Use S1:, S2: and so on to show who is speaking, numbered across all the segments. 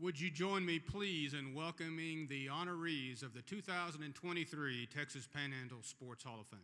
S1: Would you join me, please, in welcoming the honorees of the 2023 Texas Panhandle Sports Hall of Fame?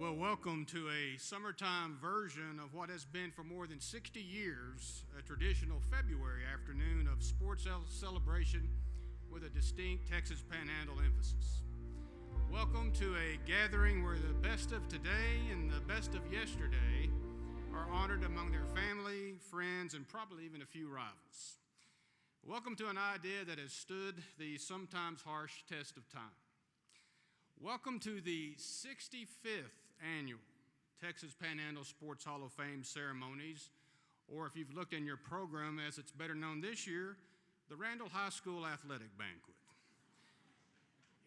S1: Well, welcome to a summertime version of what has been for more than 60 years a traditional February afternoon of sports celebration with a distinct Texas Panhandle emphasis. Welcome to a gathering where the best of today and the best of yesterday are honored among their family, friends, and probably even a few rivals. Welcome to an idea that has stood the sometimes harsh test of time. Welcome to the 65th annual Texas Panhandle Sports Hall of Fame ceremonies, or if you've looked in your program, as it's better known this year, the Randall High School Athletic Banquet.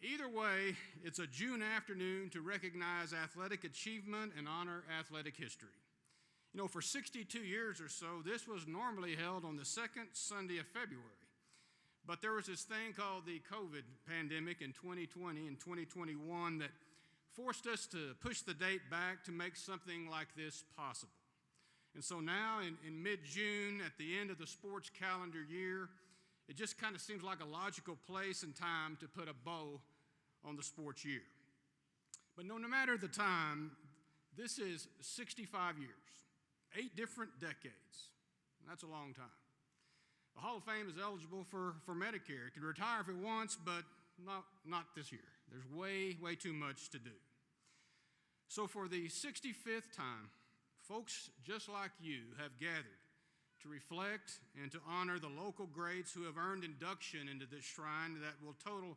S1: Either way, it's a June afternoon to recognize athletic achievement and honor athletic history. You know, for 62 years or so, this was normally held on the second Sunday of February. But there was this thing called the COVID pandemic in 2020 and 2021 that forced us to push the date back to make something like this possible. And so now in mid-June, at the end of the sports calendar year, it just kind of seems like a logical place and time to put a bow on the sports year. But no matter the time, this is 65 years, 8 different decades. That's a long time. The Hall of Fame is eligible for Medicare. It can retire if it wants, but not this year. There's way too much to do. So for the 65th time, folks just like you have gathered to reflect and to honor the local greats who have earned induction into this shrine that will total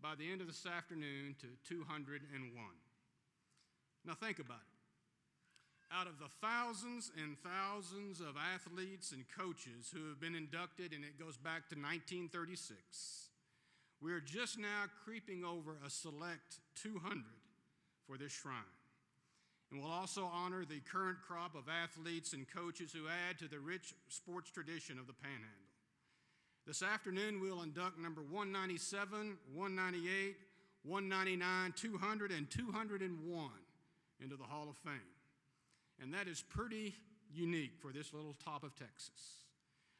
S1: by the end of this afternoon to 201. Now think about it. Out of the thousands and thousands of athletes and coaches who have been inducted, and it goes back to 1936, we are just now creeping over a select 200 for this shrine. And we'll also honor the current crop of athletes and coaches who add to the rich sports tradition of the Panhandle. This afternoon, we'll induct number 197, 198, 199, 200, and 201 into the Hall of Fame. And that is pretty unique for this little top of Texas.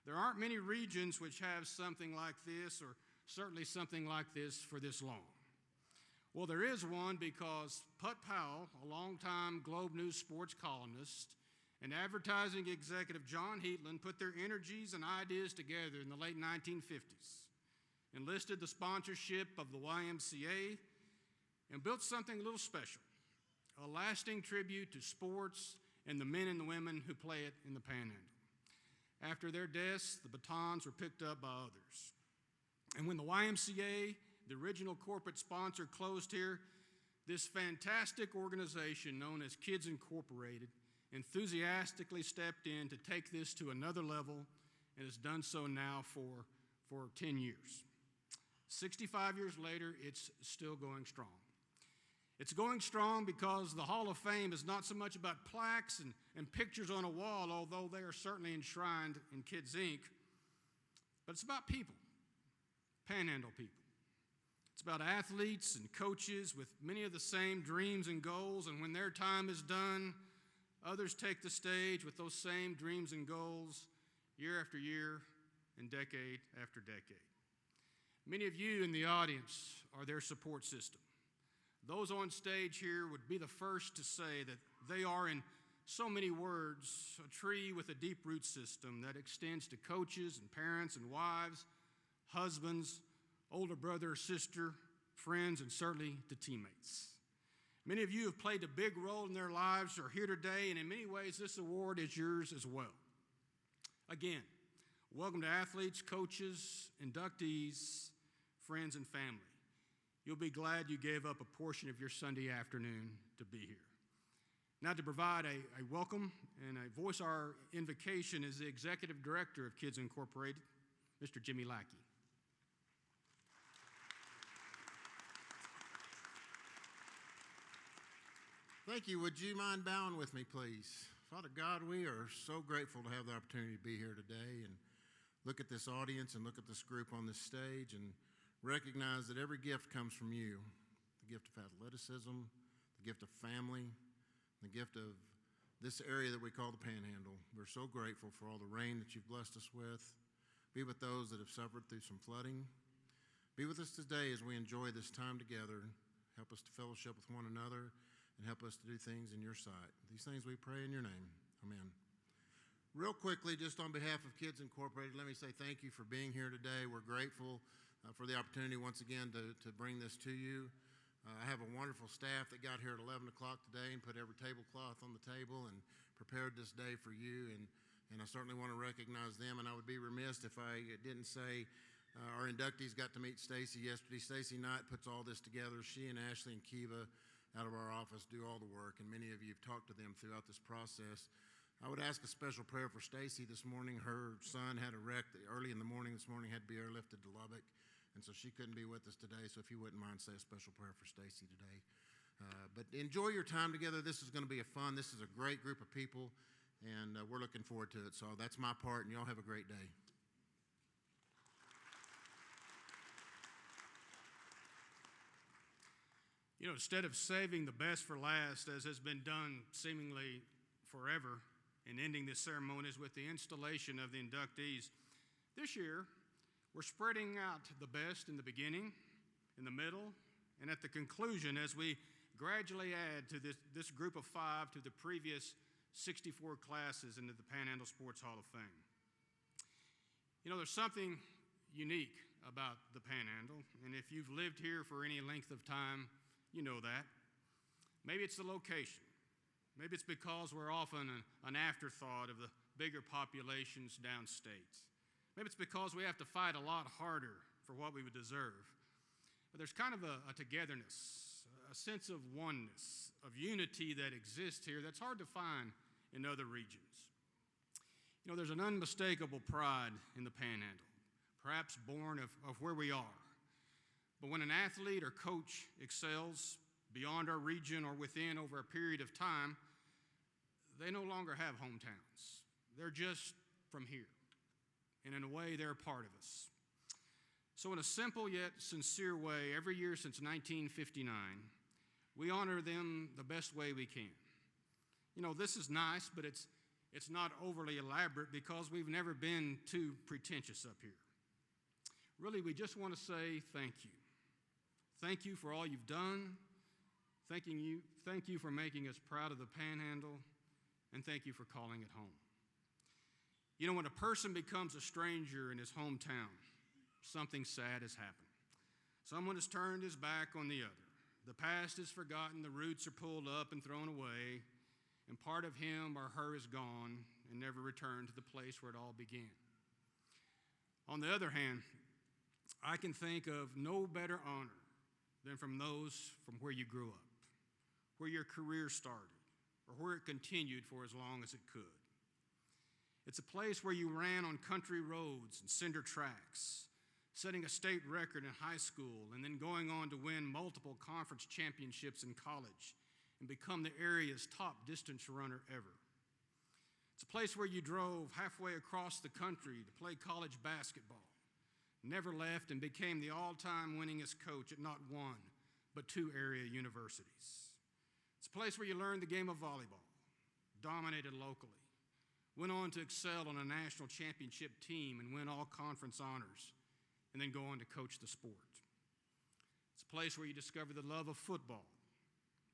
S1: There aren't many regions which have something like this, or certainly something like this for this long. Well, there is one because Put Powell, a longtime Globe News sports columnist, and advertising executive John Heatland put their energies and ideas together in the late 1950s, enlisted the sponsorship of the YMCA, and built something a little special, a lasting tribute to sports and the men and the women who play it in the Panhandle. After their deaths, the batons were picked up by others. And when the YMCA, the original corporate sponsor, closed here, this fantastic organization known as Kids Incorporated enthusiastically stepped in to take this to another level and has done so now for 10 years. 65 years later, it's still going strong. It's going strong because the Hall of Fame is not so much about plaques and pictures on a wall, although they are certainly enshrined in Kids Inc., but it's about people, Panhandle people. It's about athletes and coaches with many of the same dreams and goals, and when their time is done, others take the stage with those same dreams and goals year after year and decade after decade. Many of you in the audience are their support system. Those on stage here would be the first to say that they are, in so many words, a tree with a deep root system that extends to coaches and parents and wives, husbands, older brother or sister, friends, and certainly to teammates. Many of you have played a big role in their lives, are here today, and in many ways this award is yours as well. Again, welcome to athletes, coaches, inductees, friends, and family. You'll be glad you gave up a portion of your Sunday afternoon to be here. Now, to provide a welcome and a voice our invocation is the Executive Director of Kids Incorporated, Mr. Jimmy Lackey.
S2: Thank you. Would you mind bowing with me, please? Father God, we are so grateful to have the opportunity to be here today and look at this audience and look at this group on this stage and recognize that every gift comes from you. The gift of athleticism, the gift of family, the gift of this area that we call the Panhandle. We're so grateful for all the rain that you've blessed us with. Be with those that have suffered through some flooding. Be with us today as we enjoy this time together. Help us to fellowship with one another and help us to do things in your sight. These things we pray in your name. Amen. Real quickly, just on behalf of Kids Incorporated, let me say thank you for being here today. We're grateful for the opportunity once again to bring this to you. I have a wonderful staff that got here at 11 o'clock today and put every tablecloth on the table and prepared this day for you. And I certainly want to recognize them. And I would be remiss if I didn't say our inductees got to meet Stacy yesterday. Stacy Knight puts all this together. She and Ashley and Kiva out of our office do all the work. And many of you have talked to them throughout this process. I would ask a special prayer for Stacy this morning. Her son had a wreck early in the morning this morning, had to be airlifted to Lubbock, and so she couldn't be with us today. So if you wouldn't mind, say a special prayer for Stacy today. But enjoy your time together. This is going to be this is a great group of people, and we're looking forward to it. So that's my part, and y'all have a great day.
S1: You know, instead of saving the best for last, as has been done seemingly forever, and ending the ceremonies with the installation of the inductees, this year we're spreading out the best in the beginning, in the middle, and at the conclusion as we gradually add to this group of 5 to the previous 64 classes into the Panhandle Sports Hall of Fame. You know, there's something unique about the Panhandle, and if you've lived here for any length of time, you know that. Maybe it's the location. Maybe it's because we're often an afterthought of the bigger populations downstate. Maybe it's because we have to fight a lot harder for what we would deserve. But there's kind of a togetherness, a sense of oneness, of unity that exists here that's hard to find in other regions. You know, there's an unmistakable pride in the Panhandle, perhaps born of where we are. But when an athlete or coach excels beyond our region or within over a period of time, they no longer have hometowns. They're just from here. And in a way, they're a part of us. So in a simple yet sincere way, every year since 1959, we honor them the best way we can. You know, this is nice, but it's not overly elaborate because we've never been too pretentious up here. Really, we just want to say thank you. Thank you for all you've done. Thank you for making us proud of the Panhandle, and thank you for calling it home. You know, when a person becomes a stranger in his hometown, something sad has happened. Someone has turned his back on the other. The past is forgotten, the roots are pulled up and thrown away, and part of him or her is gone and never returned to the place where it all began. On the other hand, I can think of no better honor than from those from where you grew up, where your career started, or where it continued for as long as it could. It's a place where you ran on country roads and cinder tracks, setting a state record in high school and then going on to win multiple conference championships in college and become the area's top distance runner ever. It's a place where you drove halfway across the country to play college basketball, never left, and became the all-time winningest coach at not one, but 2 area universities. It's a place where you learned the game of volleyball, dominated locally, went on to excel on a national championship team and win all conference honors, and then go on to coach the sport. It's a place where you discovered the love of football,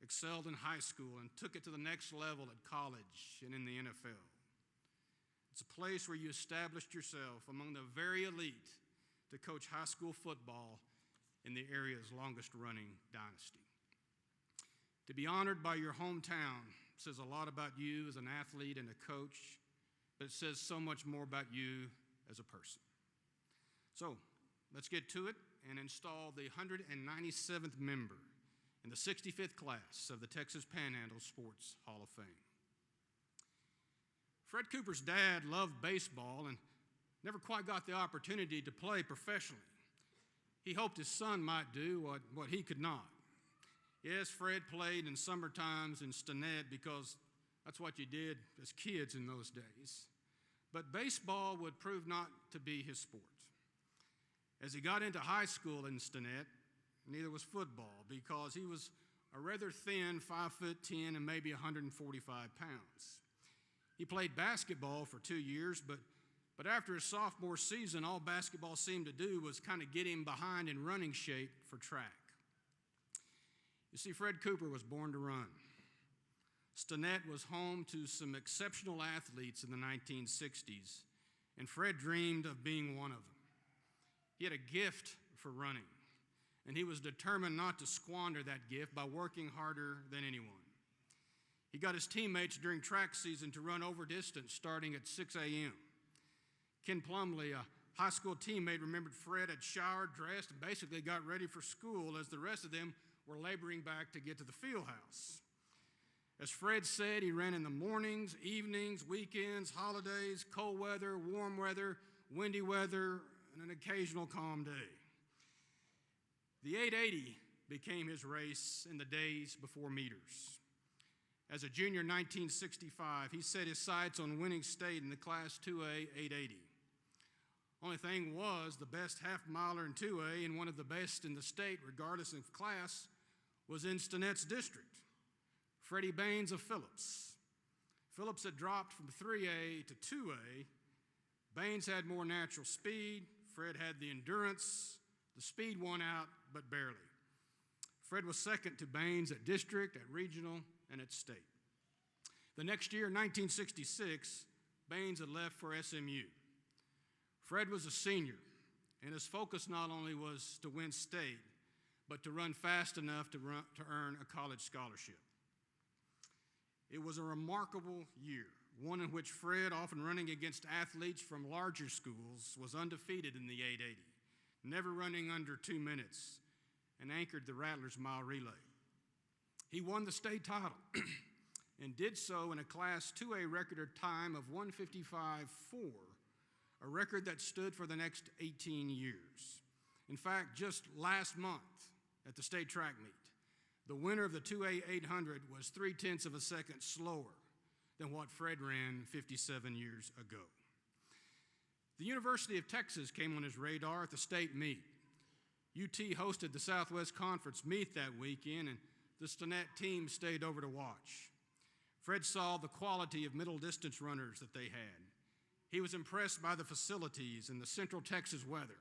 S1: excelled in high school, and took it to the next level at college and in the NFL. It's a place where you established yourself among the very elite to coach high school football in the area's longest-running dynasty. To be honored by your hometown says a lot about you as an athlete and a coach, but it says so much more about you as a person. So, let's get to it and install the 197th member in the 65th class of the Texas Panhandle Sports Hall of Fame. Fred Cooper's dad loved baseball and never quite got the opportunity to play professionally. He hoped his son might do what he could not. Yes, Fred played in summer times in Stinnett because that's what you did as kids in those days. But baseball would prove not to be his sport. As he got into high school in Stinnett, neither was football because he was a rather thin 5'10" and maybe 145 pounds. He played basketball for 2 years, but after his sophomore season, all basketball seemed to do was kind of get him behind in running shape for track. You see, Fred Cooper was born to run. Stinnett was home to some exceptional athletes in the 1960s, and Fred dreamed of being one of them. He had a gift for running, and he was determined not to squander that gift by working harder than anyone. He got his teammates during track season to run over distance starting at 6 a.m. Ken Plumley, a high school teammate, remembered Fred had showered, dressed, and basically got ready for school as the rest of them were laboring back to get to the field house. As Fred said, he ran in the mornings, evenings, weekends, holidays, cold weather, warm weather, windy weather, and an occasional calm day. The 880 became his race in the days before meters. As a junior in 1965, he set his sights on winning state in the Class 2A 880. Only thing was, the best half-miler in 2A and one of the best in the state, regardless of class, was in Stinnett's district, Freddie Baines of Phillips. Phillips had dropped from 3A to 2A. Baines had more natural speed. Fred had the endurance. The speed won out, but barely. Fred was second to Baines at district, at regional, and at state. The next year, 1966, Baines had left for SMU. Fred was a senior, and his focus not only was to win state, but to run fast enough to earn a college scholarship. It was a remarkable year, one in which Fred, often running against athletes from larger schools, was undefeated in the 880, never running under 2 minutes, and anchored the Rattlers mile relay. He won the state title and did so in a Class 2A record time of 1:55.4, a record that stood for the next 18 years. In fact, just last month at the state track meet, the winner of the 2A 800 was 0.3 of a second slower than what Fred ran 57 years ago. The University of Texas came on his radar at the state meet. UT hosted the Southwest Conference meet that weekend, and the Stinnett team stayed over to watch. Fred saw the quality of middle distance runners that they had. He was impressed by the facilities and the Central Texas weather.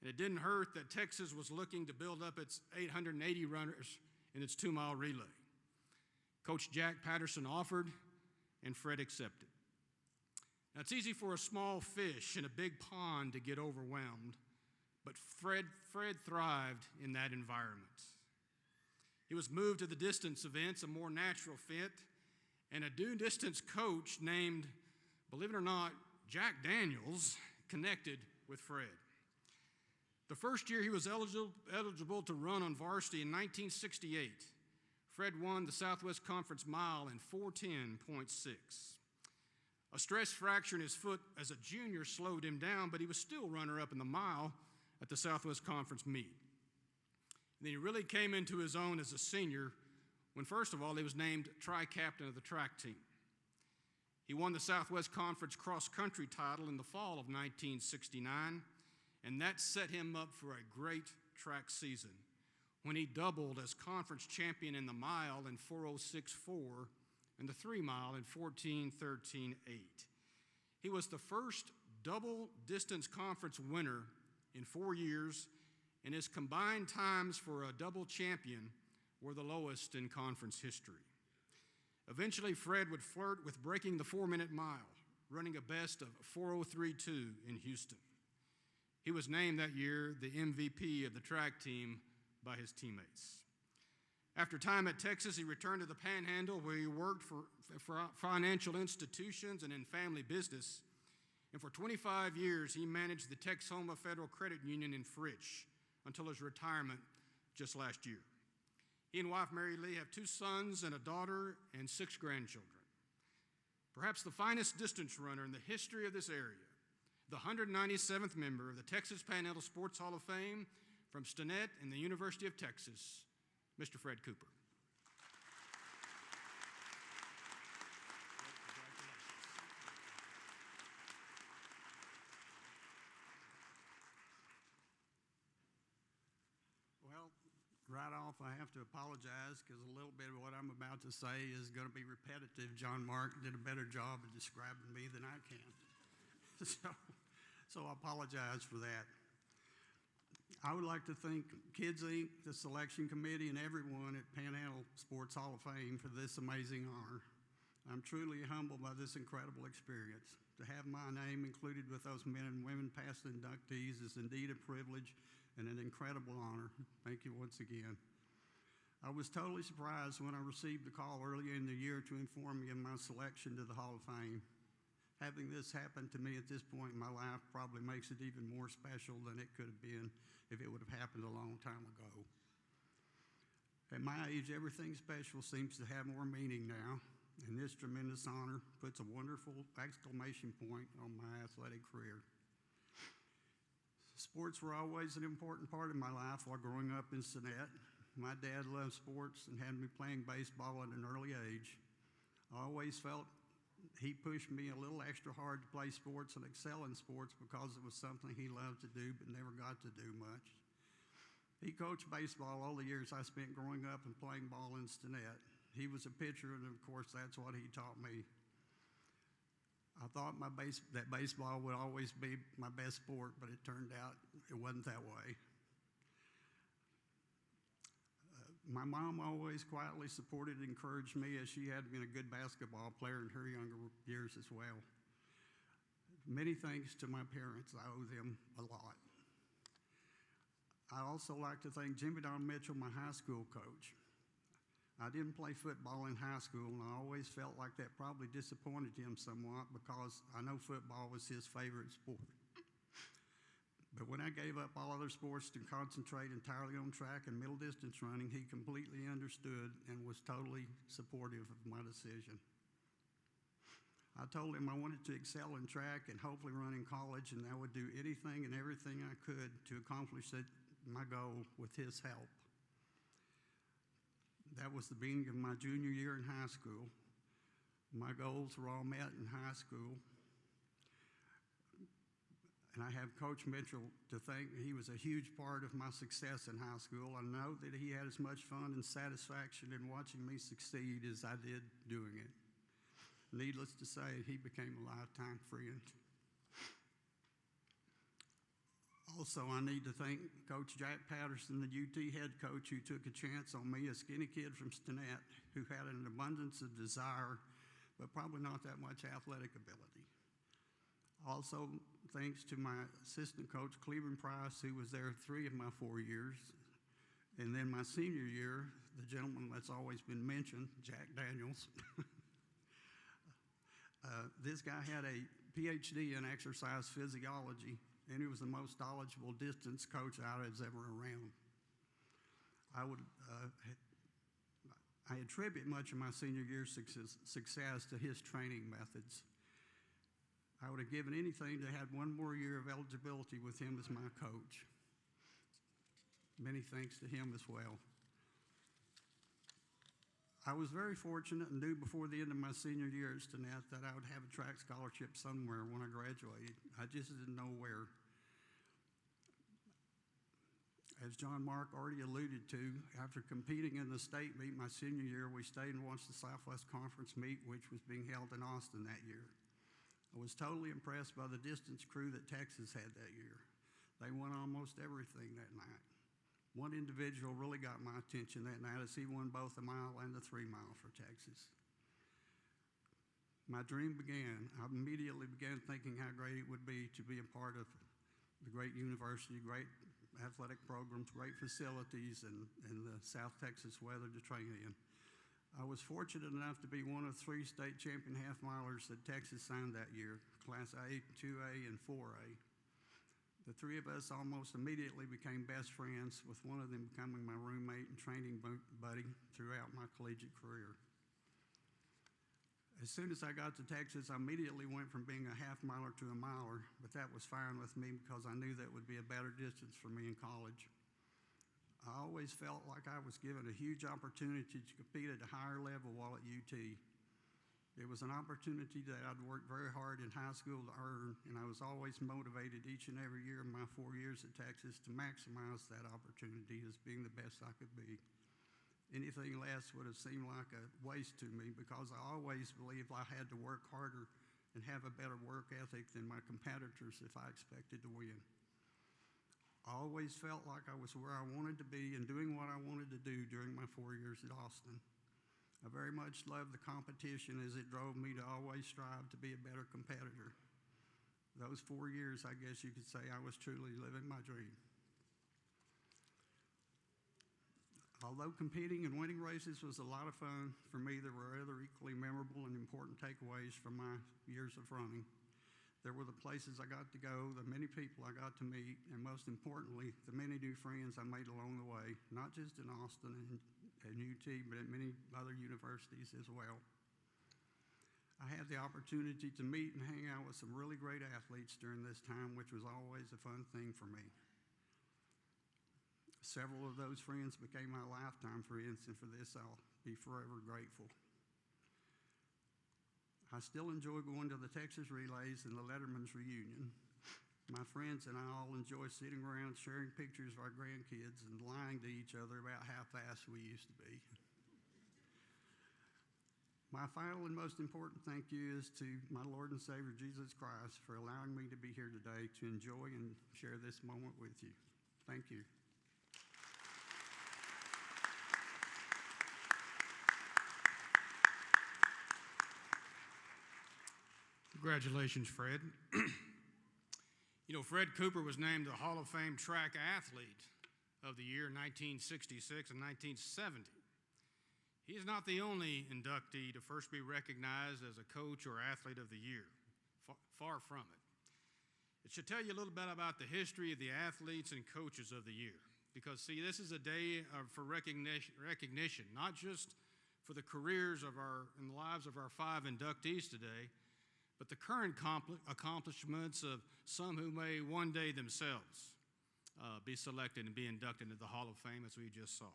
S1: And it didn't hurt that Texas was looking to build up its 880 runners in its 2-mile relay. Coach Jack Patterson offered, and Fred accepted. Now, it's easy for a small fish in a big pond to get overwhelmed, but Fred thrived in that environment. He was moved to the distance events, a more natural fit, and a due distance coach named, believe it or not, Jack Daniels, connected with Fred. The first year he was eligible to run on varsity in 1968, Fred won the Southwest Conference mile in 4:10.6. A stress fracture in his foot as a junior slowed him down, but he was still runner-up in the mile at the Southwest Conference meet. And then he really came into his own as a senior when, first of all, he was named tri-captain of the track team. He won the Southwest Conference cross-country title in the fall of 1969, and that set him up for a great track season when he doubled as conference champion in the mile in 4:06.4 and the 3-mile in 14:13.8. He was the first double-distance conference winner in 4 years, and his combined times for a double champion were the lowest in conference history. Eventually, Fred would flirt with breaking the 4-minute mile, running a best of 4:03.2 in Houston. He was named that year the MVP of the track team by his teammates. After time at Texas, he returned to the Panhandle, where he worked for financial institutions and in family business. And for 25 years, he managed the Texhoma Federal Credit Union in Fritch until his retirement just last year. He and wife Mary Lee have 2 sons and a daughter and 6 grandchildren. Perhaps the finest distance runner in the history of this area, the 197th member of the Texas Panhandle Sports Hall of Fame from Stinnett and the University of Texas, Mr. Fred Cooper.
S3: Well, right off, I have to apologize because a little bit of what I'm about to say is going to be repetitive. John Mark did a better job of describing me than I can. So I apologize for that. I would like to thank Kids Inc., the selection committee, and everyone at Panhandle Sports Hall of Fame for this amazing honor. I'm truly humbled by this incredible experience. To have my name included with those men and women past inductees is indeed a privilege and an incredible honor. Thank you once again. I was totally surprised when I received the call earlier in the year to inform me of my selection to the Hall of Fame. Having this happen to me at this point in my life probably makes it even more special than it could have been if it would have happened a long time ago. At my age, everything special seems to have more meaning now, and this tremendous honor puts a wonderful exclamation point on my athletic career. Sports were always an important part of my life while growing up in Sinet. My dad loved sports and had me playing baseball at an early age. I always felt he pushed me a little extra hard to play sports and excel in sports because it was something he loved to do but never got to do much. He coached baseball all the years I spent growing up and playing ball in Stinnett. He was a pitcher, and of course, that's what he taught me. I thought that baseball would always be my best sport, but it turned out it wasn't that way. My mom always quietly supported and encouraged me, as she had been a good basketball player in her younger years as well. Many thanks to my parents. I owe them a lot. I also like to thank Jimmy Don Mitchell, my high school coach. I didn't play football in high school, and I always felt like that probably disappointed him somewhat because I know football was his favorite sport. But when I gave up all other sports to concentrate entirely on track and middle distance running, he completely understood and was totally supportive of my decision. I told him I wanted to excel in track and hopefully run in college, and I would do anything and everything I could to accomplish my goal with his help. That was the beginning of my junior year in high school. My goals were all met in high school. And I have Coach Mitchell to thank. He was a huge part of my success in high school. I know that he had as much fun and satisfaction in watching me succeed as I did doing it. Needless to say, he became a lifetime friend. Also, I need to thank Coach Jack Patterson, the UT head coach, who took a chance on me, a skinny kid from Stinnett, who had an abundance of desire, but probably not that much athletic ability. Also, thanks to my assistant coach, Cleveland Price, who was there 3 of my 4 years. And then my senior year, the gentleman that's always been mentioned, Jack Daniels. This guy had a PhD in exercise physiology, and he was the most knowledgeable distance coach I was ever around. I attribute much of my senior year's success to his training methods. I would have given anything to have 1 more year of eligibility with him as my coach. Many thanks to him as well. I was very fortunate and knew before the end of my senior year at Stinnett that I would have a track scholarship somewhere when I graduated. I just didn't know where. As John Mark already alluded to, after competing in the state meet my senior year, we stayed and watched the Southwest Conference meet, which was being held in Austin that year. I was totally impressed by the distance crew that Texas had that year. They won almost everything that night. One individual really got my attention that night as he won both the mile and the 3 mile for Texas. My dream began. I immediately began thinking how great it would be to be a part of the great university, great athletic programs, great facilities, and the South Texas weather to train in. I was fortunate enough to be one of 3 state champion half-milers that Texas signed that year, Class A, 2A, and 4A. The 3 of us almost immediately became best friends, with one of them becoming my roommate and training buddy throughout my collegiate career. As soon as I got to Texas, I immediately went from being a half-miler to a miler, but that was fine with me because I knew that would be a better distance for me in college. I always felt like I was given a huge opportunity to compete at a higher level while at UT. It was an opportunity that I'd worked very hard in high school to earn, and I was always motivated each and every year of my 4 years at Texas to maximize that opportunity as being the best I could be. Anything less would have seemed like a waste to me because I always believed I had to work harder and have a better work ethic than my competitors if I expected to win. I always felt like I was where I wanted to be and doing what I wanted to do during my 4 years at Austin. I very much loved the competition as it drove me to always strive to be a better competitor. Those 4 years, I guess you could say, I was truly living my dream. Although competing and winning races was a lot of fun, for me there were other equally memorable and important takeaways from my years of running. There were the places I got to go, the many people I got to meet, and most importantly, the many new friends I made along the way, not just in Austin and UT, but at many other universities as well. I had the opportunity to meet and hang out with some really great athletes during this time, which was always a fun thing for me. Several of those friends became my lifetime friends, and for this I'll be forever grateful. I still enjoy going to the Texas Relays and the Letterman's Reunion. My friends and I all enjoy sitting around sharing pictures of our grandkids and lying to each other about how fast we used to be. My final and most important thank you is to my Lord and Savior Jesus Christ for allowing me to be here today to enjoy and share this moment with you. Thank you.
S1: Congratulations, Fred. You know, Fred Cooper was named the Hall of Fame Track Athlete of the Year in 1966 and 1970. He is not the only inductee to first be recognized as a coach or athlete of the year. Far from it. It should tell you a little bit about the history of the athletes and coaches of the year. Because, see, this is a day for recognition, not just for the careers and the lives of our 5 inductees today, but the current accomplishments of some who may one day themselves be selected and be inducted into the Hall of Fame, as we just saw.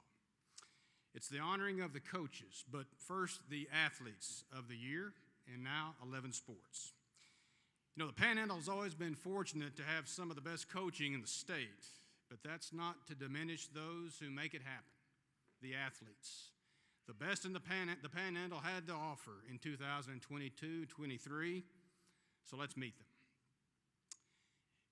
S1: It's the honoring of the coaches, but first the athletes of the year, and now 11 sports. You know, the Panhandle has always been fortunate to have some of the best coaching in the state, but that's not to diminish those who make it happen, the athletes. The best in the Panhandle had to offer in 2022-23, so let's meet them.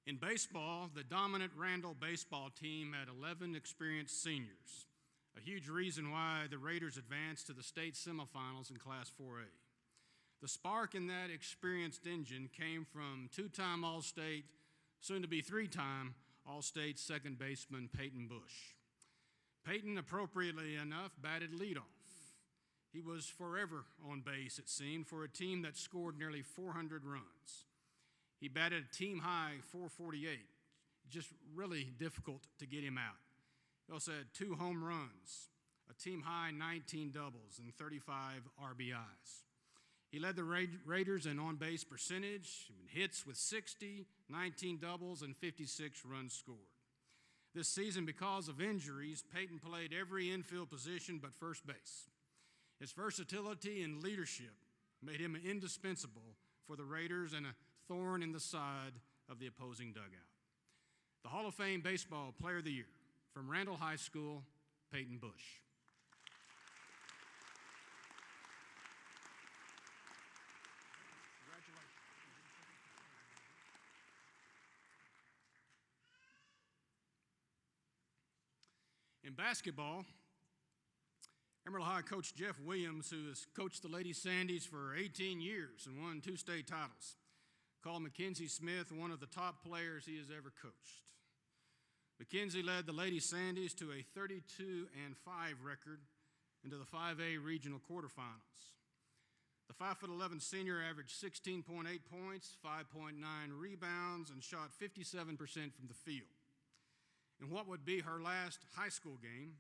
S1: In baseball, the dominant Randall baseball team had 11 experienced seniors, a huge reason why the Raiders advanced to the state semifinals in Class 4A. The spark in that experienced engine came from 2-time All-State, soon-to-be 3-time All-State second baseman Peyton Bush. Peyton, appropriately enough, batted leadoff. He was forever on base, it seemed, for a team that scored nearly 400 runs. He batted a team-high 448, just really difficult to get him out. He also had 2 home runs, a team-high 19 doubles, and 35 RBIs. He led the Raiders in on-base percentage, hits with 60, 19 doubles, and 56 runs scored. This season, because of injuries, Peyton played every infield position but first base. His versatility and leadership made him indispensable for the Raiders and a thorn in the side of the opposing dugout. The Hall of Fame Baseball Player of the Year, from Randall High School, Peyton Bush. In basketball, Emerald High coach Jeff Williams, who has coached the Lady Sandys for 18 years and won 2 state titles, called Mackenzie Smith one of the top players he has ever coached. Mackenzie led the Lady Sandys to a 32-5 record into the 5A regional quarterfinals. The 5'11" senior averaged 16.8 points, 5.9 rebounds, and shot 57% from the field. In what would be her last high school game,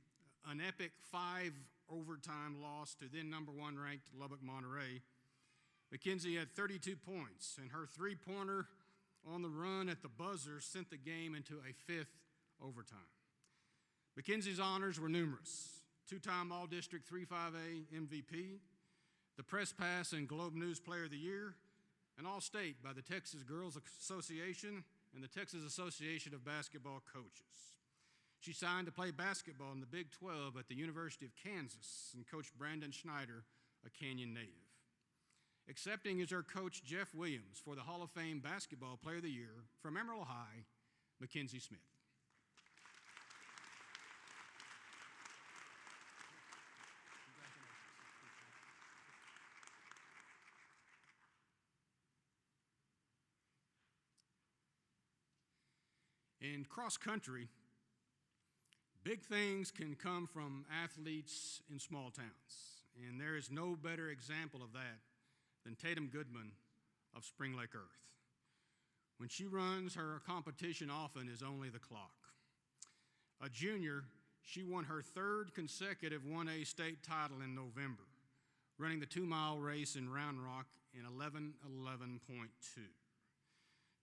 S1: an epic 5-overtime loss to then number 1 ranked Lubbock Monterey, Mackenzie had 32 points, and her three-pointer on the run at the buzzer sent the game into a 5th overtime. Mackenzie's honors were numerous: 2-time All-District 3-5A MVP, the Press Pass and Globe News Player of the Year, and All-State by the Texas Girls Association and the Texas Association of Basketball Coaches. She signed to play basketball in the Big 12 at the University of Kansas and coached Brandon Schneider, a Canyon native. Accepting is her coach Jeff Williams for the Hall of Fame Basketball Player of the Year from Emerald High, Mackenzie Smith. In cross country, big things can come from athletes in small towns, and there is no better example of that than Tatum Goodman of Spring Lake Earth. When she runs, her competition often is only the clock. A junior, she won her third consecutive 1A state title in November, running the 2-mile race in Round Rock in 11:11.2.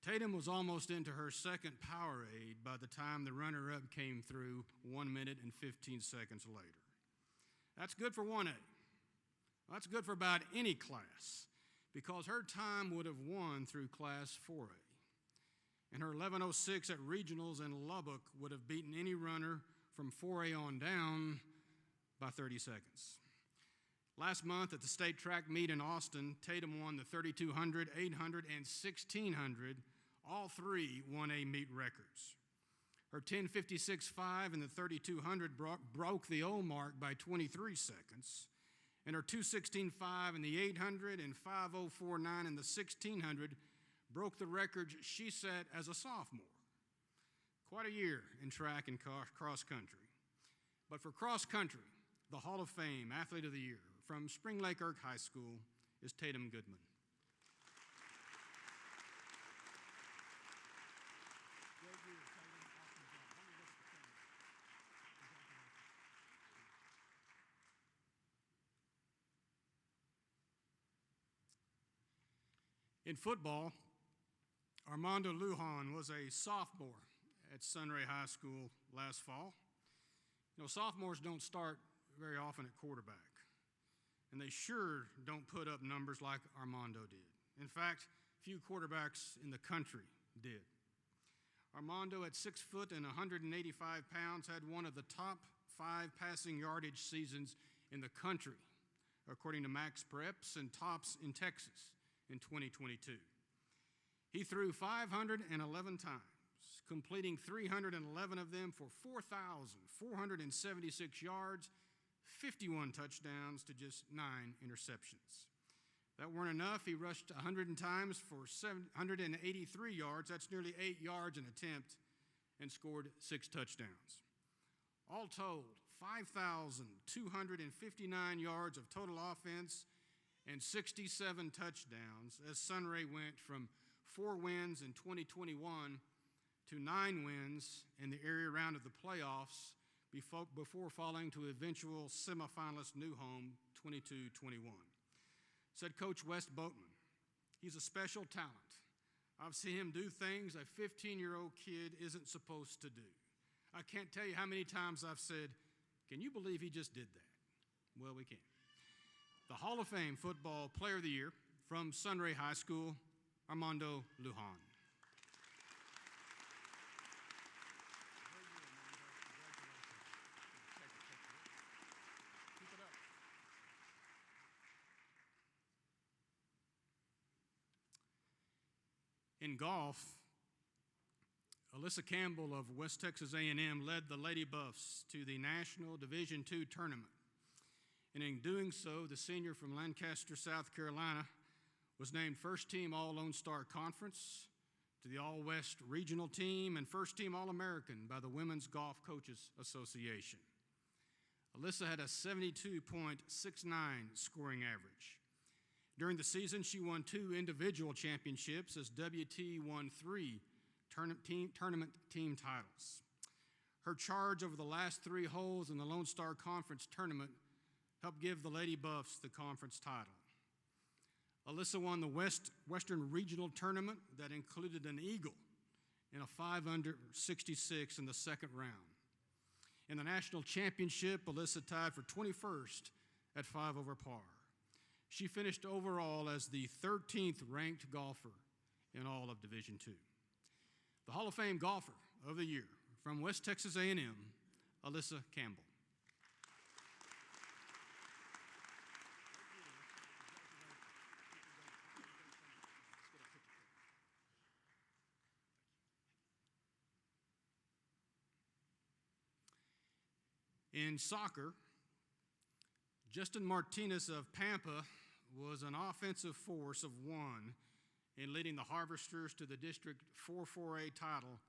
S1: Tatum was almost into her second Powerade by the time the runner-up came through 1 minute and 15 seconds later. That's good for 1A. That's good for about any class, because her time would have won through Class 4A. And her 11:06 at regionals in Lubbock would have beaten any runner from 4A on down by 30 seconds. Last month at the state track meet in Austin, Tatum won the 3,200, 800, and 1,600, all three 1A meet records. Her 10:56.5 in the 3,200 broke the old mark by 23 seconds, and her 2:16.5 in the 800 and 5:04.9 in the 1,600 broke the record she set as a sophomore. Quite a year in track and cross country. But for cross country, the Hall of Fame Athlete of the Year from Spring Lake Irk High School is Tatum Goodman. In football, Armando Lujan was a sophomore at Sunray High School last fall. You know, sophomores don't start very often at quarterback, and they sure don't put up numbers like Armando did. In fact, few quarterbacks in the country did. Armando, at 6 foot and 185 pounds, had one of the top 5 passing yardage seasons in the country, according to Max Preps and Tops in Texas in 2022. He threw 511 times, completing 311 of them for 4,476 yards, 51 touchdowns to just 9 interceptions. That weren't enough. He rushed 100 times for 783 yards. That's nearly 8 yards an attempt, and scored 6 touchdowns. All told, 5,259 yards of total offense and 67 touchdowns, as Sunray went from 4 wins in 2021 to 9 wins in the area round of the playoffs before falling to eventual semifinalist new home 22-21. Said Coach West Boatman, he's a special talent. I've seen him do things a 15-year-old kid isn't supposed to do. I can't tell you how many times I've said, can you believe he just did that? Well, we can. The Hall of Fame Football Player of the Year from Sunray High School, Armando Lujan. In golf, Alyssa Campbell of West Texas A&M led the Lady Buffs to the National Division II tournament. And in doing so, the senior from Lancaster, South Carolina, was named first team All-Lone Star Conference, to the All-West Regional Team, and first team All-American by the Women's Golf Coaches Association. Alyssa had a 72.69 scoring average. During the season, she won 2 individual championships, as WT won 3 tournament team titles. Her charge over the last 3 holes in the Lone Star Conference tournament helped give the Lady Buffs the conference title. Alyssa won the Western Regional Tournament that included an eagle in a 5-under 66 in the second round. In the national championship, Alyssa tied for 21st at 5 over par. She finished overall as the 13th ranked golfer in all of Division II. The Hall of Fame Golfer of the Year from West Texas A&M, Alyssa Campbell. In soccer, Justin Martinez of Pampa was an offensive force of 1 in leading the Harvesters to the District 4-4A title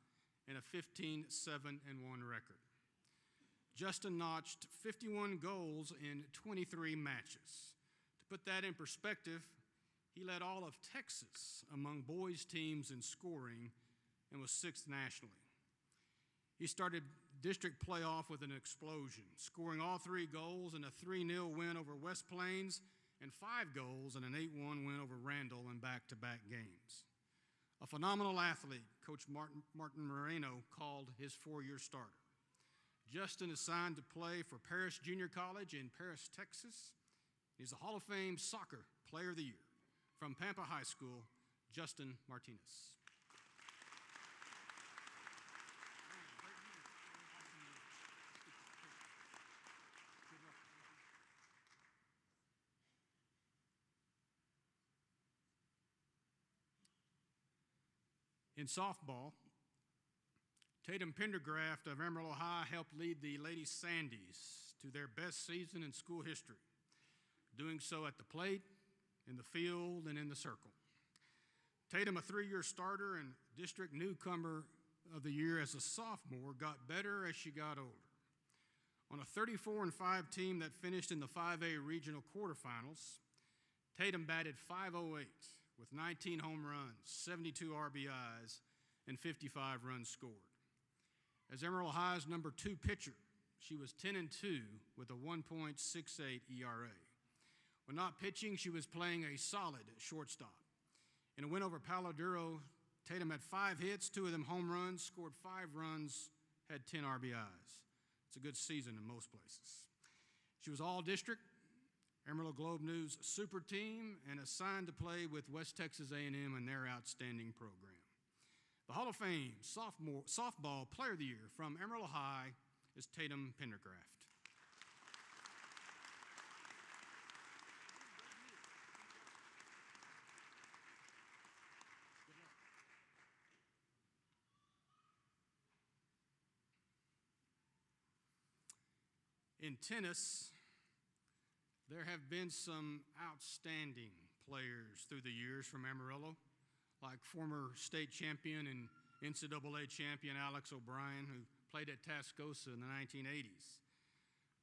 S1: and a 15-7-1 record. Justin notched 51 goals in 23 matches. To put that in perspective, He led all of Texas among boys' teams in scoring and was 6th nationally. He started district playoff with an explosion, scoring all 3 goals in a 3-0 win over West Plains and 5 goals in an 8-1 win over Randall in back-to-back games. A phenomenal athlete, Coach Martin Moreno called his 4-year starter. Justin is signed to play for Paris Junior College in Paris, Texas. He's a Hall of Fame Soccer Player of the Year. From Pampa High School, Justin Martinez. In softball, Tatum Pendergraft of Amarillo High helped lead the Lady Sandies to their best season in school history, doing so at the plate, in the field, and in the circle. Tatum, a 3-year starter and district newcomer of the year as a sophomore, got better as she got older. On a 34-5 team that finished in the 5A regional quarterfinals, Tatum batted .508 with 19 home runs, 72 RBIs, and 55 runs scored. As Amarillo High's number 2 pitcher, she was 10-2 with a 1.68 ERA. When not pitching, she was playing a solid shortstop. In a win over Palo Duro, Tatum had 5 hits, 2 of them home runs, scored 5 runs, had 10 RBIs. It's a good season in most places. She was all-district, Amarillo Globe News super team, and assigned to play with West Texas A&M in their outstanding program. The Hall of Fame Softball Player of the Year from Amarillo High is Tatum Pendergraft. In tennis, there have been some outstanding players through the years from Amarillo, like former state champion and NCAA champion Alex O'Brien, who played at Tascosa in the 1980s.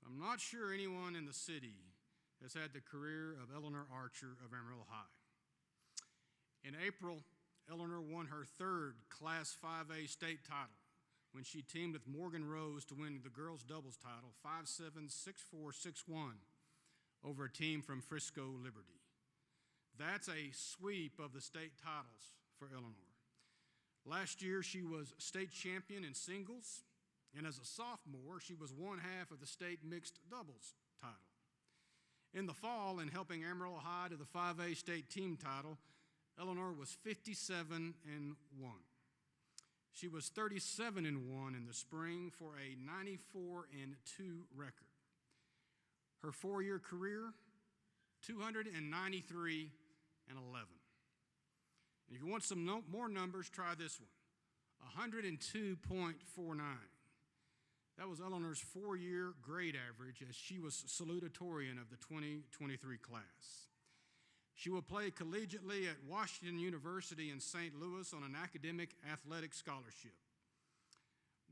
S1: I'm not sure anyone in the city has had the career of Eleanor Archer of Amarillo High. In April, Eleanor won her 3rd Class 5A state title when she teamed with Morgan Rose to win the girls' doubles title 5-7, 6-4, 6-1 over a team from Frisco Liberty. That's a sweep of the state titles for Eleanor. Last year, she was state champion in singles, and as a sophomore, she was 1/2 of the state mixed doubles title. In the fall, in helping Amarillo High to the 5A state team title, Eleanor was 57-1. She was 37-1 in the spring for a 94-2 record. Her 4-year career, 293-11. And if you want some more numbers, try this one, 102.49. That was Eleanor's 4-year grade average as she was salutatorian of the 2023 class. She will play collegiately at Washington University in St. Louis on an academic athletic scholarship.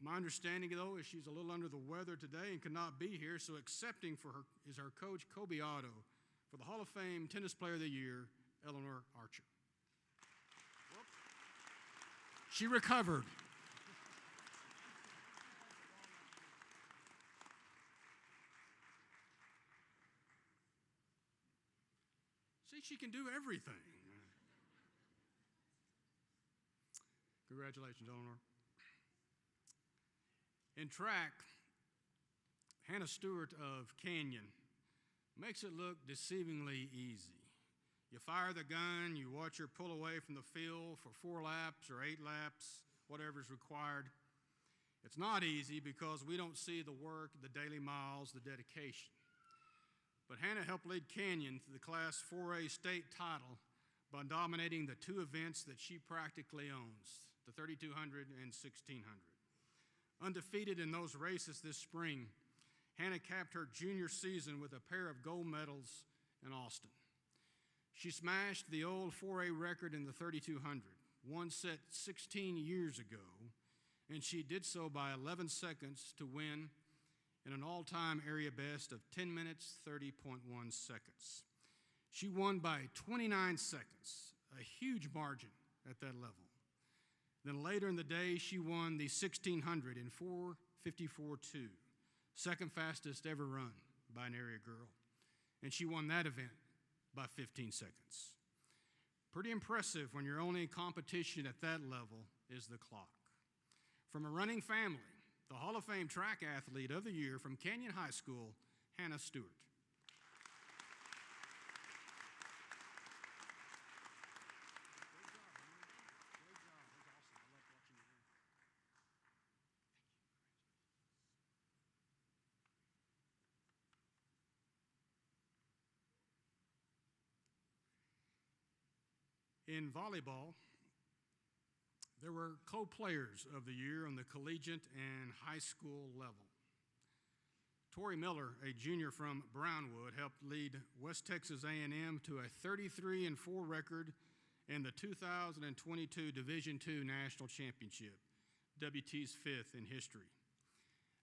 S1: My understanding, though, is she's a little under the weather today and could not be here, so accepting for her is our coach, Kobe Otto, for the Hall of Fame Tennis Player of the Year, Eleanor Archer. She recovered. See, she can do everything. Congratulations, Eleanor. In track, Hannah Stewart of Canyon makes it look deceivingly easy. You fire the gun, you watch her pull away from the field for 4 laps or 8 laps, whatever's required. It's not easy because we don't see the work, the daily miles, the dedication. But Hannah helped lead Canyon to the Class 4A state title by dominating the 2 events that she practically owns, the 3200 and 1600. Undefeated in those races this spring, Hannah capped her junior season with a pair of gold medals in Austin. She smashed the old 4A record in the 3200, one set 16 years ago, and she did so by 11 seconds to win in an all-time area best of 10 minutes, 30.1 seconds. She won by 29 seconds, a huge margin at that level. Then later in the day, she won the 1600 in 4:54.2, second fastest ever run by an area girl. And she won that event by 15 seconds. Pretty impressive when your only competition at that level is the clock. From a running family, the Hall of Fame track athlete of the year from Canyon High School, Hannah Stewart. In volleyball, there were co-players of the year on the collegiate and high school level. Tori Miller, a junior from Brownwood, helped lead West Texas A&M to a 33-4 record in the 2022 Division II National Championship, WT's fifth in history.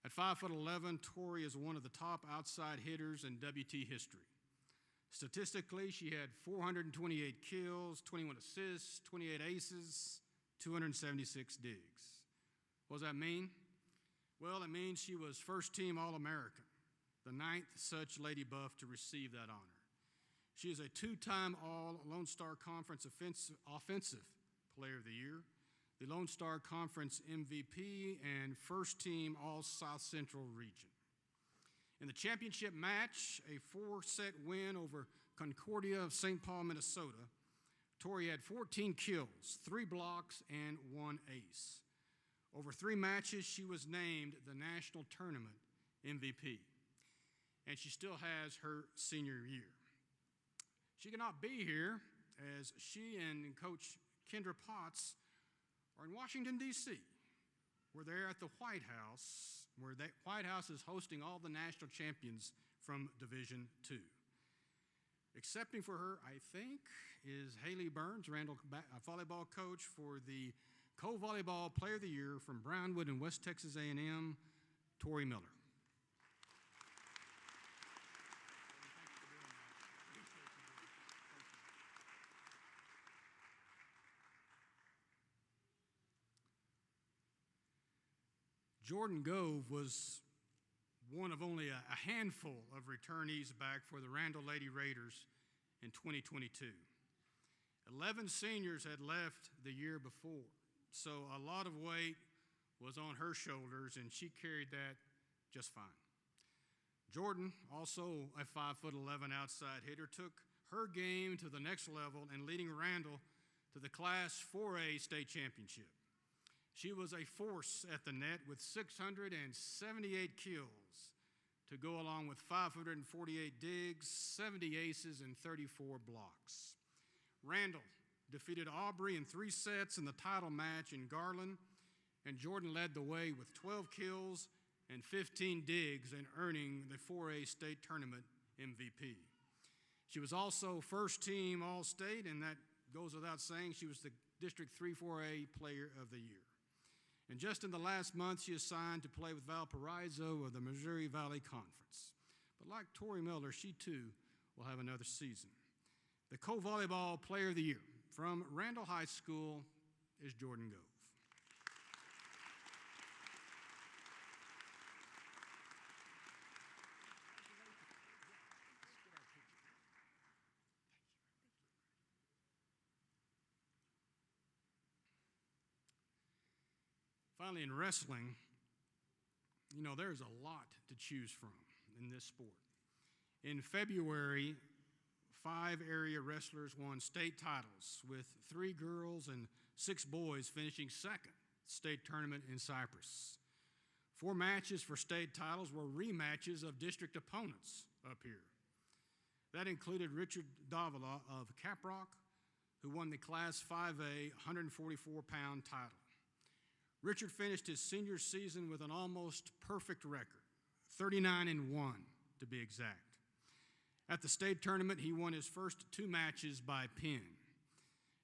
S1: At 5'11", Tori is one of the top outside hitters in WT history. Statistically, she had 428 kills, 21 assists, 28 aces, 276 digs. What does that mean? Well, it means she was first-team All-American, the 9th such Lady Buff to receive that honor. She is a two-time All-Lone Star Conference Offensive Player of the Year, the Lone Star Conference MVP, and first-team All-South Central Region. In the championship match, a 4-set win over Concordia of St. Paul, Minnesota, Tori had 14 kills, 3 blocks, and 1 ace. Over 3 matches, she was named the national tournament MVP, and she still has her senior year. She cannot be here as she and Coach Kendra Potts are in Washington, D.C., where they're at the White House, where the White House is hosting all the national champions from Division II. Accepting for her, I think, is Haley Burns, Randall volleyball coach for the Co-Volleyball Player of the Year from Brownwood and West Texas A&M, Tori Miller. Jordan Gove was one of only a handful of returnees back for the Randall Lady Raiders in 2022. 11 seniors had left the year before, so a lot of weight was on her shoulders, and she carried that just fine. Jordan, also a 5'11" outside hitter, took her game to the next level and leading Randall to the Class 4A state championship. She was a force at the net with 678 kills to go along with 548 digs, 70 aces, and 34 blocks. Randall defeated Aubrey in 3 sets in the title match in Garland, and Jordan led the way with 12 kills and 15 digs and earning the 4A state tournament MVP. She was also first team All-State, and that goes without saying. She was the District 3-4A Player of the Year. And just in the last month, she is signed to play with Valparaiso of the Missouri Valley Conference. But like Tori Miller, she too will have another season. The Co-Volleyball Player of the Year from Randall High School is Jordan Gove. Finally, in wrestling, you know, there's a lot to choose from in this sport. In February, 5 area wrestlers won state titles, with 3 girls and 6 boys finishing second state tournament in Cyprus. 4 matches for state titles were rematches of district opponents up here. That included Richard Davila of Caprock, who won the Class 5A 144-pound title. Richard finished his senior season with an almost perfect record, 39-1 to be exact. At the state tournament, he won his first 2 matches by pin.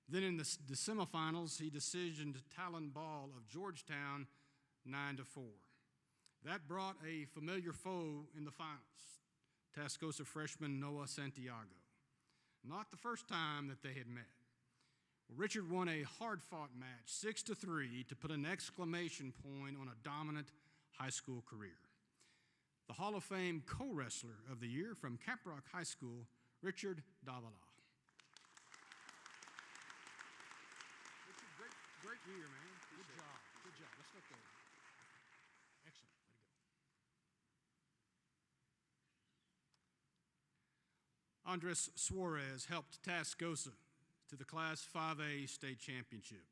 S1: Then in the semifinals, he decisioned Talon Ball of Georgetown 9-4. That brought a familiar foe in the finals, Tascosa freshman Noah Santiago. not the first time that they had met. Well, Richard won a hard-fought match, 6-3, to put an exclamation point on a dominant high school career. The Hall of Fame co-wrestler of the year from Caprock High School, Richard Davila. Richard, great year, man. Good job. Good job. Let's look over. Excellent. Way to go. Andres Suarez helped Tascosa to the Class 5A state championship.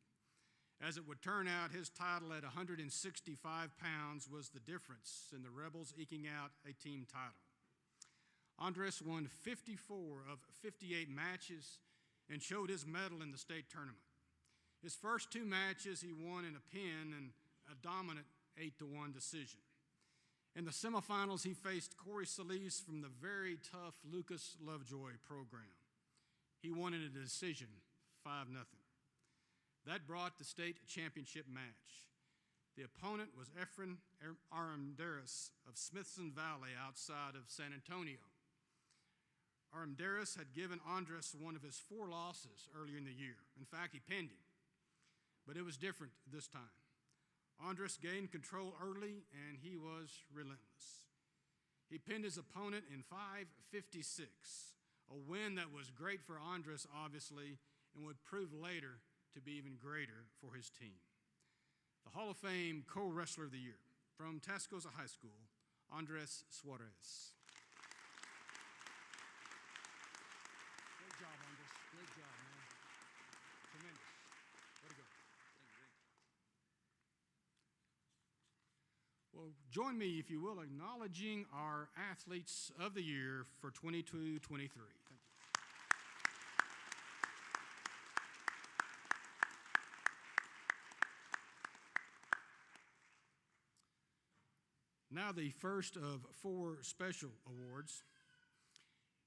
S1: As it would turn out, his title at 165 pounds was the difference in the Rebels eking out a team title. Andres won 54 of 58 matches and showed his mettle in the state tournament. His first two matches he won in a pin and a dominant 8-1 decision. In the semifinals, he faced Corey Solis from the very tough Lucas Lovejoy program. He won in a decision, 5-0. That brought the state championship match. The opponent was Efren Armendariz of Smithson Valley outside of San Antonio. Armendariz had given Andres one of his 4 losses earlier in the year. In fact, he pinned him. But it was different this time. Andres gained control early, and he was relentless. He pinned his opponent in 5:56, a win that was great for Andres, obviously, and would prove later to be even greater for his team. The Hall of Fame co-wrestler of the year from Tascosa High School, Andres Suarez. Great job, Andres. Great job, man. Tremendous. Way to go. Well, join me, if you will, acknowledging our athletes of the year for 22-23. Thank you. Now the first of 4 special awards.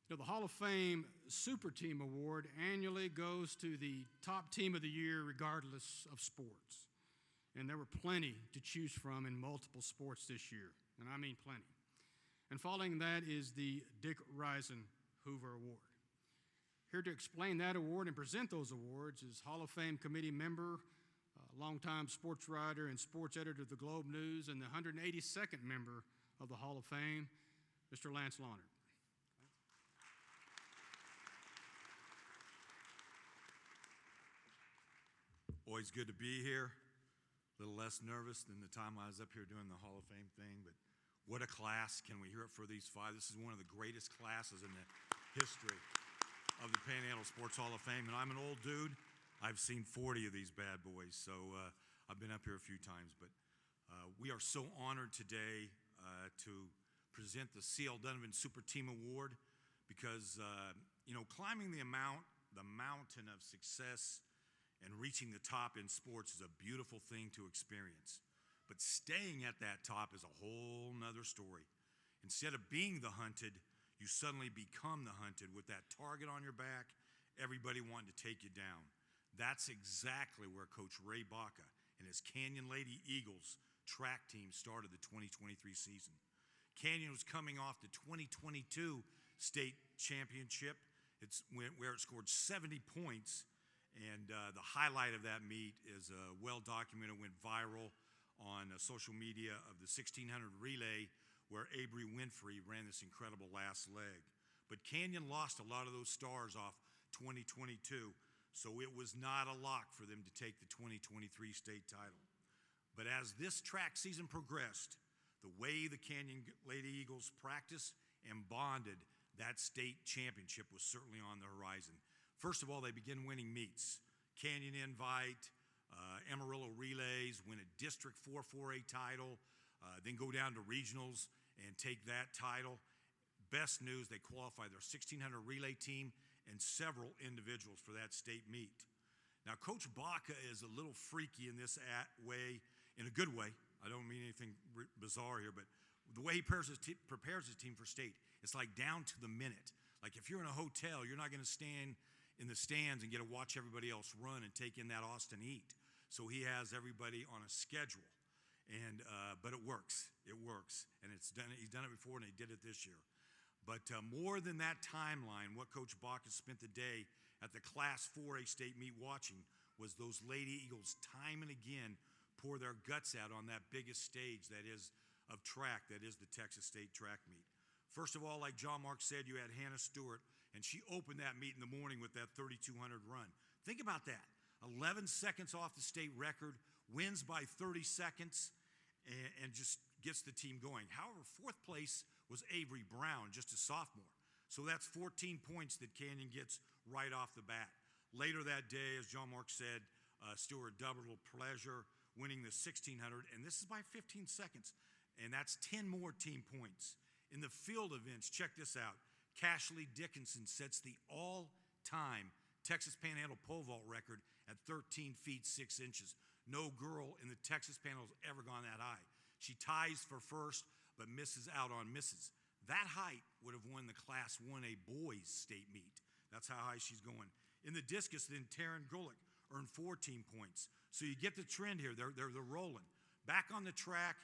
S1: The Hall of Fame Super Team Award annually goes to the top team of the year regardless of sports. And there were plenty to choose from in multiple sports this year, and I mean plenty. And following that is the Dick Risen Hoover Award. Here to explain that award and present those awards is Hall of Fame committee member, longtime sports writer and sports editor of the Globe News, and the 182nd member of the Hall of Fame, Mr. Lance Lawnard.
S4: Always good to be here. A little less nervous than the time I was up here doing the Hall of Fame thing, but what a class. Can we hear it for these 5? This is one of the greatest classes in the history of the Panhandle Sports Hall of Fame, and I'm an old dude. I've seen 40 of these bad boys, so I've been up here a few times, but we are so honored today to present the C.L. Donovan Super Team Award because, climbing the mountain of success and reaching the top in sports is a beautiful thing to experience. But staying at that top is a whole nother story. Instead of being the hunted, you suddenly become the hunted with that target on your back, everybody wanting to take you down. That's exactly where Coach Ray Baca and his Canyon Lady Eagles track team started the 2023 season. Canyon was coming off the 2022 state championship. It's where it scored 70 points, and the highlight of that meet is well documented, went viral on social media, of the 1600 relay where Avery Winfrey ran this incredible last leg. But Canyon lost a lot of those stars off 2022, so it was not a lock for them to take the 2023 state title. But as this track season progressed, the way the Canyon Lady Eagles practiced and bonded, that state championship was certainly on the horizon. First of all, they began winning meets. Canyon Invite, Amarillo Relays, win a District 4 4A title, then go down to regionals and take that title. Best news, they qualified their 1600 relay team and several individuals for that state meet. Now, Coach Baca is a little freaky in this way, in a good way. I don't mean anything bizarre here, but the way he prepares his team for state, it's like down to the minute. Like if you're in a hotel, you're not going to stand in the stands and get to watch everybody else run and take in that Austin heat. So he has everybody on a schedule, and but it works. It works, and he's done it before, and he did it this year. But more than that timeline, what Coach Baca spent the day at the Class 4A state meet watching was those Lady Eagles time and again pour their guts out on that biggest stage that is of track, that is the Texas State track meet. First of all, like John Mark said, you had Hannah Stewart, and she opened that meet in the morning with that 3,200 run. Think about that. 11 seconds off the state record, wins by 30 seconds, and just gets the team going. However, fourth place was Avery Brown, just a sophomore. So that's 14 points that Canyon gets right off the bat. Later that day, as John Mark said, Stewart doubled pleasure, winning the 1,600, and this is by 15 seconds, and that's 10 more team points. In the field events, check this out. Cashley Dickinson sets the all-time Texas Panhandle pole vault record at 13 feet 6 inches. No girl in the Texas Panhandle has ever gone that high. She ties for first, but misses out on misses. That height would have won the Class 1A boys state meet. That's how high she's going. In the discus, then Taryn Gulick earned 14 points. So you get the trend here. They're rolling. Back on the track,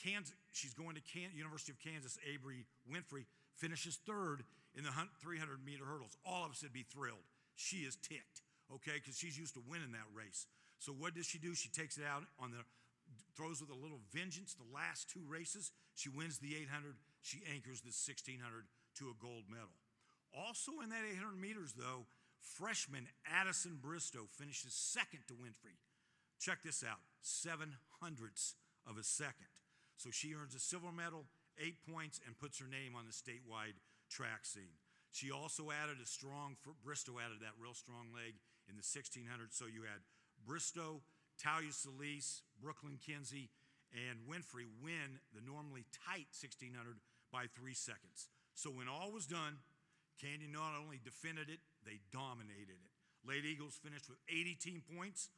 S4: Kansas. She's going to University of Kansas. Avery Winfrey finishes third in the 300-meter hurdles. All of us would be thrilled. She is ticked, okay, because she's used to winning that race. So what does she do? She takes it out on the throws with a little vengeance the last two races. She wins the 800. She anchors the 1,600 to a gold medal. Also in that 800 meters, though, freshman Addison Bristow finishes second to Winfrey. Check this out, 7/100ths of a second. So she earns a silver medal, 8 points, and puts her name on the statewide track scene. She also added Bristow added that real strong leg in the 1,600. So you had Bristow, Talia Solis, Brooklyn Kinsey, and Winfrey win the normally tight 1,600 by 3 seconds. So when all was done, Canyon not only defended it, they dominated it. Lady Eagles finished with 80 team points,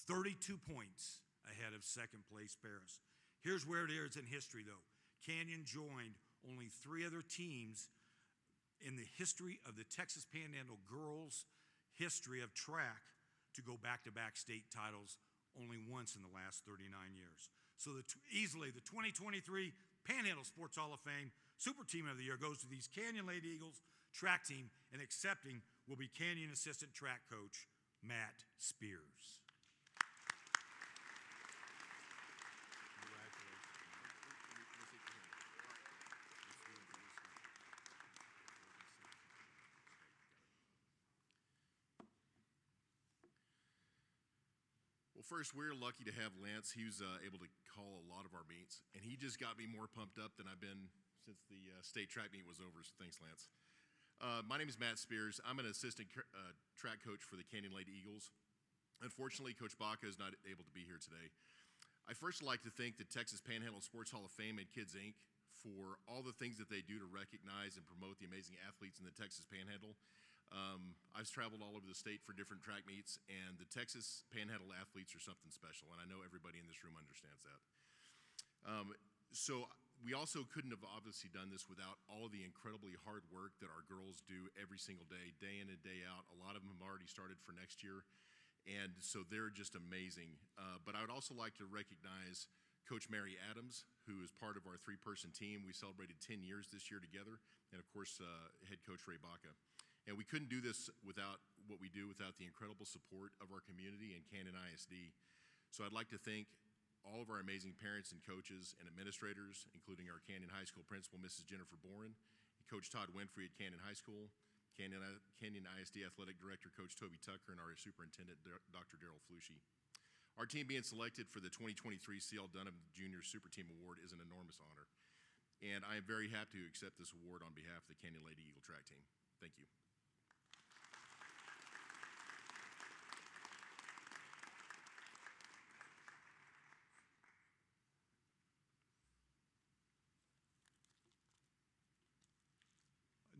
S4: 32 points ahead of second place Paris. Here's where it is in history, though. Canyon joined only 3 other teams in the history of the Texas Panhandle girls' history of track to go back-to-back state titles only once in the last 39 years. So easily the 2023 Panhandle Sports Hall of Fame Super Team of the Year goes to these Canyon Lady Eagles track team, and accepting will be Canyon assistant track coach Matt Spears.
S5: Well, first, we're lucky to have Lance. He was able to call a lot of our meets, and he just got me more pumped up than I've been since the state track meet was over, so thanks, Lance. My name is Matt Spears. I'm an assistant track coach for the Canyon Lady Eagles. Unfortunately, Coach Baca is not able to be here today. I first like to thank the Texas Panhandle Sports Hall of Fame and Kids Inc. for all the things that they do to recognize and promote the amazing athletes in the Texas Panhandle. I've traveled all over the state for different track meets, and the Texas Panhandle athletes are something special, and I know everybody in this room understands that. So we also couldn't have obviously done this without all of the incredibly hard work that our girls do every single day in and day out. A lot of them have already started for next year, and so they're just amazing. But I would also like to recognize Coach Mary Adams, who is part of our 3-person team. We celebrated 10 years this year together, and of course, head coach Ray Baca. And we couldn't do this without what we do without the incredible support of our community and Canyon ISD. So I'd like to thank all of our amazing parents and coaches and administrators, including our Canyon High School principal, Mrs. Jennifer Boren, Coach Todd Winfrey at Canyon High School, Canyon ISD Athletic Director, Coach Toby Tucker, and our Superintendent, Dr. Darrell Flushy. Our team being selected for the 2023 C.L. Dunham Junior Super Team Award is an enormous honor. And I am very happy to accept this award on behalf of the Canyon Lady Eagle track team. Thank you.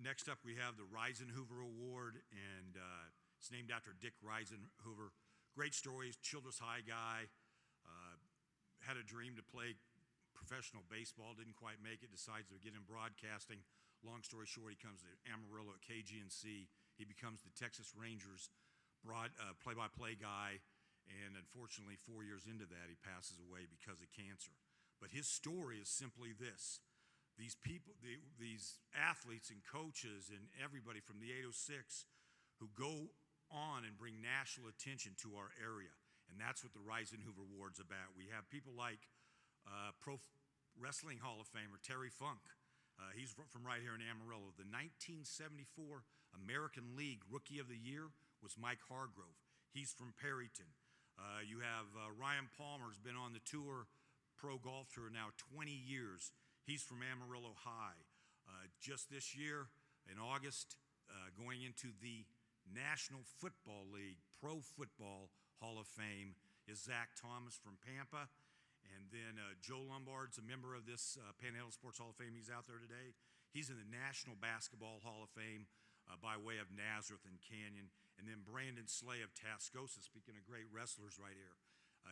S4: Next up, we have the Reisenhoover Award, and it's named after Dick Reisenhoover. Great stories, Childress High guy, had a dream to play professional baseball, didn't quite make it, decides to get in broadcasting. Long story short, he comes to Amarillo at KGNC. He becomes the Texas Rangers play-by-play guy, and unfortunately, 4 years into that, he passes away because of cancer. But his story is simply this. these people, these athletes and coaches and everybody from the 806 who go on and bring national attention to our area. And that's what the Rising Hoover Award's about. We have people like Pro Wrestling Hall of Famer Terry Funk. He's from right here in Amarillo. The 1974 American League Rookie of the Year was Mike Hargrove. He's from Perryton. You have Ryan Palmer's been on the tour, pro golf tour now 20 years. He's from Amarillo High. Just this year, in August, going into the National Football League Pro Football Hall of Fame is Zach Thomas from Pampa. And then Joe Lombard's a member of this Panhandle Sports Hall of Fame. He's out there today. He's in the National Basketball Hall of Fame by way of Nazareth and Canyon. And then Brandon Slay of Tascosa, speaking of great wrestlers right here.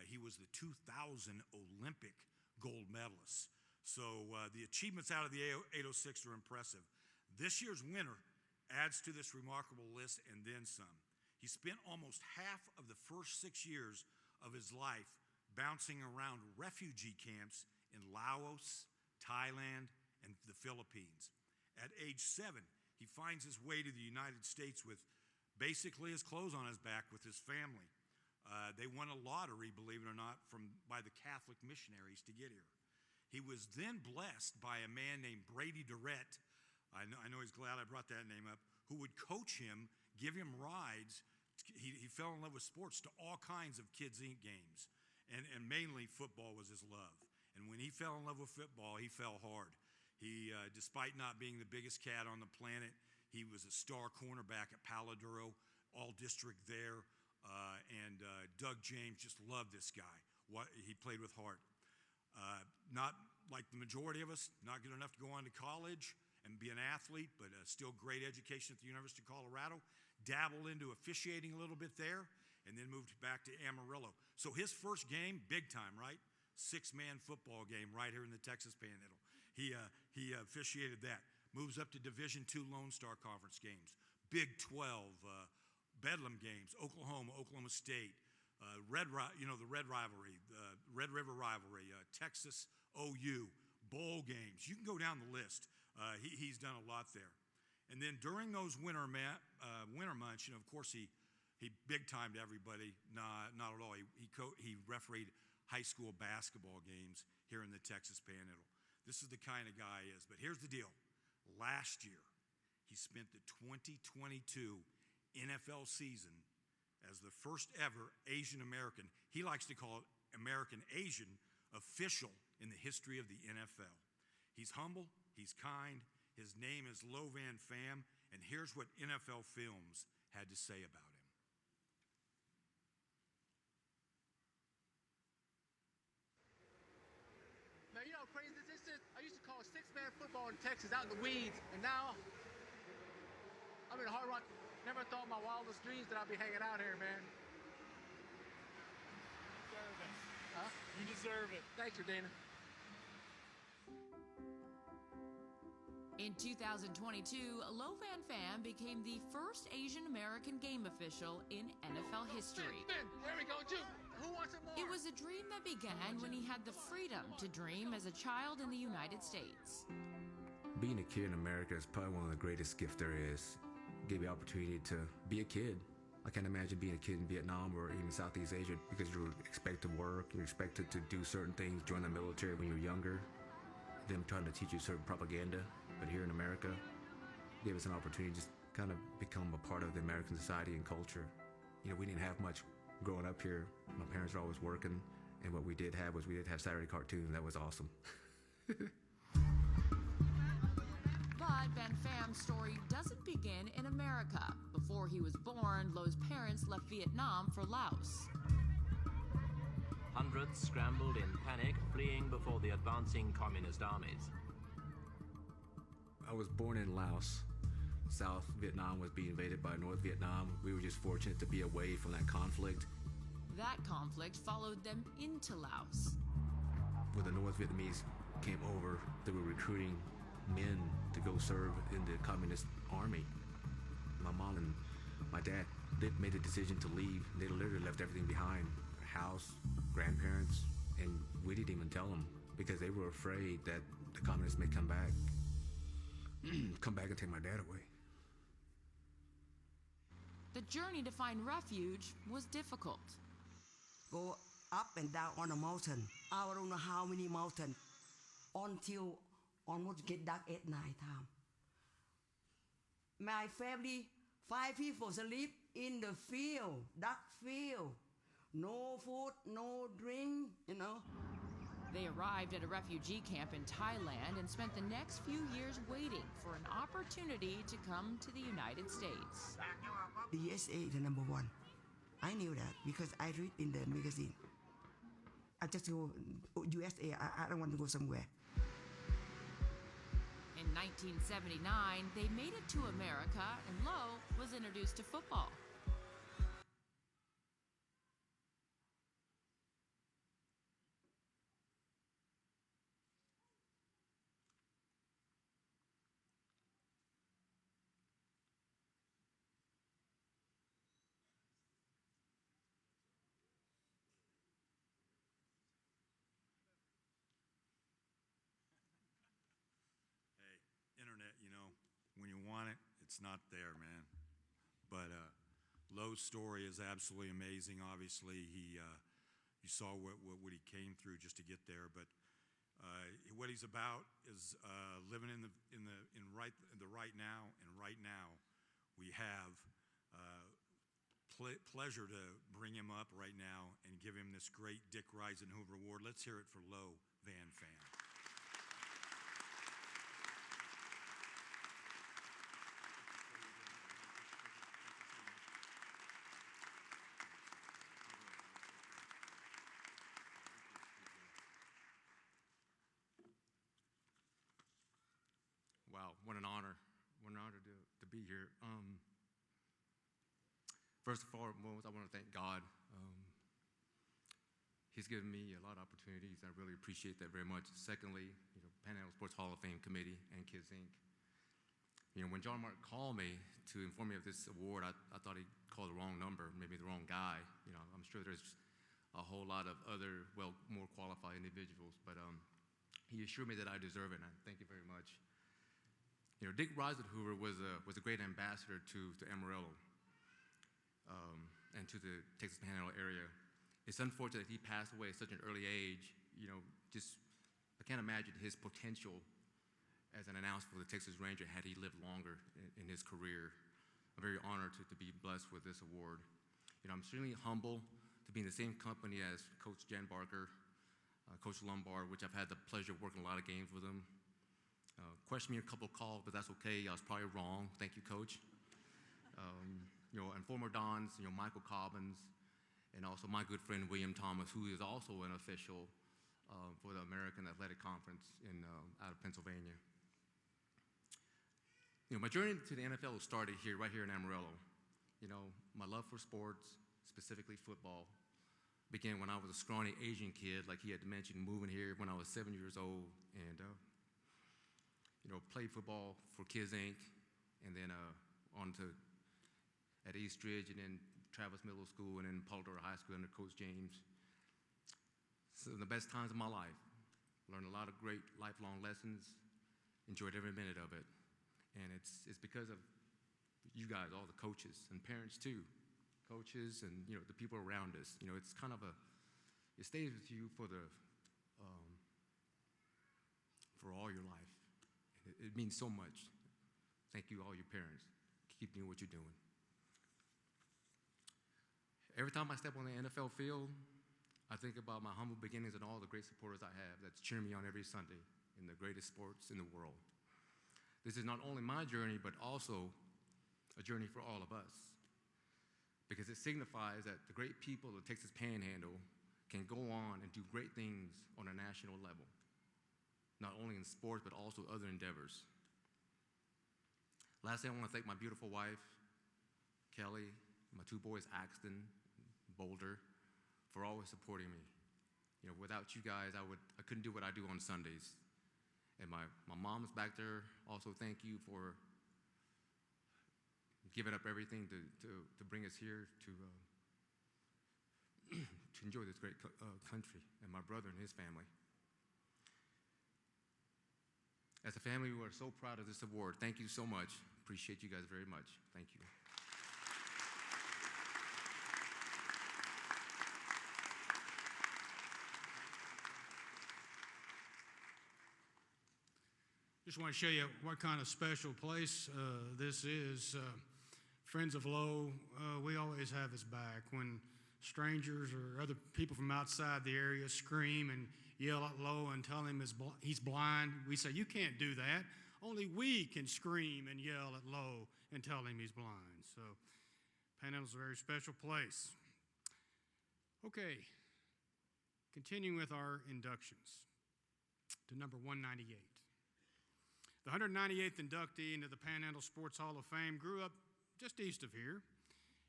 S4: He was the 2000 Olympic gold medalist. So the achievements out of the 806 are impressive. This year's winner adds to this remarkable list and then some. He spent almost half of the first 6 years of his life bouncing around refugee camps in Laos, Thailand, and the Philippines. At age 7, he finds his way to the United States with basically his clothes on his back with his family. They won a lottery, believe it or not, by the Catholic missionaries to get here. He was then blessed by a man named Brady Durrett. I know he's glad I brought that name up, who would coach him, give him rides. He fell in love with sports to all kinds of Kids Inc. games, and mainly football was his love. And when he fell in love with football, he fell hard. He, despite not being the biggest cat on the planet, he was a star cornerback at Paladuro, all district there, and Doug James just loved this guy. He played with heart. Not like the majority of us, not good enough to go on to college and be an athlete, but still great education at the University of Colorado. Dabbled into officiating a little bit there, and then moved back to Amarillo. So his first game, big time, right? 6-man football game right here in the Texas Panhandle. He officiated that. Moves up to Division II Lone Star Conference games, Big 12, Bedlam games, Oklahoma State, the Red Rivalry, the Red River Rivalry, Texas OU, bowl games. You can go down the list. He's done a lot there. And then during those winter months, of course, he big timed everybody. Not at all. He refereed high school basketball games here in the Texas Panhandle. This is the kind of guy he is. But here's the deal. Last year, he spent the 2022 NFL season as the first ever Asian American, he likes to call it American Asian, official in the history of the NFL. He's humble, he's kind, his name is Lovan Pham, and here's what NFL Films had to say about him.
S6: Man, you know how crazy this is? I used to call 6-man football in Texas out in the weeds, and now I'm in Hard Rock. Never thought in my wildest dreams that I'd be hanging out here, man.
S7: You deserve it.
S6: Huh?
S7: You deserve it.
S6: Thanks, Dana.
S8: In 2022, Lovan Pham became the first Asian American game official in NFL history.
S6: Finn, there we go, Juke. Who wants it more?
S8: It was a dream that began when he had the freedom to dream as a child in the United States.
S9: Being a kid in America is probably one of the greatest gifts there is. Give you the opportunity to be a kid. I can't imagine being a kid in Vietnam or even Southeast Asia because you're expected to work, you're expected to do certain things, join the military when you're younger, them trying to teach you certain propaganda. But here in America, gave us an opportunity to just kind of become a part of the American society and culture. You know, we didn't have much growing up here. My parents were always working, and what we did have Saturday cartoons. That was awesome.
S8: But Ben Pham's story doesn't begin in America. Before he was born, Lo's parents left Vietnam for Laos.
S10: Hundreds scrambled in panic, fleeing before the advancing communist armies.
S9: I was born in Laos. South Vietnam was being invaded by North Vietnam. We were just fortunate to be away from that conflict.
S8: That conflict followed them into Laos.
S9: When the North Vietnamese came over, they were recruiting men to go serve in the communist army. My mom and my dad, they made a decision to leave. They literally left everything behind. Our house, grandparents, and we didn't even tell them because they were afraid that the communists may come back and take my dad away.
S8: The journey to find refuge was difficult.
S7: Go up and down on a mountain. I don't know how many mountains until almost get dark at night time. My family, 5 people sleep in the field, dark field. No food, no drink, you know.
S8: They arrived at a refugee camp in Thailand and spent the next few years waiting for an opportunity to come to the United States.
S7: The USA is the number one. I knew that because I read in the magazine. I just go USA, I don't want to go somewhere.
S8: In 1979, they made it to America and Lowe was introduced to football.
S4: Internet, you know, when you want it, it's not there, man. But Lowe's story is absolutely amazing. Obviously, you saw what he came through just to get there. But what he's about is living in the right now. And right now, we have pleasure to bring him up right now and give him this great Dick Risenhoover Award. Let's hear it for Lowe Van Pham.
S11: Wow, what an honor. What an honor to be here. First and foremost, I want to thank God. He's given me a lot of opportunities. I really appreciate that very much. Secondly, Panhandle Sports Hall of Fame Committee and Kids Inc. When John Mark called me to inform me of this award, I thought he called the wrong number, maybe the wrong guy. I'm sure there's a whole lot of other, more qualified individuals, but he assured me that I deserve it, and I thank you very much. Dick Risenhoover was a great ambassador to Amarillo and to the Texas Panhandle area. It's unfortunate that he passed away at such an early age. I can't imagine his potential as an announcer for the Texas Ranger had he lived longer in his career. I'm very honored to be blessed with this award. I'm extremely humble to be in the same company as Coach Jan Barker, Coach Lombard, which I've had the pleasure of working a lot of games with him. Questioned me a couple of calls, but that's okay. I was probably wrong. Thank you, Coach. And former Dons, Michael Cobbins, and also my good friend William Thomas, who is also an official for the American Athletic Conference out of Pennsylvania. My journey to the NFL started right here in Amarillo. My love for sports, specifically football, began when I was a scrawny Asian kid, like he had mentioned, moving here when I was 7 years old, and played football for Kids Inc., and then on to at Eastridge, and then Travis Middle School, and then Polidoro High School under Coach James. So the best times of my life. Learned a lot of great lifelong lessons, enjoyed every minute of it. And it's because of you guys, all the coaches, and parents too. Coaches and, the people around us. It's kind of it stays with you for all your life. It means so much. Thank you, all your parents. Keep doing what you're doing. Every time I step on the NFL field, I think about my humble beginnings and all the great supporters I have that's cheering me on every Sunday in the greatest sports in the world. This is not only my journey, but also a journey for all of us, because it signifies that the great people of the Texas Panhandle can go on and do great things on a national level, not only in sports, but also other endeavors. Lastly, I want to thank my beautiful wife, Kelly, my two boys, Axton, Boulder, for always supporting me. Without you guys, I couldn't do what I do on Sundays. And my mom's back there, also thank you for giving up everything to bring us here to enjoy this great country, and my brother and his family. As a family, we are so proud of this award. Thank you so much. Appreciate you guys very much. Thank you.
S1: Just want to show you what kind of special place this is. Friends of Lowe, we always have his back. When strangers or other people from outside the area scream and yell at Lowe and tell him he's blind, we say, you can't do that. Only we can scream and yell at Lowe and tell him he's blind. So Panhandle's a very special place. Okay, continuing with our inductions to number 198. The 198th inductee into the Panhandle Sports Hall of Fame grew up just east of here.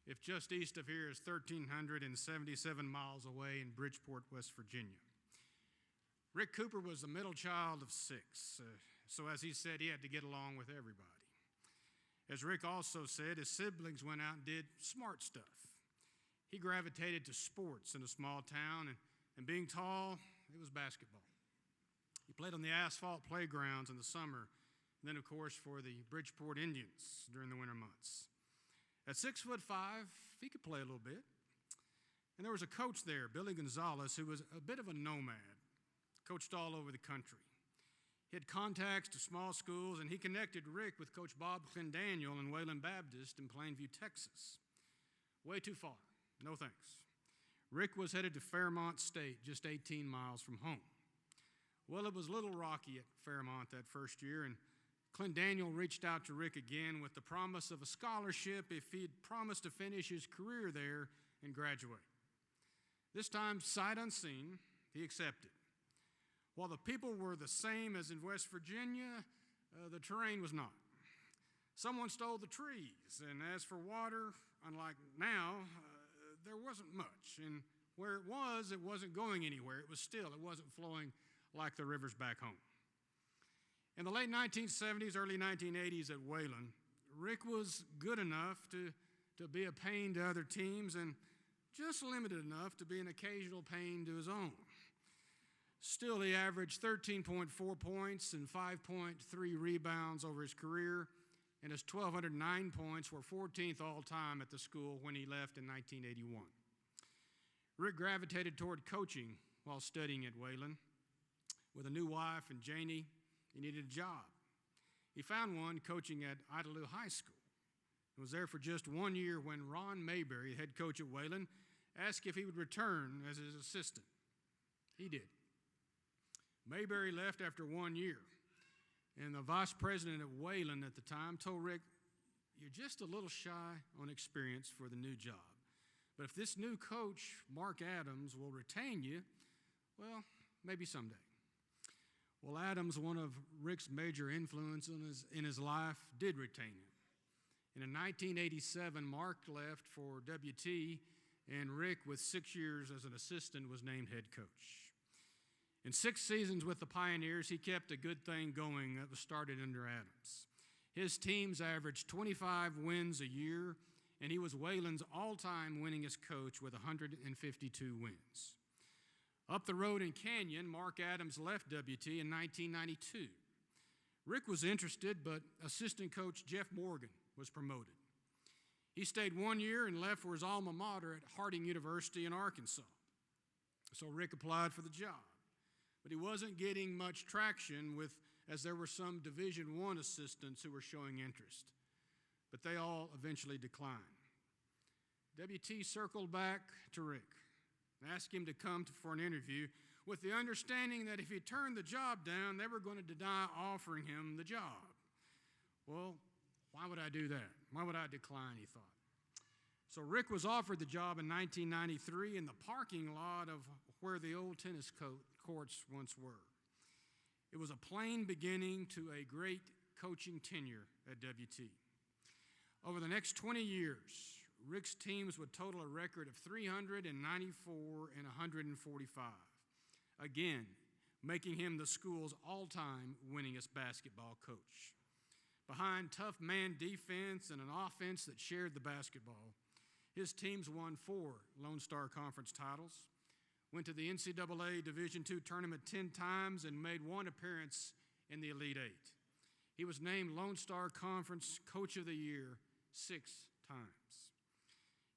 S1: If just east of here is 1,377 miles away in Bridgeport, West Virginia. Rick Cooper was the middle child of 6, so as he said, he had to get along with everybody. As Rick also said, his siblings went out and did smart stuff. He gravitated to sports in a small town, and being tall, it was basketball. He played on the asphalt playgrounds in the summer, and then, of course, for the Bridgeport Indians during the winter months. At 6'5", he could play a little bit. And there was a coach there, Billy Gonzalez, who was a bit of a nomad, coached all over the country. He had contacts to small schools, and he connected Rick with Coach Bob Clendaniel in Wayland Baptist in Plainview, Texas. Way too far. No thanks. Rick was headed to Fairmont State, just 18 miles from home. Well, it was a little rocky at Fairmont that first year, and Clendaniel reached out to Rick again with the promise of a scholarship if he'd promised to finish his career there and graduate. This time, sight unseen, he accepted. While the people were the same as in West Virginia, the terrain was not. Someone stole the trees, and as for water, unlike now, there wasn't much. And where it wasn't going anywhere. It wasn't flowing like the rivers back home. In the late 1970s, early 1980s at Wayland, Rick was good enough to be a pain to other teams and just limited enough to be an occasional pain to his own. Still, he averaged 13.4 points and 5.3 rebounds over his career, and his 1,209 points were 14th all-time at the school when he left in 1981. Rick gravitated toward coaching while studying at Wayland. With a new wife and Janie, he needed a job. He found one coaching at Idalou High School. He was there for just 1 year when Ron Mayberry, head coach at Wayland, asked if he would return as his assistant. He did. Mayberry left after 1 year, and the vice president at Wayland at the time told Rick, "You're just a little shy on experience for the new job. But if this new coach, Mark Adams, will retain you, well, maybe someday." Well, Adams, one of Rick's major influences in his life, did retain him. And in 1987, Mark left for WT, and Rick, with 6 years as an assistant, was named head coach. In 6 seasons with the Pioneers, he kept a good thing going that was started under Adams. His teams averaged 25 wins a year, and he was Wayland's all-time winningest coach with 152 wins. Up the road in Canyon, Mark Adams left WT in 1992. Rick was interested, but assistant coach Jeff Morgan was promoted. He stayed 1 year and left for his alma mater at Harding University in Arkansas. So Rick applied for the job, but he wasn't getting much traction as there were some Division I assistants who were showing interest, but they all eventually declined. WT circled back to Rick and asked him to come for an interview with the understanding that if he turned the job down, they were going to deny offering him the job. Well, why would I do that? Why would I decline, he thought. So Rick was offered the job in 1993 in the parking lot of where the old tennis courts once were. It was a plain beginning to a great coaching tenure at WT. Over the next 20 years, Rick's teams would total a record of 394 and 145, again, making him the school's all-time winningest basketball coach. Behind tough man defense and an offense that shared the basketball, his teams won 4 Lone Star Conference titles, went to the NCAA Division II tournament 10 times, and made 1 appearance in the Elite Eight. He was named Lone Star Conference Coach of the Year 6 times.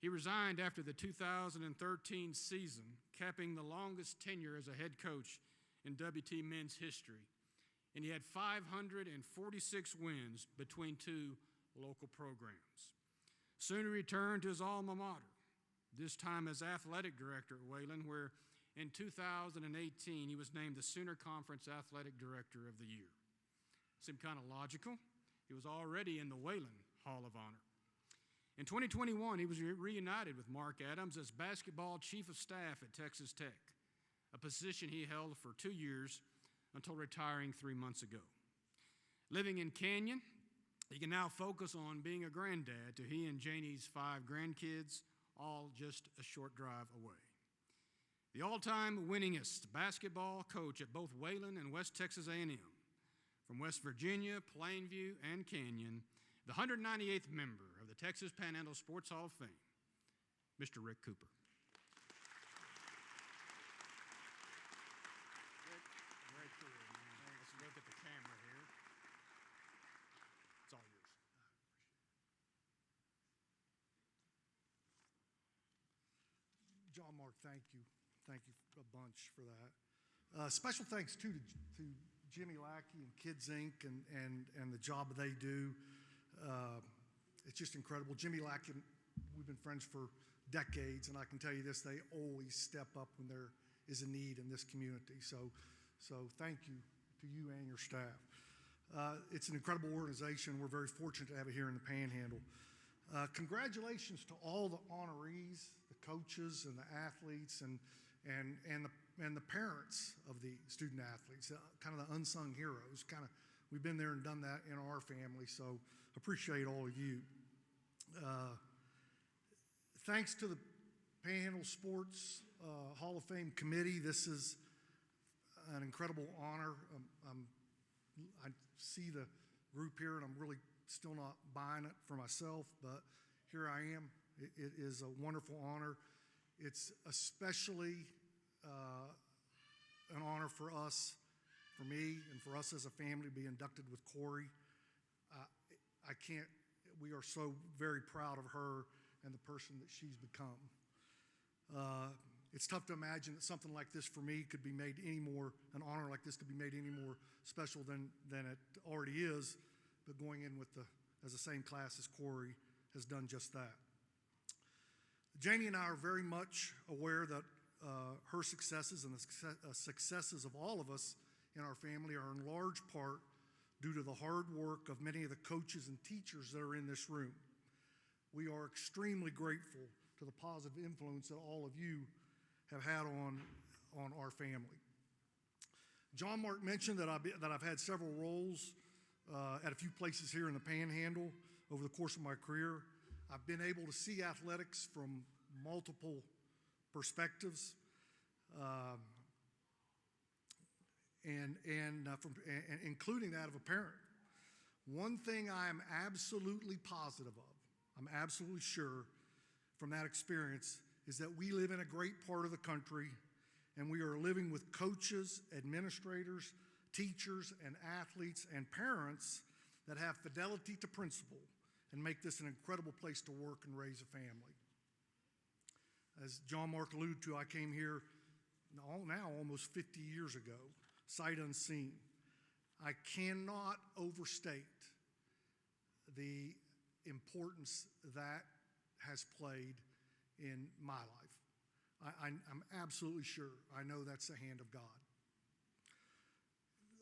S1: He resigned after the 2013 season, capping the longest tenure as a head coach in WT men's history. And he had 546 wins between two local programs. Soon he returned to his alma mater, this time as athletic director at Wayland, where in 2018 he was named the Sooner Conference Athletic Director of the Year. Seemed kind of logical. He was already in the Wayland Hall of Honor. In 2021, he was reunited with Mark Adams as basketball chief of staff at Texas Tech, a position he held for 2 years until retiring 3 months ago. Living in Canyon, he can now focus on being a granddad to he and Janie's 5 grandkids, all just a short drive away. The all-time winningest basketball coach at both Wayland and West Texas A&M, from West Virginia, Plainview, and Canyon, the 198th member of the Texas Panhandle Sports Hall of Fame, Mr. Rick Cooper. Very cool, man. Let's look at the camera here. It's all yours.
S12: John Mark, thank you. Thank you a bunch for that. Special thanks, too, to Jimmy Lackey and Kids Inc. and the job they do. It's just incredible. Jimmy Lackey, we've been friends for decades, and I can tell you this, they always step up when there is a need in this community. So thank you to you and your staff. It's an incredible organization. We're very fortunate to have it here in the Panhandle. Congratulations to all the honorees, the coaches and the athletes and the parents of the student athletes, kind of the unsung heroes. We've been there and done that in our family, so appreciate all of you. Thanks to the Panhandle Sports Hall of Fame Committee. This is an incredible honor. I see the group here, and I'm really still not buying it for myself, but here I am. It is a wonderful honor. It's especially an honor for us, for me, and for us as a family to be inducted with Corey. We are so very proud of her and the person that she's become. It's tough to imagine that something like this for me could be made an honor like this could be made any more special than it already is, but going in as the same class as Corey has done just that. Janie and I are very much aware that her successes and the successes of all of us in our family are in large part due to the hard work of many of the coaches and teachers that are in this room. We are extremely grateful to the positive influence that all of you have had on our family. John Mark mentioned that I've had several roles at a few places here in the Panhandle over the course of my career. I've been able to see athletics from multiple perspectives, including that of a parent. One thing I am absolutely positive of, I'm absolutely sure from that experience, is that we live in a great part of the country, and we are living with coaches, administrators, teachers, and athletes and parents that have fidelity to principle and make this an incredible place to work and raise a family. As John Mark alluded to, I came here now almost 50 years ago, sight unseen. I cannot overstate the importance that has played in my life. I'm absolutely sure. I know that's the hand of God.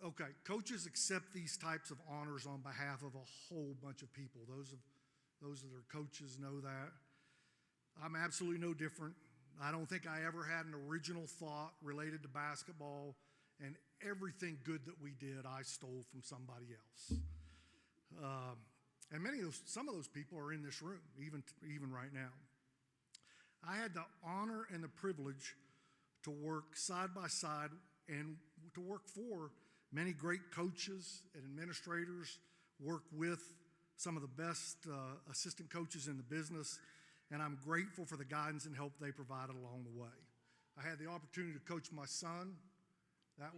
S12: Okay, coaches accept these types of honors on behalf of a whole bunch of people. Those that are coaches know that. I'm absolutely no different. I don't think I ever had an original thought related to basketball, and everything good that we did, I stole from somebody else. And some of those people are in this room, even right now. I had the honor and the privilege to work side by side and to work for many great coaches and administrators, work with some of the best assistant coaches in the business, and I'm grateful for the guidance and help they provided along the way. I had the opportunity to coach my son, That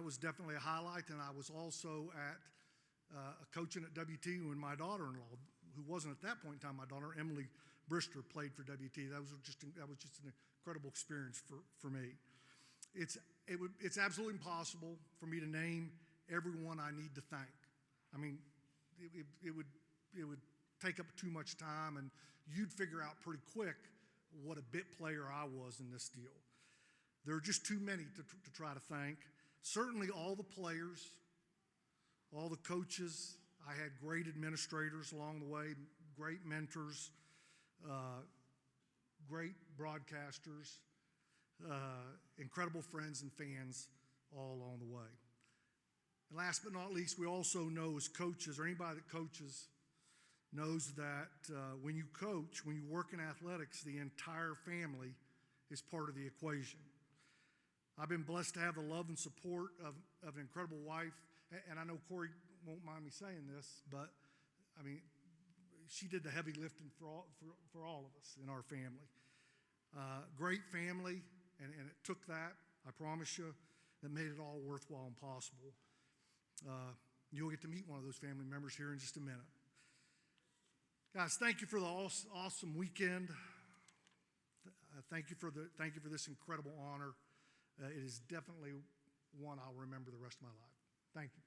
S12: was definitely a highlight. And I was also at coaching at WT when my daughter-in-law, who wasn't at that point in time my daughter, Emily Brister, played for WT. That was just an incredible experience for me. It's absolutely impossible for me to name everyone I need to thank. I mean, it would take up too much time, and you'd figure out pretty quick what a bit player I was in this deal. There are just too many to try to thank. Certainly all the players, all the coaches. I had great administrators along the way, great mentors, great broadcasters, incredible friends and fans all along the way. And last but not least, we also know as coaches, or anybody that coaches knows that when you coach, when you work in athletics, the entire family is part of the equation. I've been blessed to have the love and support of an incredible wife, and I know Corey won't mind me saying this, but I mean, she did the heavy lifting for all of us in our family. Great family, and it took that, I promise you, that made it all worthwhile and possible. You'll get to meet one of those family members here in just a minute. Guys, thank you for the awesome weekend. Thank you for this incredible honor. It is definitely one I'll remember the rest of my life. Thank you.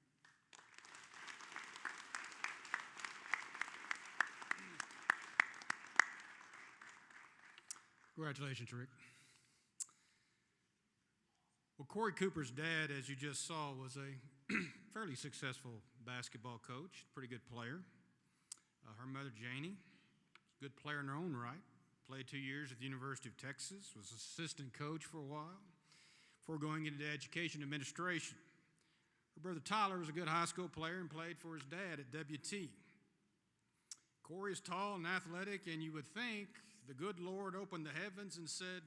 S1: Congratulations, Rick. Well, Corey Cooper's dad, as you just saw, was a fairly successful basketball coach, pretty good player. Her mother, Janie, good player in her own right, played 2 years at the University of Texas, was assistant coach for a while before going into education administration. Her brother Tyler was a good high school player and played for his dad at WT. Corey is tall and athletic, and you would think the good Lord opened the heavens and said,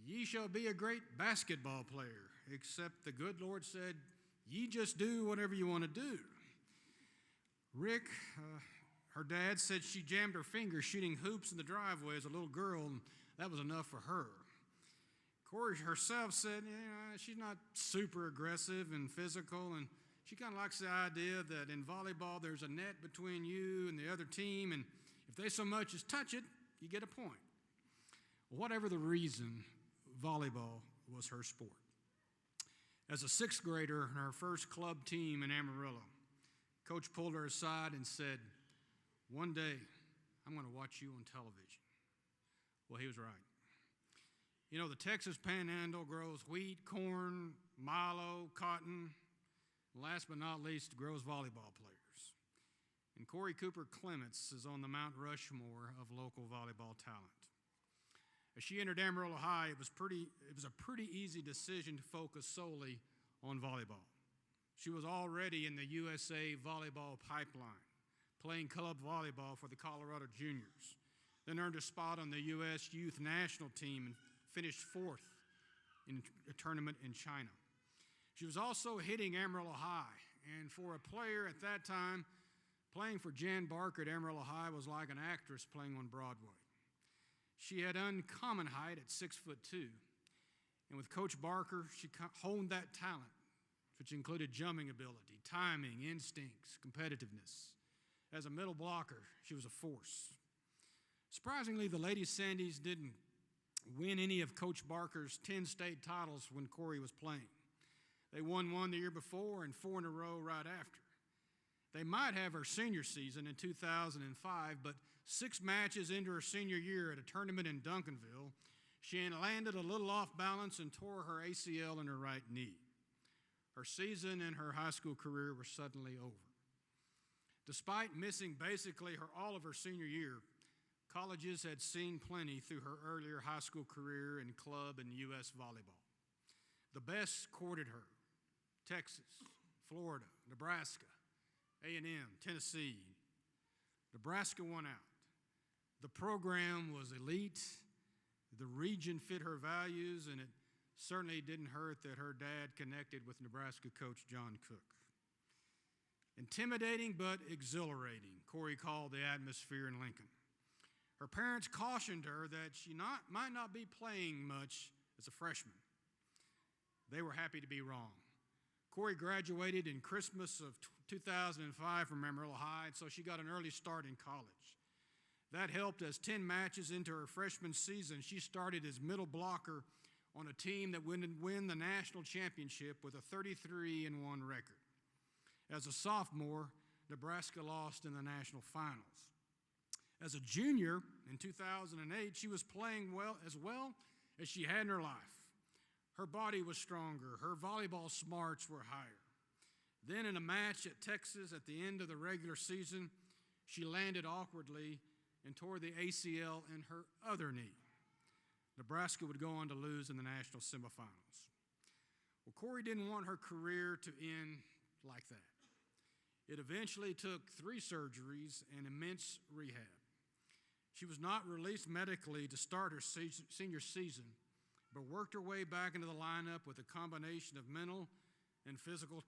S1: "Ye shall be a great basketball player," except the good Lord said, "Ye just do whatever you want to do." Rick, her dad said she jammed her fingers shooting hoops in the driveway as a little girl, and that was enough for her. Corey herself said, she's not super aggressive and physical, and she kind of likes the idea that in volleyball there's a net between you and the other team, and if they so much as touch it, you get a point. Whatever the reason, volleyball was her sport. As a sixth grader in her first club team in Amarillo, Coach pulled her aside and said, "One day, I'm going to watch you on television." Well, he was right. You know, the Texas Panhandle grows wheat, corn, milo, cotton, and last but not least, grows volleyball players. And Corey Cooper Clements is on the Mount Rushmore of local volleyball talent. As she entered Amarillo High, it was a pretty easy decision to focus solely on volleyball. She was already in the USA volleyball pipeline, playing club volleyball for the Colorado Juniors, then earned a spot on the U.S. Youth National Team and finished fourth in a tournament in China. She was also hitting Amarillo High, and for a player at that time, playing for Jan Barker at Amarillo High was like an actress playing on Broadway. She had uncommon height at 6'2", and with Coach Barker, she honed that talent, which included jumping ability, timing, instincts, competitiveness. As a middle blocker, she was a force. Surprisingly, the Lady Sandys didn't win any of Coach Barker's 10 state titles when Corey was playing. They won one the year before and 4 in a row right after. They might have her senior season in 2005, but 6 matches into her senior year at a tournament in Duncanville, she landed a little off balance and tore her ACL in her right knee. Her season and her high school career were suddenly over. Despite missing basically all of her senior year, colleges had seen plenty through her earlier high school career in club and U.S. volleyball. The best courted her: Texas, Florida, Nebraska, A&M, Tennessee. Nebraska won out. The program was elite. The region fit her values, and it certainly didn't hurt that her dad connected with Nebraska coach John Cook. Intimidating but exhilarating, Corey called the atmosphere in Lincoln. Her parents cautioned her that she might not be playing much as a freshman. they were happy to be wrong. Corey graduated in Christmas of 2005 from Amarillo High, and so she got an early start in college. That helped as 10 matches into her freshman season, she started as middle blocker on a team that would win the national championship with a 33-1 record. As a sophomore, Nebraska lost in the national finals. As a junior in 2008, she was playing well as she had in her life. Her body was stronger. Her volleyball smarts were higher. Then in a match at Texas at the end of the regular season, she landed awkwardly and tore the ACL in her other knee. Nebraska would go on to lose in the national semifinals. Well, Corey didn't want her career to end like that. It eventually took 3 surgeries and immense rehab. She was not released medically to start her senior season, but worked her way back into the lineup with a combination of mental and physical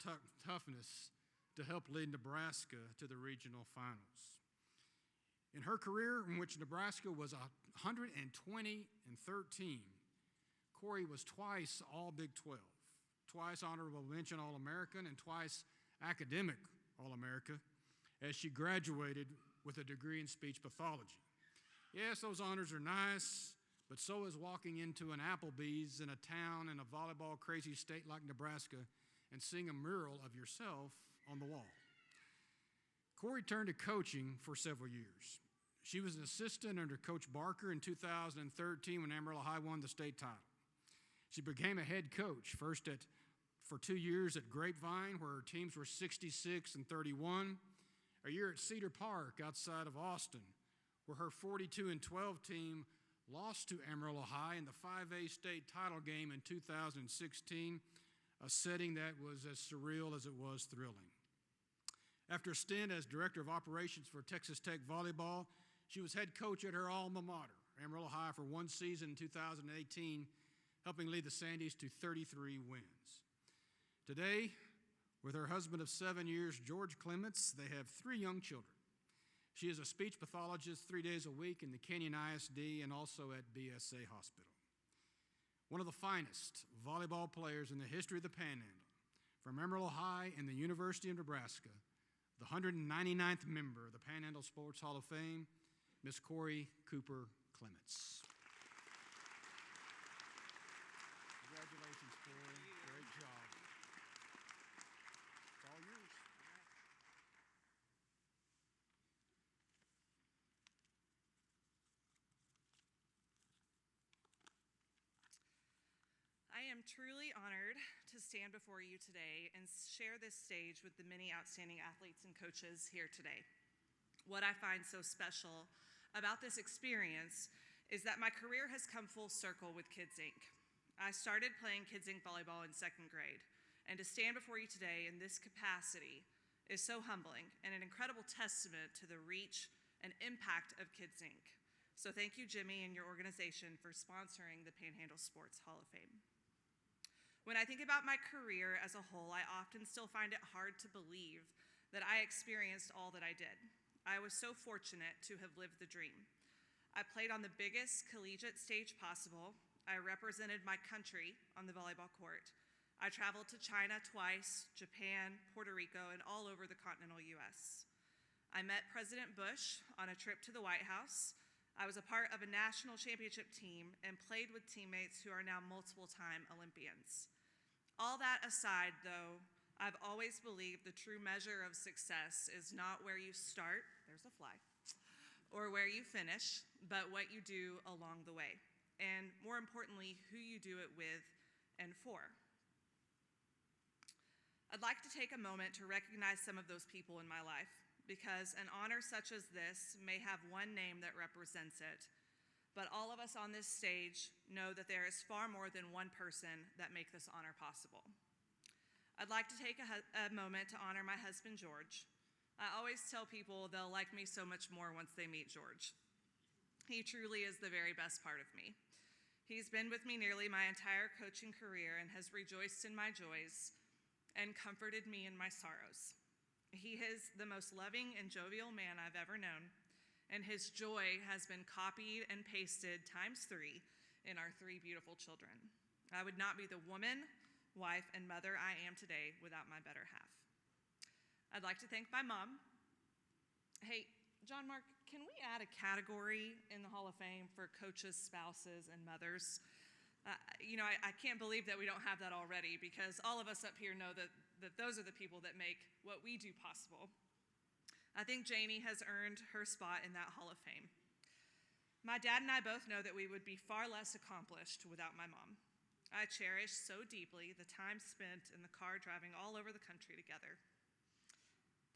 S1: toughness to help lead Nebraska to the regional finals. In her career, in which Nebraska was 120-13, Corey was twice All Big 12, twice Honorable Mention All-American, and twice Academic All-America, as she graduated with a degree in speech pathology. Yes, those honors are nice, but so is walking into an Applebee's in a town in a volleyball-crazy state like Nebraska and seeing a mural of yourself on the wall. Corey turned to coaching for several years. She was an assistant under Coach Barker in 2013 when Amarillo High won the state title. She became a head coach, first for 2 years at Grapevine, where her teams were 66-31, a year at Cedar Park outside of Austin, where her 42-12 team lost to Amarillo High in the 5A state title game in 2016, a setting that was as surreal as it was thrilling. After a stint as director of operations for Texas Tech Volleyball, she was head coach at her alma mater, Amarillo High, for 1 season in 2018, helping lead the Sandies to 33 wins. Today, with her husband of 7 years, George Clements, they have 3 young children. She is a speech pathologist 3 days a week in the Kenyon ISD and also at BSA Hospital. One of the finest volleyball players in the history of the Panhandle, from Amarillo High and the University of Nebraska, the 199th member of the Panhandle Sports Hall of Fame, Miss Corey Cooper Clements. Congratulations, Corey. Great job. It's all yours.
S13: I am truly honored to stand before you today and share this stage with the many outstanding athletes and coaches here today. What I find so special about this experience is that my career has come full circle with Kids Inc. I started playing Kids Inc. volleyball in 2nd grade, and to stand before you today in this capacity is so humbling and an incredible testament to the reach and impact of Kids Inc. So thank you, Jimmy, and your organization for sponsoring the Panhandle Sports Hall of Fame. When I think about my career as a whole, I often still find it hard to believe that I experienced all that I did. I was so fortunate to have lived the dream. I played on the biggest collegiate stage possible. I represented my country on the volleyball court. I traveled to China twice, Japan, Puerto Rico, and all over the continental US. I met President Bush on a trip to the White House. I was a part of a national championship team and played with teammates who are now multiple-time Olympians. All that aside, though, I've always believed the true measure of success is not where you start, there's a fly, or where you finish, but what you do along the way. And more importantly, who you do it with and for. I'd like to take a moment to recognize some of those people in my life, because an honor such as this may have one name that represents it, but all of us on this stage know that there is far more than one person that make this honor possible. I'd like to take a moment to honor my husband, George. I always tell people they'll like me so much more once they meet George. He truly is the very best part of me. He's been with me nearly my entire coaching career and has rejoiced in my joys and comforted me in my sorrows. He is the most loving and jovial man I've ever known, and his joy has been copied and pasted ×3 in our 3 beautiful children. I would not be the woman, wife, and mother I am today without my better half. I'd like to thank my mom. Hey, John Mark, can we add a category in the Hall of Fame for coaches, spouses, and mothers? I can't believe that we don't have that already, because all of us up here know that those are the people that make what we do possible. I think Janie has earned her spot in that Hall of Fame. My dad and I both know that we would be far less accomplished without my mom. I cherish so deeply the time spent in the car driving all over the country together.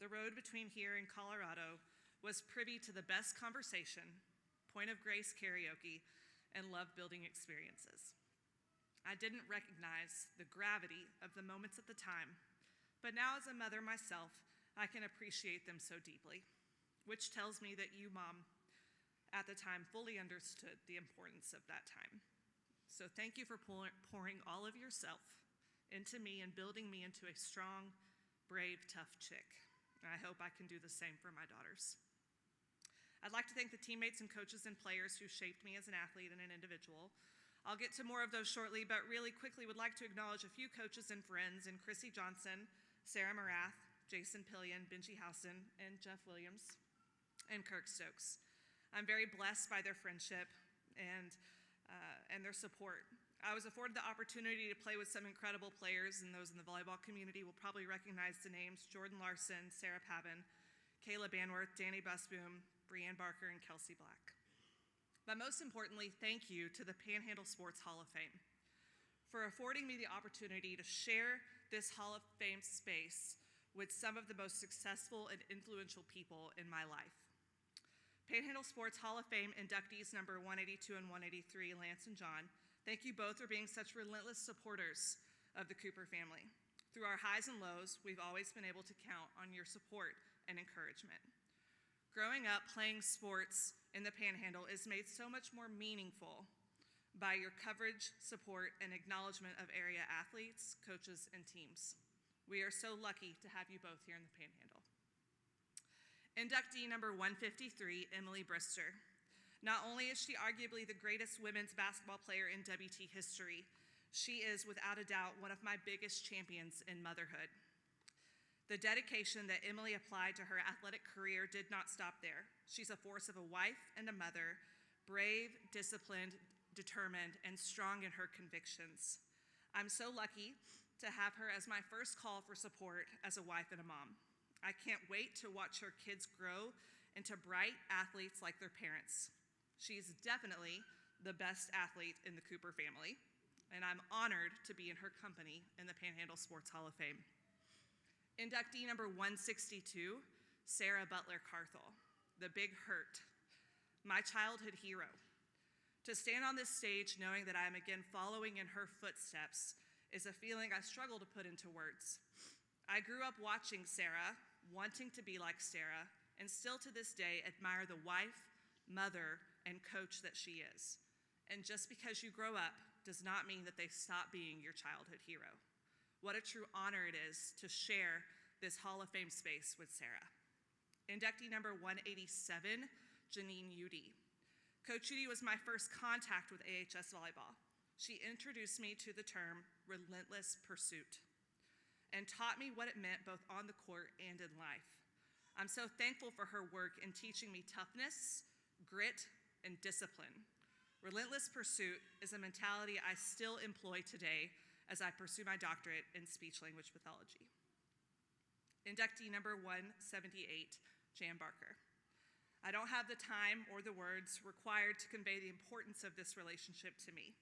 S13: The road between here and Colorado was privy to the best conversation, Point of Grace karaoke, and love-building experiences. I didn't recognize the gravity of the moments at the time, but now as a mother myself, I can appreciate them so deeply, which tells me that you, Mom, at the time fully understood the importance of that time. So thank you for pouring all of yourself into me and building me into a strong, brave, tough chick. And I hope I can do the same for my daughters. I'd like to thank the teammates and coaches and players who shaped me as an athlete and an individual. I'll get to more of those shortly, but really quickly would like to acknowledge a few coaches and friends in Chrissy Johnson, Sarah Morath, Jason Pillion, Benji Housen, and Jeff Williams, and Kirk Stokes. I'm very blessed by their friendship and their support. I was afforded the opportunity to play with some incredible players, and those in the volleyball community will probably recognize the names Jordan Larson, Sarah Pavin, Kayla Banworth, Danny Busboom, Breanne Barker, and Kelsey Black. But most importantly, thank you to the Panhandle Sports Hall of Fame for affording me the opportunity to share this Hall of Fame space with some of the most successful and influential people in my life. Panhandle Sports Hall of Fame inductees number 182 and 183, Lance and John, thank you both for being such relentless supporters of the Cooper family. Through our highs and lows, we've always been able to count on your support and encouragement. Growing up playing sports in the Panhandle is made so much more meaningful by your coverage, support, and acknowledgement of area athletes, coaches, and teams. We are so lucky to have you both here in the Panhandle. Inductee number 153, Emily Brister. Not only is she arguably the greatest women's basketball player in WT history, she is without a doubt one of my biggest champions in motherhood. The dedication that Emily applied to her athletic career did not stop there. She's a force of a wife and a mother, brave, disciplined, determined, and strong in her convictions. I'm so lucky to have her as my first call for support as a wife and a mom. I can't wait to watch her kids grow into bright athletes like their parents. She's definitely the best athlete in the Cooper family, and I'm honored to be in her company in the Panhandle Sports Hall of Fame. Inductee number 162, Sarah Butler Carthel, the Big Hurt, my childhood hero. To stand on this stage knowing that I am again following in her footsteps is a feeling I struggle to put into words. I grew up watching Sarah, wanting to be like Sarah, and still to this day admire the wife, mother, and coach that she is. And just because you grow up does not mean that they stop being your childhood hero. What a true honor it is to share this Hall of Fame space with Sarah. Inductee number 187, Janine Udy. Coach Udy was my first contact with AHS volleyball. She introduced me to the term relentless pursuit and taught me what it meant both on the court and in life. I'm so thankful for her work in teaching me toughness, grit, and discipline. Relentless pursuit is a mentality I still employ today as I pursue my doctorate in speech-language pathology. Inductee number 178, Jan Barker. I don't have the time or the words required to convey the importance of this relationship to me.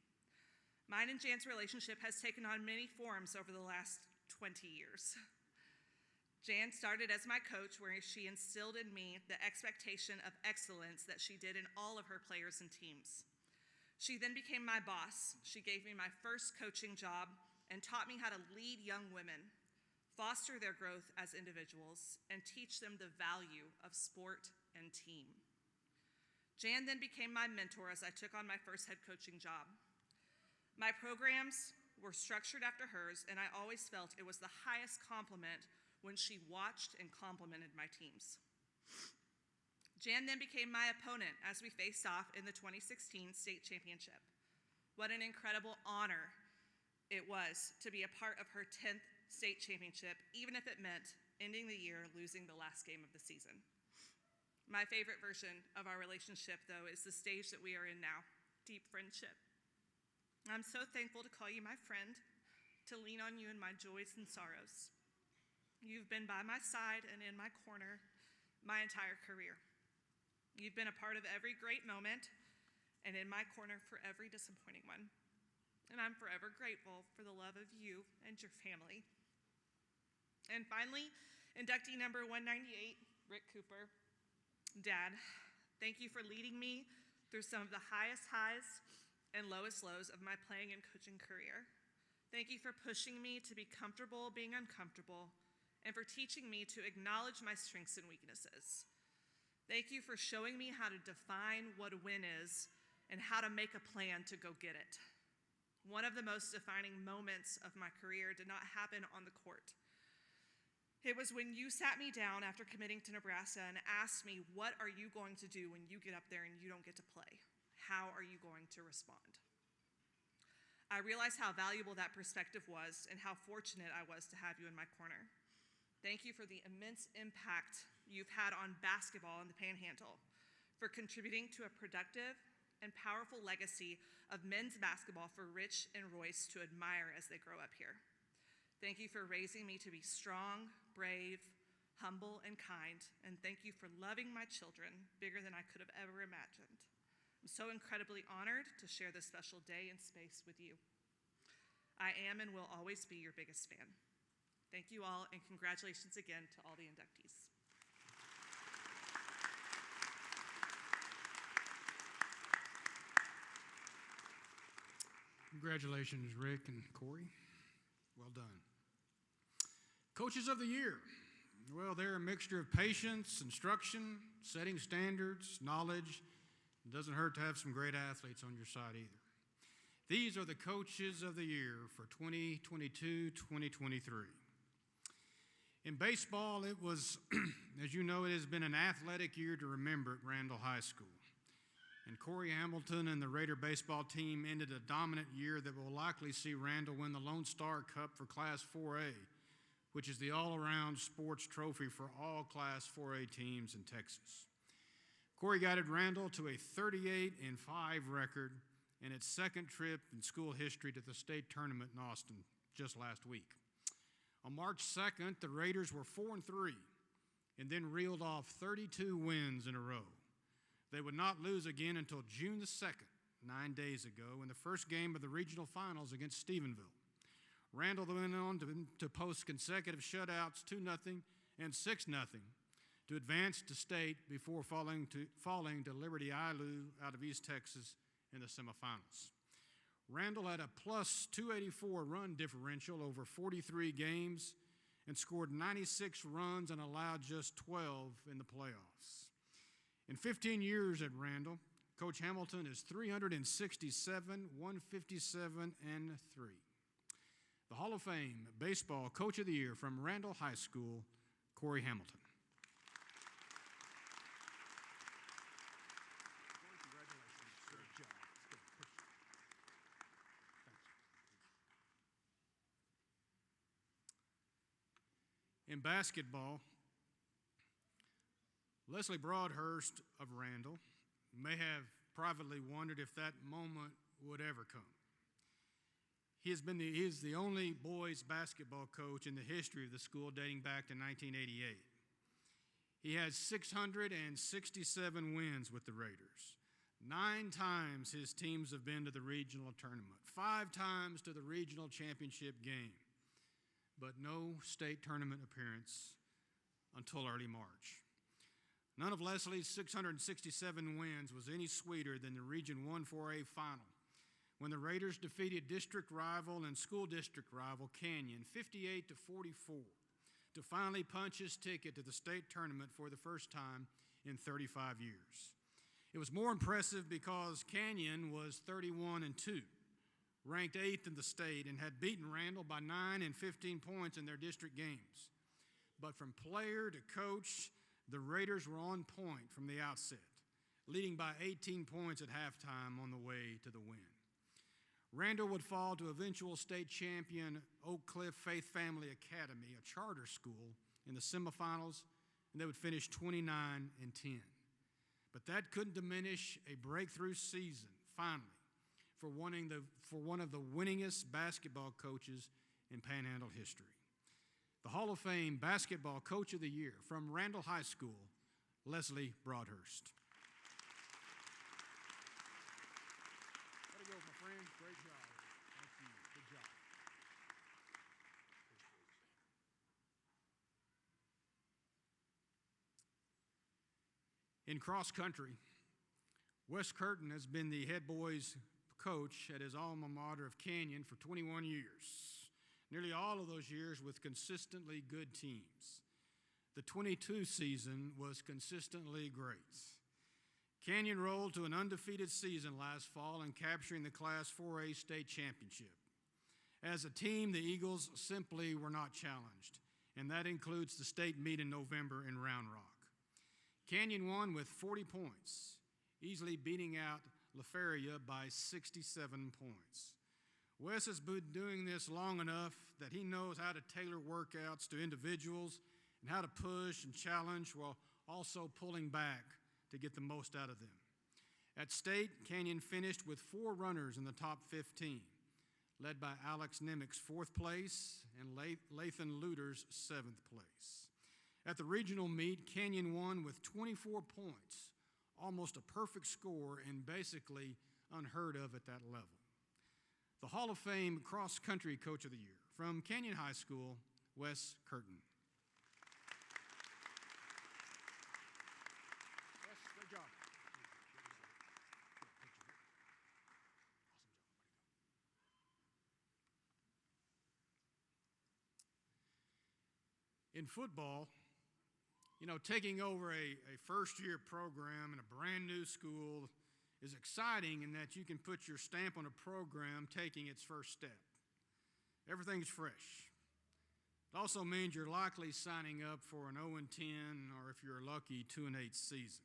S13: Mine and Jan's relationship has taken on many forms over the last 20 years. Jan started as my coach, where she instilled in me the expectation of excellence that she did in all of her players and teams. She then became my boss. She gave me my first coaching job and taught me how to lead young women, foster their growth as individuals, and teach them the value of sport and team. Jan then became my mentor as I took on my first head coaching job. My programs were structured after hers, and I always felt it was the highest compliment when she watched and complimented my teams. Jan then became my opponent as we faced off in the 2016 state championship. What an incredible honor it was to be a part of her 10th state championship, even if it meant ending the year losing the last game of the season. My favorite version of our relationship, though, is the stage that we are in now, deep friendship. I'm so thankful to call you my friend, to lean on you in my joys and sorrows. You've been by my side and in my corner my entire career. You've been a part of every great moment and in my corner for every disappointing one. And I'm forever grateful for the love of you and your family. And finally, inductee number 198, Rick Cooper. Dad, thank you for leading me through some of the highest highs and lowest lows of my playing and coaching career. Thank you for pushing me to be comfortable being uncomfortable and for teaching me to acknowledge my strengths and weaknesses. Thank you for showing me how to define what a win is and how to make a plan to go get it. One of the most defining moments of my career did not happen on the court. It was when you sat me down after committing to Nebraska and asked me, what are you going to do when you get up there and you don't get to play? How are you going to respond? I realized how valuable that perspective was and how fortunate I was to have you in my corner. Thank you for the immense impact you've had on basketball in the Panhandle, for contributing to a productive and powerful legacy of men's basketball for Rich and Royce to admire as they grow up here. Thank you for raising me to be strong, brave, humble, and kind, and thank you for loving my children bigger than I could have ever imagined. I'm so incredibly honored to share this special day and space with you. I am and will always be your biggest fan. Thank you all, and congratulations again to all the inductees.
S1: Congratulations, Rick and Corey. Well done. Coaches of the Year. Well, they're a mixture of patience, instruction, setting standards, knowledge. It doesn't hurt to have some great athletes on your side either. These are the Coaches of the Year for 2022-2023. In baseball, it was, as you know, it has been an athletic year to remember at Randall High School. And Corey Hamilton and the Raider baseball team ended a dominant year that will likely see Randall win the Lone Star Cup for Class 4A, which is the all-around sports trophy for all Class 4A teams in Texas. Corey guided Randall to a 38-5 record in its second trip in school history to the state tournament in Austin just last week. On March 2nd, the Raiders were 4-3 and then reeled off 32 wins in a row. They would not lose again until June the 2nd, 9 days ago, in the first game of the regional finals against Stephenville. Randall went on to post consecutive shutouts, 2-0 and 6-0, to advance to state before falling to Liberty Ilu out of East Texas in the semifinals. Randall had a plus 284 run differential over 43 games and scored 96 runs and allowed just 12 in the playoffs. In 15 years at Randall, Coach Hamilton is 367, 157, and 3. The Hall of Fame Baseball Coach of the Year from Randall High School, Corey Hamilton. In basketball, Leslie Broadhurst of Randall may have privately wondered if that moment would ever come. He is the only boys basketball coach in the history of the school dating back to 1988. He has 667 wins with the Raiders. 9 times his teams have been to the regional tournament, 5 times to the regional championship game, but no state tournament appearance until early March. None of Leslie's 667 wins was any sweeter than the Region 1 4A final, when the Raiders defeated district rival and school district rival Canyon 58-44 to finally punch his ticket to the state tournament for the first time in 35 years. It was more impressive because Canyon was 31-2, ranked 8th in the state, and had beaten Randall by 9 and 15 points in their district games. But from player to coach, the Raiders were on point from the outset, leading by 18 points at halftime on the way to the win. Randall would fall to eventual state champion Oak Cliff Faith Family Academy, a charter school, in the semifinals, and they would finish 29-10. But that couldn't diminish a breakthrough season, finally, for one of the winningest basketball coaches in Panhandle history. The Hall of Fame Basketball Coach of the Year from Randall High School, Leslie Broadhurst. Way to go, my friend. Great job. Thank you. Good job. In cross country, Wes Curtin has been the head boys coach at his alma mater of Canyon for 21 years, nearly all of those years with consistently good teams. The 22 season was consistently great. Canyon rolled to an undefeated season last fall in capturing the Class 4A state championship. As a team, the Eagles simply were not challenged, and that includes the state meet in November in Round Rock. Canyon won with 40 points, easily beating out LaFeria by 67 points. Wes has been doing this long enough that he knows how to tailor workouts to individuals and how to push and challenge while also pulling back to get the most out of them. At state, Canyon finished with 4 runners in the top 15, led by Alex Nemick's 4th place and Lathan Luter's 7th place. At the regional meet, Canyon won with 24 points, almost a perfect score and basically unheard of at that level. The Hall of Fame Cross Country Coach of the Year from Canyon High School, Wes Curtin. Wes, great job. In football, taking over a first-year program in a brand-new school is exciting in that you can put your stamp on a program taking its first step. Everything's fresh. It also means you're likely signing up for an 0-10 or, if you're lucky, 2-8 season.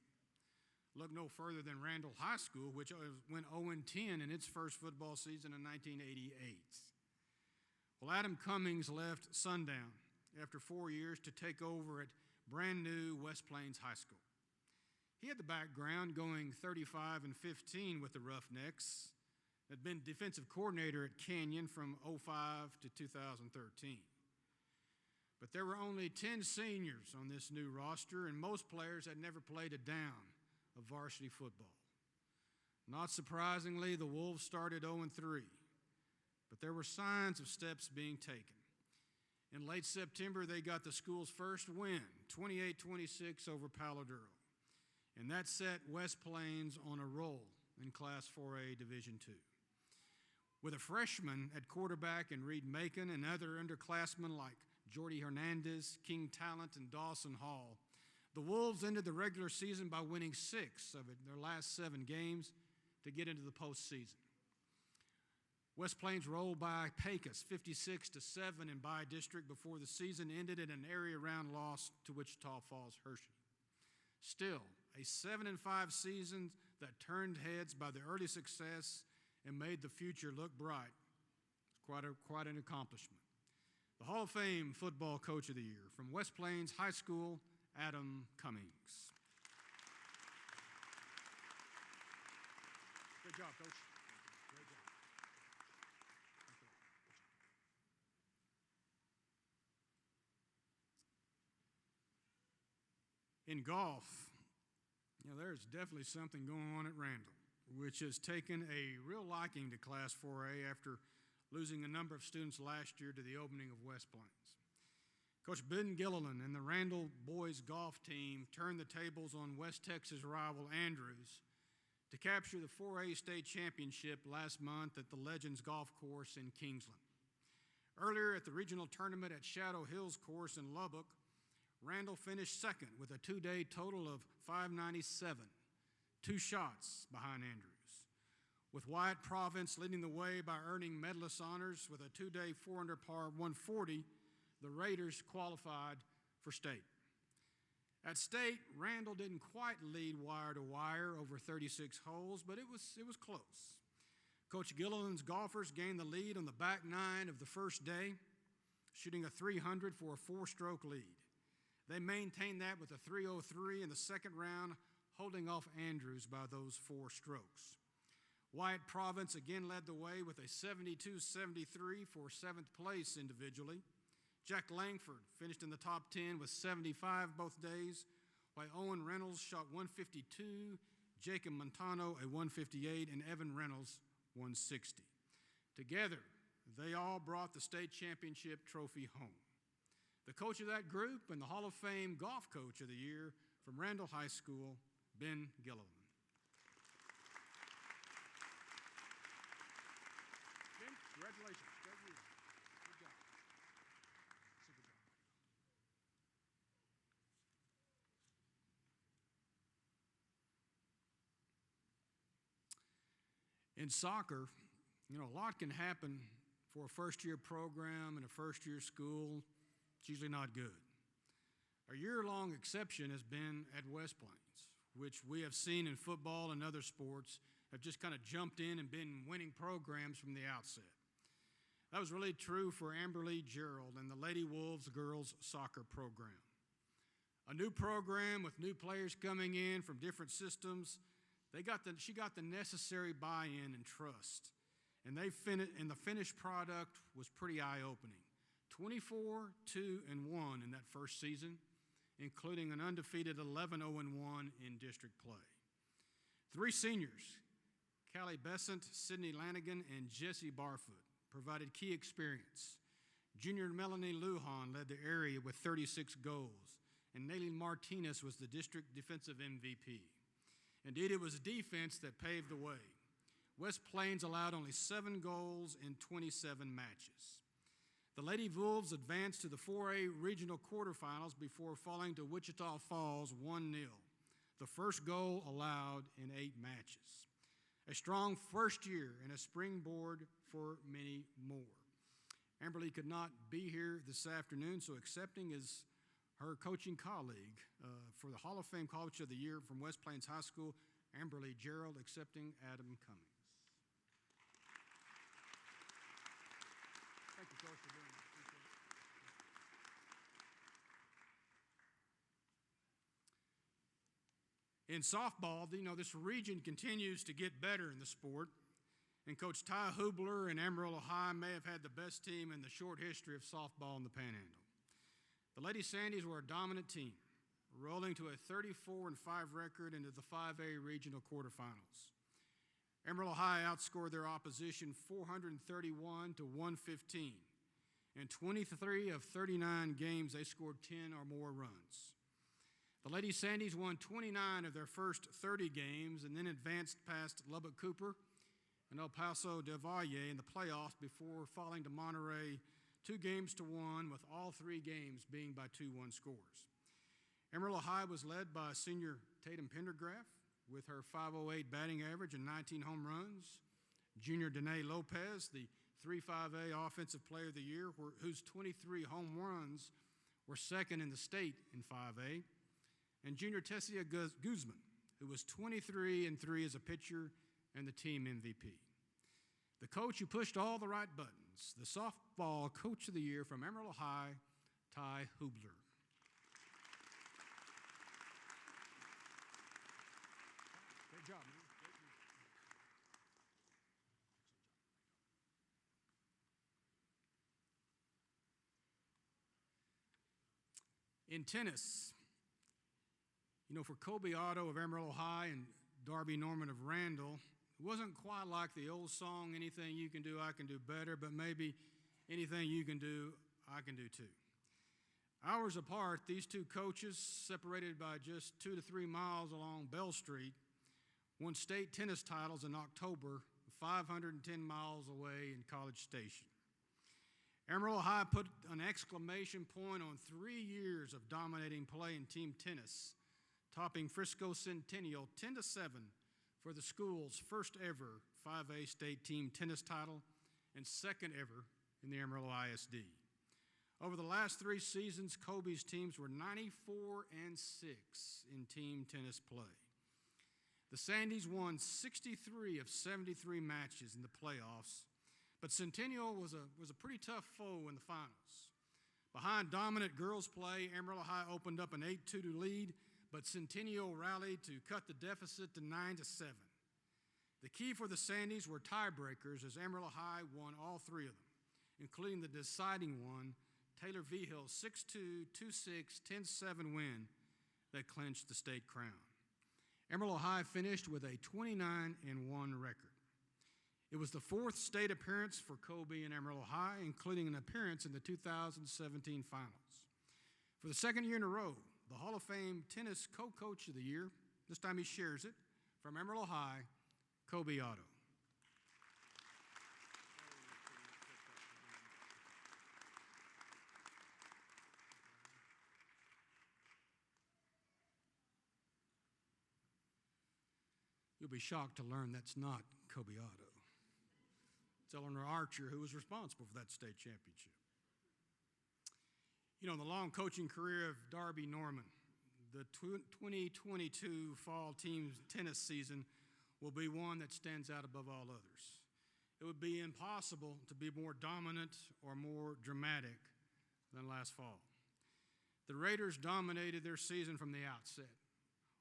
S1: Look no further than Randall High School, which went 0-10 in its first football season in 1988. Well, Adam Cummings left Sundown after 4 years to take over at brand new West Plains High School. He had the background going 35-15 with the Roughnecks, had been defensive coordinator at Canyon from 2005 to 2013. But there were only 10 seniors on this new roster, and most players had never played a down of varsity football. Not surprisingly, the Wolves started 0-3, but there were signs of steps being taken. In late September, they got the school's first win, 28-26 over Palo Duro. And that set West Plains on a roll in Class 4A Division II. With a freshman at quarterback in Reed Macon and other underclassmen like Jordy Hernandez, King Talent, and Dawson Hall, the Wolves ended the regular season by winning 6 of their last 7 games to get into the postseason. West Plains rolled by Pecos 56-7 in by-district before the season ended in an area round loss to Wichita Falls Hershey. Still, a 7-5 season that turned heads by the early success and made the future look bright. Quite an accomplishment. The Hall of Fame Football Coach of the Year from West Plains High School, Adam Cummings. Good job, Coach. Great job. In golf, there's definitely something going on at Randall, which has taken a real liking to Class 4A after losing a number of students last year to the opening of West Plains. Coach Ben Gilliland and the Randall boys golf team turned the tables on West Texas rival Andrews to capture the 4A state championship last month at the Legends Golf Course in Kingsland. Earlier at the regional tournament at Shadow Hills Course in Lubbock, Randall finished second with a 2-day total of 597, 2 shots behind Andrews, with Wyatt Province leading the way by earning medalist honors with a 2-day 4-under par 140. The Raiders qualified for state. At state, Randall didn't quite lead wire to wire over 36 holes, but it was close. Coach Gilliland's golfers gained the lead on the back nine of the first day, shooting a 300 for a four-stroke lead. They maintained that with a 303 in the second round, holding off Andrews by those 4 strokes. Wyatt Province again led the way with a 72-73 for 7th place individually. Jack Langford finished in the top 10 with 75 both days, while Owen Reynolds shot 152, Jacob Montano a 158, and Evan Reynolds 160. Together, they all brought the state championship trophy home. The coach of that group and the Hall of Fame Golf Coach of the Year from Randall High School, Ben Gilliland. Ben, congratulations. Great year. Good job. Super job. In soccer, a lot can happen for a first-year program and a first-year school. It's usually not good. A year-long exception has been at West Plains, which we have seen in football and other sports have just kind of jumped in and been winning programs from the outset. That was really true for Amberly Gerald and the Lady Wolves girls soccer program. A new program with new players coming in from different systems. She got the necessary buy-in and trust, and the finished product was pretty eye-opening. 24, 2, and 1 in that first season, including an undefeated 11-0-1 in district play. 3 seniors, Callie Besant, Sydney Lanigan, and Jesse Barfoot, provided key experience. Junior Melanie Lujan led the area with 36 goals, and Naylene Martinez was the district defensive MVP. Indeed, it was defense that paved the way. West Plains allowed only 7 goals in 27 matches. The Lady Wolves advanced to the 4A regional quarterfinals before falling to Wichita Falls 1-0, the first goal allowed in 8 matches. A strong first year and a springboard for many more. Amberly could not be here this afternoon, so accepting is her coaching colleague for the Hall of Fame Coach of the Year from West Plains High School, Amberly Gerald, accepting Adam Cummings. Thank you, Coach, for doing that. In softball, this region continues to get better in the sport, and Coach Ty Hubler and Amarillo High may have had the best team in the short history of softball in the Panhandle. The Lady Sandys were a dominant team, rolling to a 34-5 record into the 5A regional quarterfinals. Amarillo High outscored their opposition 431 to 115. In 23 of 39 games, they scored 10 or more runs. The Lady Sandys won 29 of their first 30 games and then advanced past Lubbock Cooper and El Paso del Valle in the playoffs before falling to Monterey 2-1, with all 3 games being by 2-1 scores. Amarillo High was led by senior Tatum Pendergraph with her .508 batting average and 19 home runs. Junior Danae Lopez, the 3-5A Offensive Player of the Year, whose 23 home runs were second in the state in 5A. And junior Tessia Guzman, who was 23-3 as a pitcher and the team MVP. The coach who pushed all the right buttons, the softball coach of the year from Amarillo High, Ty Hubler. Great job, man. In tennis, for Kobe Otto of Amarillo High and Darby Norman of Randall, it wasn't quite like the old song, anything you can do, I can do better, but maybe anything you can do, I can do too. Hours apart, these two coaches, separated by just 2 to 3 miles along Bell Street, won state tennis titles in October, 510 miles away in College Station. Amarillo High put an exclamation point on 3 years of dominating play in team tennis, topping Frisco Centennial 10-7 for the school's first ever 5A state team tennis title and second ever in the Amarillo ISD. Over the last 3 seasons, Kobe's teams were 94-6 in team tennis play. The Sandies won 63 of 73 matches in the playoffs, but Centennial was a pretty tough foe in the finals. Behind dominant girls play, Amarillo High opened up an 8-2 lead, but Centennial rallied to cut the deficit to 9-7. The key for the Sandies were tiebreakers as Amarillo High won all three of them, including the deciding one, Taylor Vihill's 6-2, 2-6, 10-7 win that clinched the state crown. Amarillo High finished with a 29-1 record. It was the fourth state appearance for Kobe and Amarillo High, including an appearance in the 2017 finals. For the second year in a row, the Hall of Fame Tennis Co-Coach of the Year, this time he shares it, from Amarillo High, Kobe Otto. You'll be shocked to learn that's not Kobe Otto. It's Eleanor Archer who was responsible for that state championship. You know, in the long coaching career of Darby Norman, the 2022 fall team tennis season will be one that stands out above all others. It would be impossible to be more dominant or more dramatic than last fall. The Raiders dominated their season from the outset,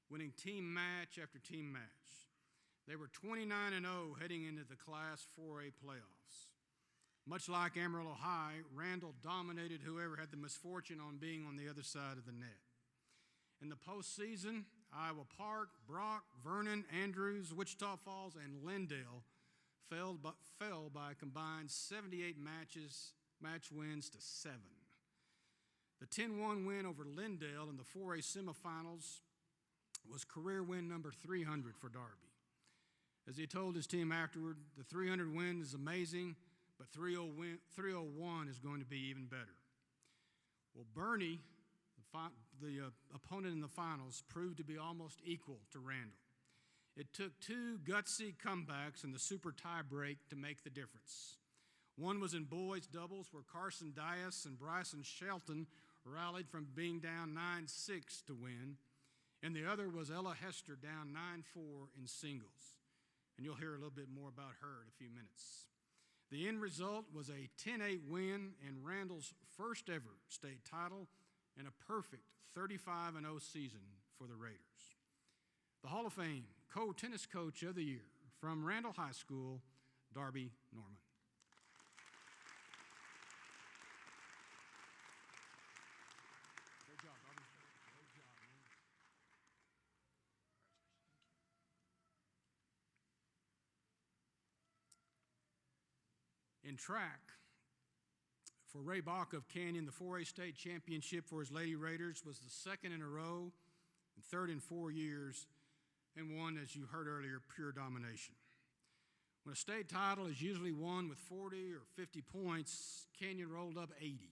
S1: winning team match after team match. They were 29-0 heading into the Class 4A playoffs. Much like Amarillo High, Randall dominated whoever had the misfortune on being on the other side of the net. In the postseason, Iowa Park, Brock, Vernon, Andrews, Wichita Falls, and Lindale fell by a combined 78 match wins to 7. The 10-1 win over Lindale in the 4A semifinals was career win number 300 for Darby. As he told his team afterward, the 300 win is amazing, but 301 is going to be even better. Well, Bernie, the opponent in the finals, proved to be almost equal to Randall. It took two gutsy comebacks in the super tie break to make the difference. One was in boys doubles where Carson Dias and Bryson Shelton rallied from being down 9-6 to win, and the other was Ella Hester down 9-4 in singles. And you'll hear a little bit more about her in a few minutes. The end result was a 10-8 win and Randall's first ever state title and a perfect 35-0 season for the Raiders. The Hall of Fame Co-Tennis Coach of the Year from Randall High School, Darby Norman. Great job, Darby. Great job, man. In track, for Ray Bach of Canyon, the 4A state championship for his Lady Raiders was the second in a row and third in 4 years, and one, as you heard earlier, pure domination. When a state title is usually won with 40 or 50 points, Canyon rolled up 80,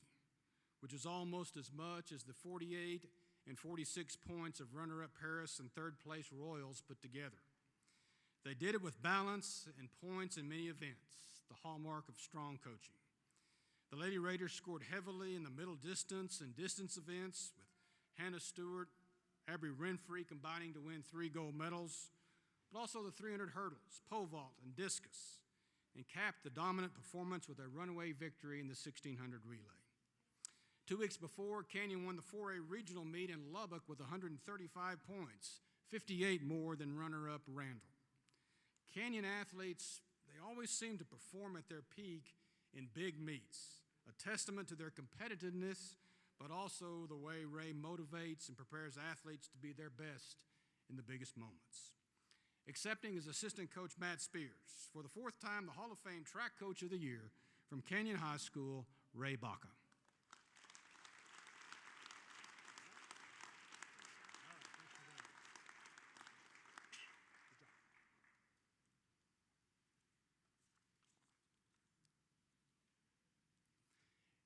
S1: which is almost as much as the 48 and 46 points of runner-up Paris and third-place Royals put together. They did it with balance and points in many events, the hallmark of strong coaching. The Lady Raiders scored heavily in the middle distance and distance events, with Hannah Stewart, Abby Renfrey combining to win 3 gold medals, but also the 300 hurdles, pole vault, and discus, and capped the dominant performance with a runaway victory in the 1600 relay. 2 weeks before, Canyon won the 4A regional meet in Lubbock with 135 points, 58 more than runner-up Randall. Canyon athletes, they always seem to perform at their peak in big meets, a testament to their competitiveness, but also the way Ray motivates and prepares athletes to be their best in the biggest moments. Accepting as assistant coach Matt Spears, for the 4th time, the Hall of Fame Track Coach of the Year from Canyon High School, Ray Baca.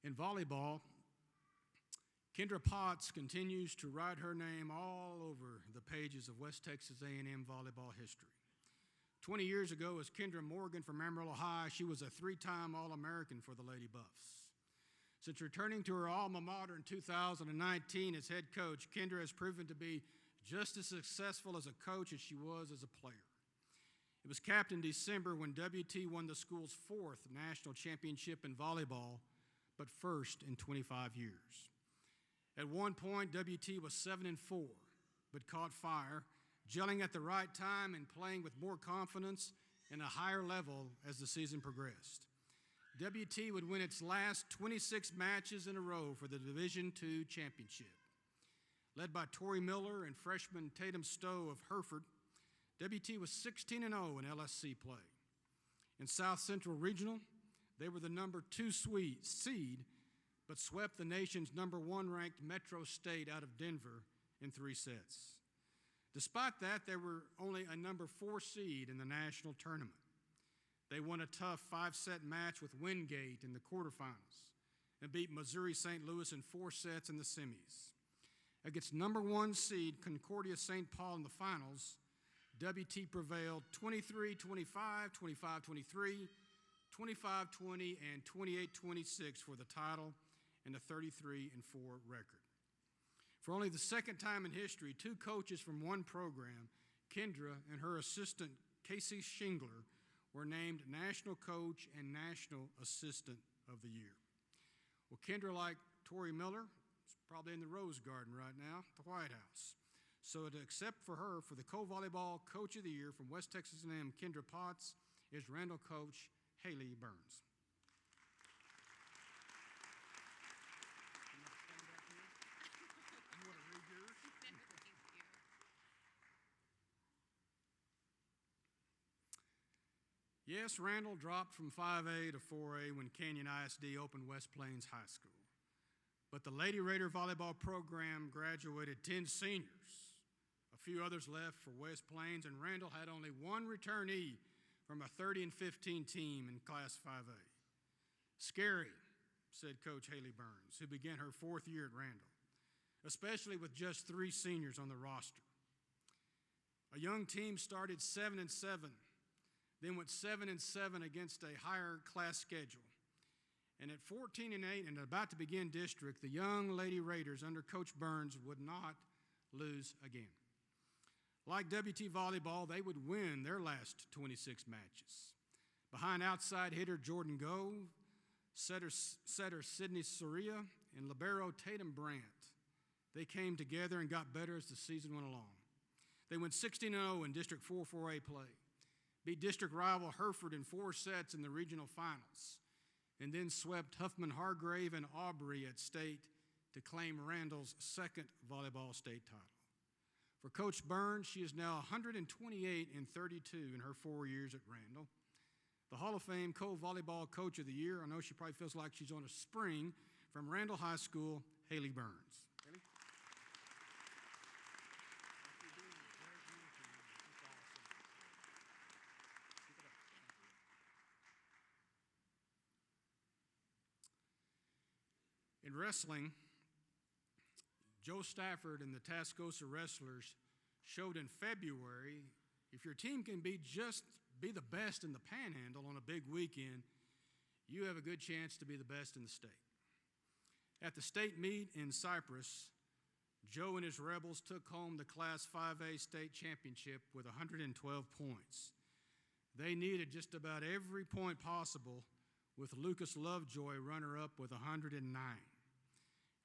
S1: In volleyball, Kendra Potts continues to write her name all over the pages of West Texas A&M volleyball history. 20 years ago, as Kendra Morgan from Amarillo High, she was a 3-time All-American for the Lady Buffs. Since returning to her alma mater in 2019 as head coach, Kendra has proven to be just as successful as a coach as she was as a player. It was capped in December when WT won the school's 4th national championship in volleyball, but first in 25 years. At one point, WT was 7-4, but caught fire, gelling at the right time and playing with more confidence and a higher level as the season progressed. WT would win its last 26 matches in a row for the Division II championship. Led by Tori Miller and freshman Tatum Stowe of Hereford, WT was 16-0 in LSC play. In South Central Regional, they were the number 2 seed, but swept the nation's number 1 ranked Metro State out of Denver in 3 sets. Despite that, they were only a number 4 seed in the national tournament. They won a tough 5-set match with Wingate in the quarterfinals and beat Missouri St. Louis in 4 sets in the semis. Against number 1 seed Concordia St. Paul in the finals, WT prevailed 23-25, 25-23, 25-20, and 28-26 for the title and a 33-4 record. For only the second time in history, 2 coaches from one program, Kendra and her assistant Casey Shingler, were named National Coach and National Assistant of the Year. Well, Kendra, like Tori Miller, is probably in the Rose Garden right now, at the White House. So to accept for her for the Co-Volleyball Coach of the Year from West Texas A&M Kendra Potts is Randall coach Haley Burns. Yes, Randall dropped from 5A to 4A when Canyon ISD opened West Plains High School. But the Lady Raider volleyball program graduated 10 seniors. A few others left for West Plains, and Randall had only 1 returnee from a 30-15 team in Class 5A. Scary, said Coach Haley Burns, who began her 4th year at Randall, especially with just 3 seniors on the roster. A young team started 7-7, then went 7-7 against a higher class schedule. And at 14-8 and about to begin district, the young Lady Raiders under Coach Burns would not lose again. Like WT Volleyball, they would win their last 26 matches. Behind outside hitter Jordan Gove, setter Sydney Soria, and libero Tatum Brandt, they came together and got better as the season went along. They went 16-0 in District 4-4A play, beat district rival Hereford in 4 sets in the regional finals, and then swept Huffman-Hargrave and Aubrey at state to claim Randall's 2nd volleyball state title. For Coach Burns, she is now 128-32 in her 4 years at Randall. The Hall of Fame Co-Volleyball Coach of the Year, I know she probably feels like she's on a spring, from Randall High School, Haley Burns. Haley? In wrestling, Joe Stafford and the Tascosa Wrestlers showed in February, if your team can be the best in the Panhandle on a big weekend, you have a good chance to be the best in the state. At the state meet in Cyprus, Joe and his Rebels took home the Class 5A state championship with 112 points. They needed just about every point possible, with Lucas Lovejoy runner-up with 109.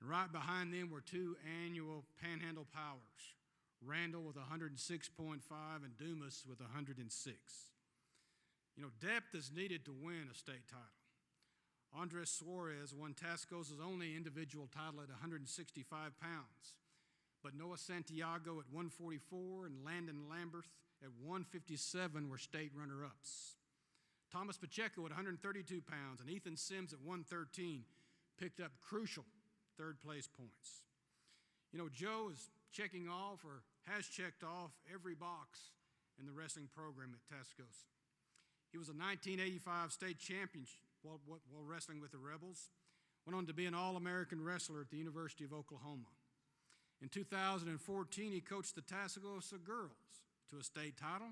S1: And right behind them were 2 annual Panhandle Powers, Randall with 106.5 and Dumas with 106. You know, depth is needed to win a state title. Andres Suarez won Tascosa's only individual title at 165 pounds, but Noah Santiago at 144 and Landon Lamberth at 157 were state runner-ups. Thomas Pacheco at 132 pounds and Ethan Sims at 113 picked up crucial third-place points. You know, Joe is checking off or has checked off every box in the wrestling program at Tascosa. He was a 1985 state champion while wrestling with the Rebels, went on to be an All-American wrestler at the University of Oklahoma. In 2014, he coached the Tascosa girls to a state title.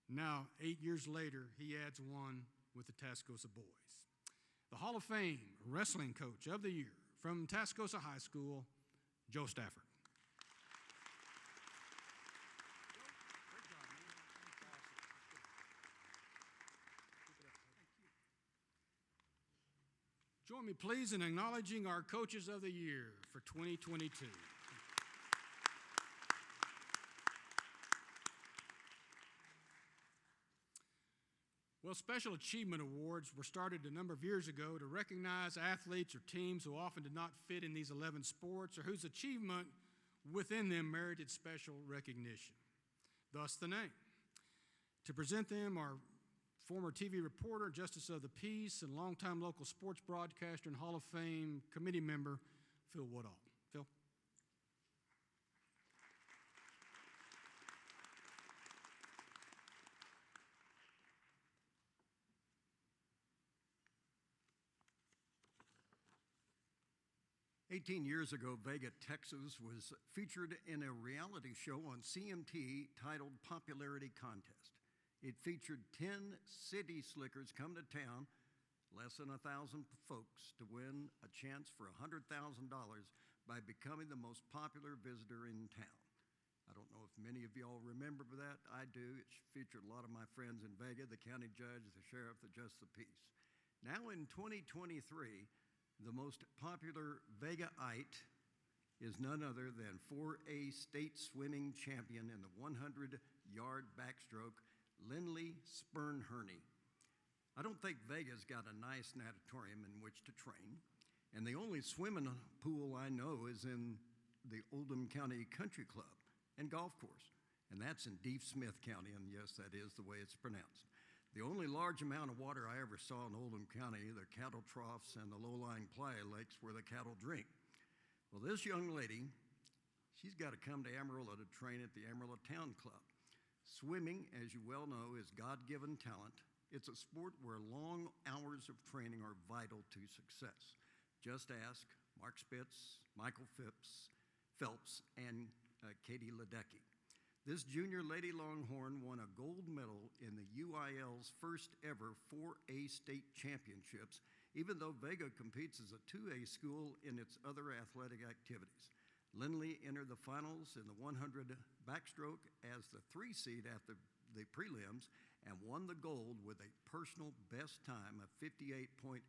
S1: Now, 8 years later, he adds one with the Tascosa boys. The Hall of Fame Wrestling Coach of the Year from Tascosa High School, Joe Stafford. Join me, please, in acknowledging our Coaches of the Year for 2022. Well, Special Achievement Awards were started a number of years ago to recognize athletes or teams who often did not fit in these 11 sports or whose achievement within them merited special recognition. Thus the name. To present them are former TV reporter, Justice of the Peace, and longtime local sports broadcaster and Hall of Fame committee member, Phil Woodall. Phil?
S14: 18 years ago, Vega, Texas was featured in a reality show on CMT titled Popularity Contest. It featured 10 city slickers come to town, less than 1,000 folks, to win a chance for $100,000 by becoming the most popular visitor in town. I don't know if many of y'all remember that. I do. It featured a lot of my friends in Vega, the county judge, the sheriff, the justice of the peace. Now in 2023, the most popular Vegaite is none other than 4A state swimming champion in the 100-yard backstroke, Lindley Spernherney. I don't think Vega's got a nice natatorium in which to train, and the only swimming pool I know is in the Oldham County Country Club and Golf Course, and that's in Deep Smith County, and yes, that is the way it's pronounced. The only large amount of water I ever saw in Oldham County, the cattle troughs and the low-lying playa lakes where the cattle drink. Well, this young lady, she's got to come to Amarillo to train at the Amarillo Town Club. Swimming, as you well know, is God-given talent. It's a sport where long hours of training are vital to success. Just ask Mark Spitz, Michael Phelps, and Katie Ledecky. This junior Lady Longhorn won a gold medal in the UIL's first ever 4A state championships, even though Vega competes as a 2A school in its other athletic activities. Lindley entered the finals in the 100 backstroke as the 3 seed after the prelims and won the gold with a personal best time of 58.80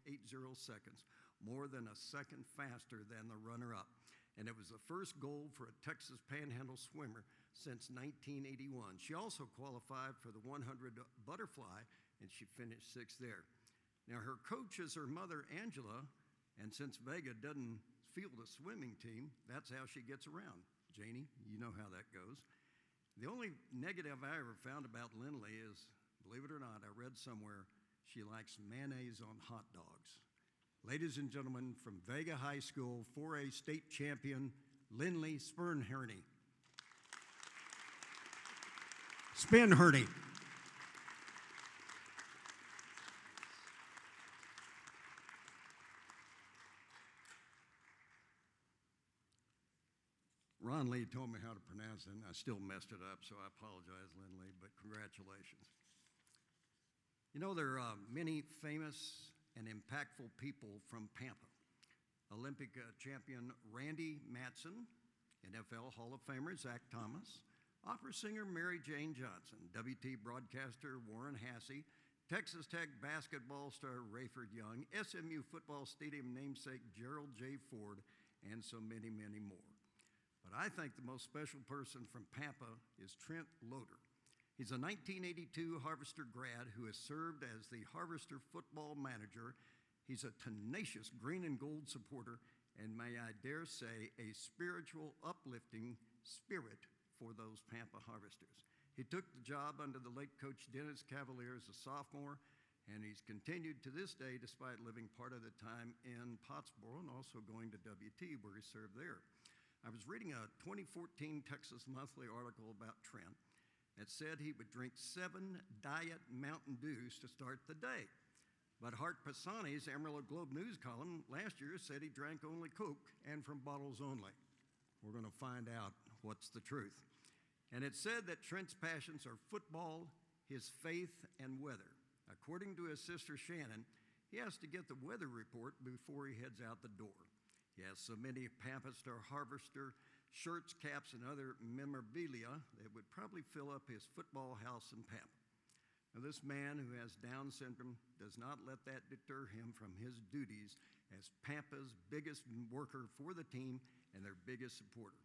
S14: seconds, more than a second faster than the runner-up. And it was the first gold for a Texas Panhandle swimmer since 1981. She also qualified for the 100 butterfly, and she finished 6th there. Now, her coach is her mother, Angela, and since Vega doesn't field a swimming team, that's how she gets around. Janie, you know how that goes. The only negative I ever found about Lindley is, believe it or not, I read somewhere she likes mayonnaise on hot dogs. Ladies and gentlemen, from Vega High School, 4A state champion, Lindley Spernherney. Spinherney. Ron Lee told me how to pronounce it, and I still messed it up, so I apologize, Lindley, but congratulations. You know, there are many famous and impactful people from Pampa. Olympic champion Randy Matson, NFL Hall of Famer Zach Thomas, opera singer Mary Jane Johnson, WT broadcaster Warren Hassey, Texas Tech basketball star Rayford Young, SMU football stadium namesake Gerald J. Ford, and so many, many more. But I think the most special person from Pampa is Trent Loader. He's a 1982 Harvester grad who has served as the Harvester football manager. He's a tenacious green and gold supporter, and may I dare say, a spiritual, uplifting spirit for those Pampa Harvesters. He took the job under the late coach Dennis Cavalier as a sophomore, and he's continued to this day despite living part of the time in Pottsboro and also going to WT where he served there. I was reading a 2014 Texas Monthly article about Trent. It said he would drink 7 Diet Mountain Dews to start the day. But Hart Pisani's Amarillo Globe News column last year said he drank only Coke and from bottles only. We're going to find out what's the truth. And it said that Trent's passions are football, his faith, and weather. According to his sister Shannon, he has to get the weather report before he heads out the door. He has so many Pampa Star Harvester shirts, caps, and other memorabilia that would probably fill up his football house in Pampa. Now, this man who has Down syndrome does not let that deter him from his duties as Pampa's biggest worker for the team and their biggest supporter.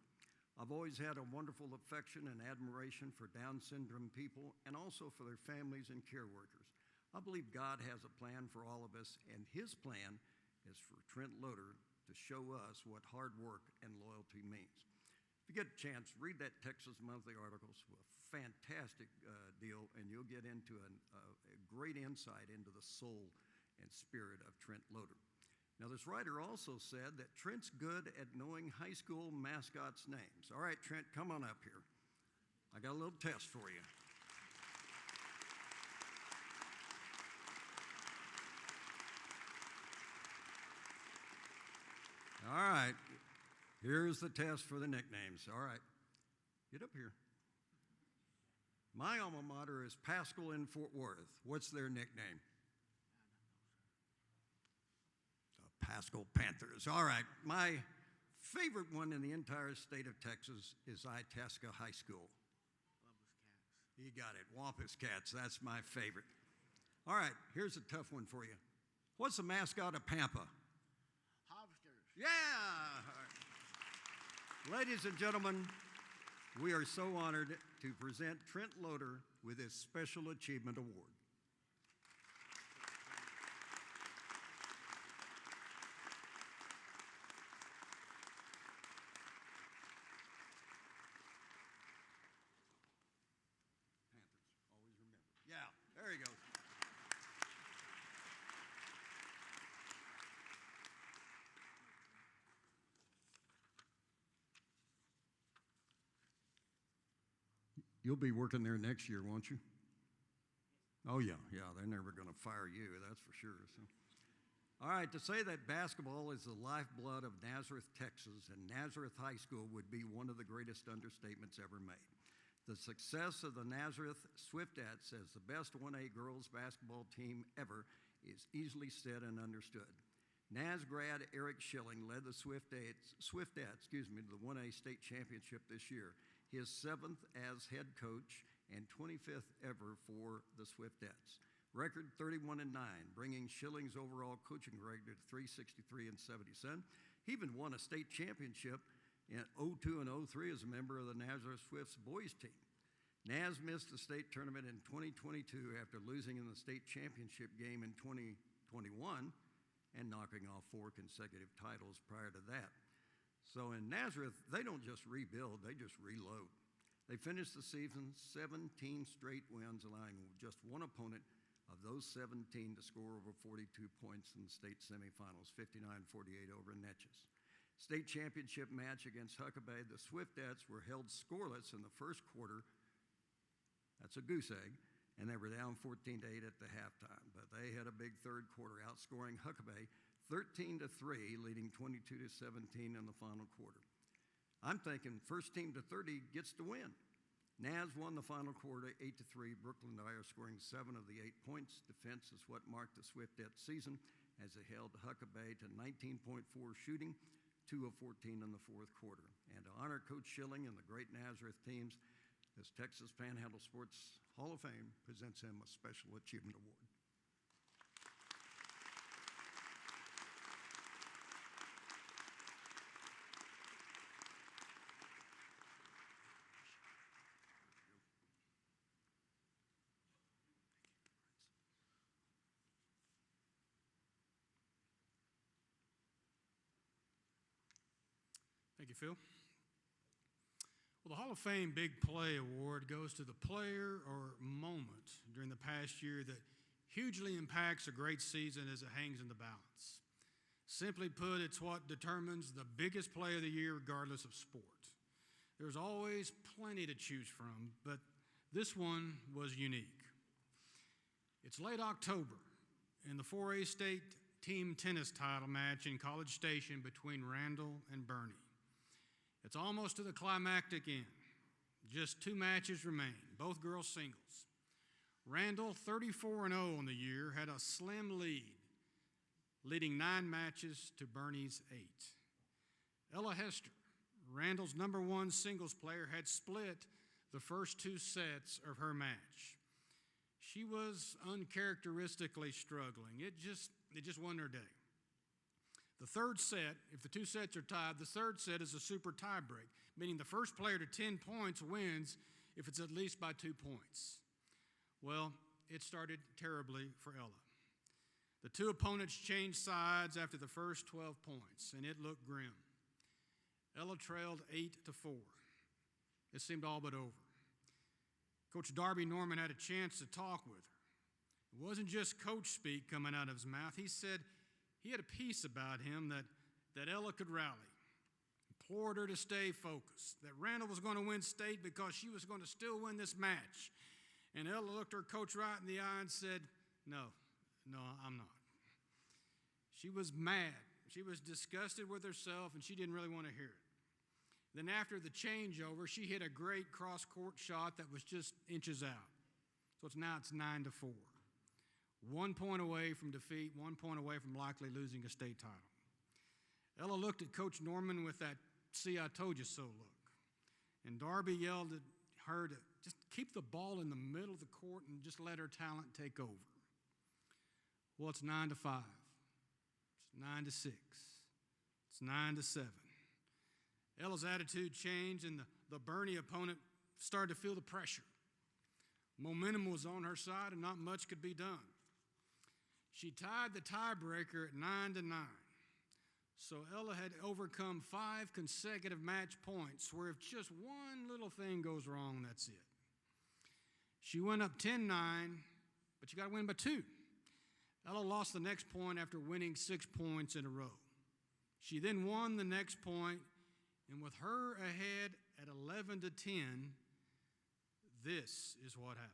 S14: I've always had a wonderful affection and admiration for Down syndrome people and also for their families and care workers. I believe God has a plan for all of us, and his plan is for Trent Loader to show us what hard work and loyalty means. If you get a chance, read that Texas Monthly articles, a fantastic deal, and you'll get into a great insight into the soul and spirit of Trent Loader. Now, this writer also said that Trent's good at knowing high school mascots' names. All right, Trent, come on up here. I got a little test for you. All right, here's the test for the nicknames. All right, get up here. My alma mater is Pascal in Fort Worth. What's their nickname? The Pascal Panthers. All right, my favorite one in the entire state of Texas is Itasca High School. You got it, Wampus Cats. That's my favorite. All right, here's a tough one for you. What's the mascot of Pampa? Yeah! Ladies and gentlemen, we are so honored to present Trent Loader with his Special Achievement Award. Panthers, always remember. Yeah, there he goes. You'll be working there next year, won't you? Oh, yeah, they're never going to fire you, that's for sure. So. All right, to say that basketball is the lifeblood of Nazareth, Texas, and Nazareth High School would be one of the greatest understatements ever made. The success of the Nazareth Swiftettes as the best 1A girls basketball team ever is easily said and understood. Naz grad Eric Schilling led the Swiftettes to the 1A state championship this year, his 7th as head coach and 25th ever for the Swiftettes. Record 31-9, bringing Schilling's overall coaching record to 363-77. He even won a state championship in 02 and 03 as a member of the Nazareth Swifts boys team. Naz missed the state tournament in 2022 after losing in the state championship game in 2021 and knocking off 4 consecutive titles prior to that. So in Nazareth, they don't just rebuild, they just reload. They finished the season 17 straight wins, allowing just one opponent of those 17 to score over 42 points in the state semifinals, 59-48 over Natchez. State championship match against Huckabee, the Swiftettes were held scoreless in the first quarter. That's a goose egg, and they were down 14-8 at the halftime. But they had a big third quarter, outscoring Huckabee 13-3, leading 22-17 in the final quarter. I'm thinking first team to 30 gets to win. Naz won the final quarter 8-3. Brooklyn Dyer scoring 7 of the 8 points. Defense is what marked the Swiftettes season as they held Huckabee to 19.4 shooting, 2 of 14 in the fourth quarter. And to honor Coach Schilling and the great Nazareth teams, this Texas Panhandle Sports Hall of Fame presents him a Special Achievement Award.
S1: Thank you, Phil. Well, the Hall of Fame Big Play Award goes to the player or moment during the past year that hugely impacts a great season as it hangs in the balance. Simply put, it's what determines the biggest play of the year regardless of sport. There's always plenty to choose from, but this one was unique. It's late October, and the 4A state team tennis title match in College Station between Randall and Bernie. It's almost to the climactic end. Just 2 matches remain, both girls singles. Randall, 34-0 on the year, had a slim lead, leading 9 matches to Bernie's 8. Ella Hester, Randall's #1 singles player, had split the first 2 sets of her match. She was uncharacteristically struggling. It just wasn't her day. The third set, if the two sets are tied, the third set is a super tie break, meaning the first player to 10 points wins if it's at least by 2 points. Well, it started terribly for Ella. The two opponents changed sides after the first 12 points, and it looked grim. Ella trailed 8-4. It seemed all but over. Coach Darby Norman had a chance to talk with her. It wasn't just coach speak coming out of his mouth. He said he had a piece about him that Ella could rally, implored her to stay focused, that Randall was going to win state because she was going to still win this match. And Ella looked her coach right in the eye and said, no, I'm not. She was mad. She was disgusted with herself, and she didn't really want to hear it. Then after the changeover, she hit a great cross-court shot that was just inches out. So it's 9-4. 1 point away from defeat, 1 point away from likely losing a state title. Ella looked at Coach Norman with that "see, I told you so" look. And Darby yelled at her to just keep the ball in the middle of the court and just let her talent take over. Well, it's 9-5. It's 9-6. It's 9-7. Ella's attitude changed, and the Bernie opponent started to feel the pressure. Momentum was on her side, and not much could be done. She tied the tiebreaker at 9-9. So Ella had overcome 5 consecutive match points, where if just one little thing goes wrong, that's it. She went up 10-9, but you got to win by 2. Ella lost the next point after winning 6 points in a row. She then won the next point, and with her ahead at 11-10, this is what happened.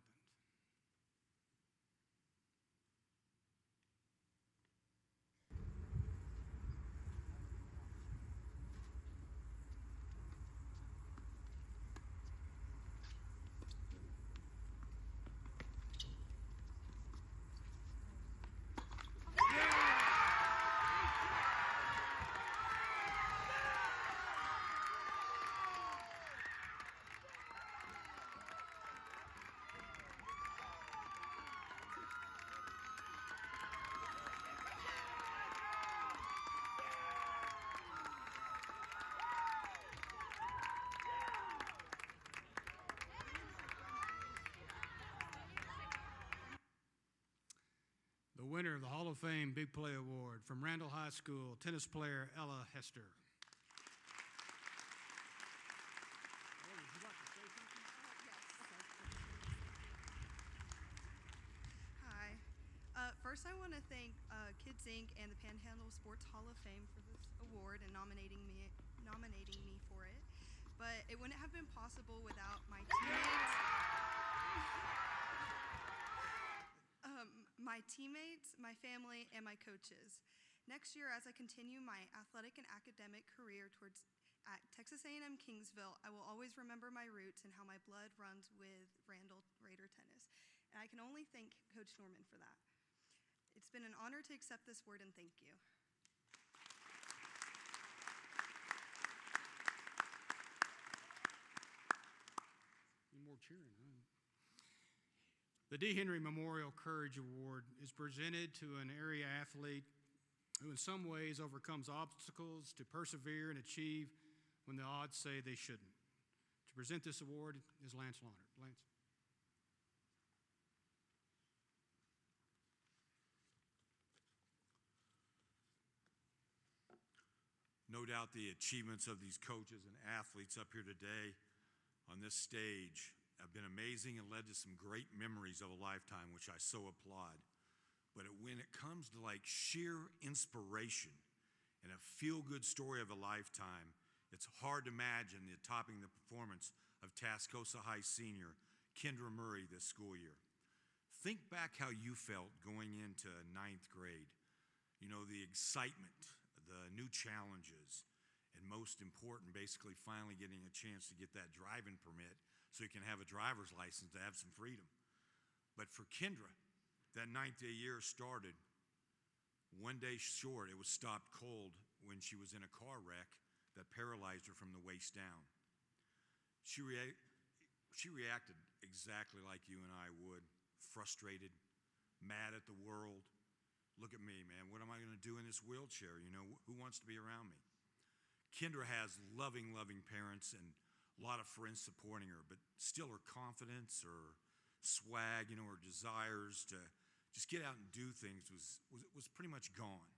S1: The winner of the Hall of Fame Big Play Award from Randall High School, tennis player Ella Hester.
S15: Hi. First, I want to thank Kids Inc. and the Panhandle Sports Hall of Fame for this award and nominating me for it. But it wouldn't have been possible without my teammates, my family, and my coaches. Next year, as I continue my athletic and academic career at Texas A&M Kingsville, I will always remember my roots and how my blood runs with Randall Raider tennis. And I can only thank Coach Norman for that. It's been an honor to accept this award, and thank you.
S1: Any more cheering, huh? The D. Henry Memorial Courage Award is presented to an area athlete who in some ways overcomes obstacles to persevere and achieve when the odds say they shouldn't. To present this award is Lance Launert. Lance.
S4: No doubt the achievements of these coaches and athletes up here today on this stage have been amazing and led to some great memories of a lifetime, which I so applaud. But when it comes to like sheer inspiration and a feel-good story of a lifetime, it's hard to imagine the topping the performance of Tascosa High senior Kendra Murray this school year. Think back how you felt going into 9th grade. You know, the excitement, the new challenges, and most important, basically finally getting a chance to get that driving permit so you can have a driver's license to have some freedom. But for Kendra, that 9th day year started one day short. It was stopped cold when she was in a car wreck that paralyzed her from the waist down. She reacted exactly like you and I would, frustrated, mad at the world, look at me, man. What am I going to do in this wheelchair? You know, who wants to be around me? Kendra has loving, loving parents and a lot of friends supporting her, but still her confidence or swag, you know, her desires to just get out and do things was pretty much gone.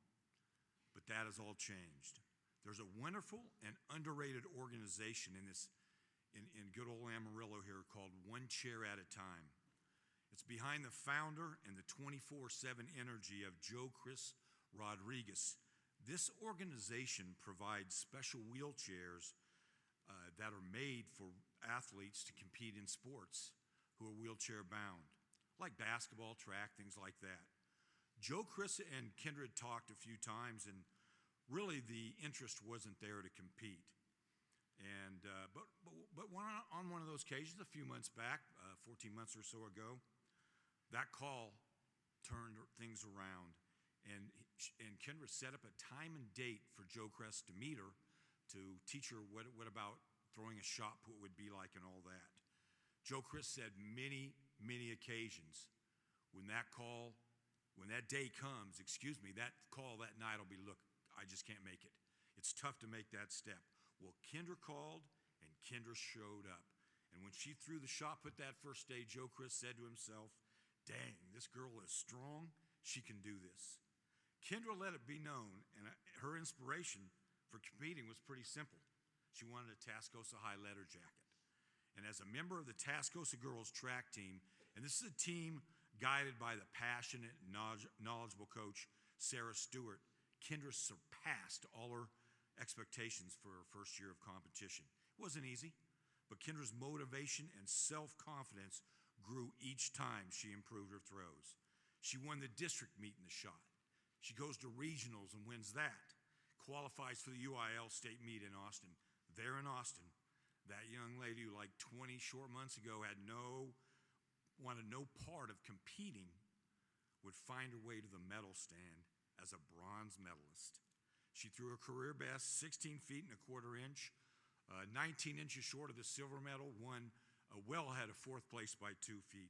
S4: But that has all changed. There's a wonderful and underrated organization in good old Amarillo here called One Chair at a Time. It's behind the founder and the 24/7 energy of Joe Chris Rodriguez. This organization provides special wheelchairs that are made for athletes to compete in sports who are wheelchair bound, like basketball, track, things like that. Joe, Chris, and Kendra talked a few times, and really the interest wasn't there to compete. And but on one of those occasions, a few months back, 14 months or so ago, that call turned things around, and Kendra set up a time and date for Joe Crest to meet her, to teach her what about throwing a shot put would be like and all that. Joe Crest said many, many occasions, when that day comes, that call that night will be, look, I just can't make it. It's tough to make that step. Well, Kendra called, and Kendra showed up. And when she threw the shot put that first day, Joe Chris said to himself, dang, this girl is strong. She can do this. Kendra let it be known, and her inspiration for competing was pretty simple. She wanted a Tascosa High letter jacket. And as a member of the Tascosa girls track team, and this is a team guided by the passionate, knowledgeable coach, Sarah Stewart, Kendra surpassed all her expectations for her first year of competition. It wasn't easy, but Kendra's motivation and self-confidence grew each time she improved her throws. She won the district meet in the shot. She goes to regionals and wins that. Qualifies for the UIL state meet in Austin. There in Austin, that young lady who like 20 short months ago wanted no part of competing would find her way to the medal stand as a bronze medalist. She threw her career best 16 feet and a quarter inch, 19 inches short of the silver medal, won well ahead of fourth place by 2 feet.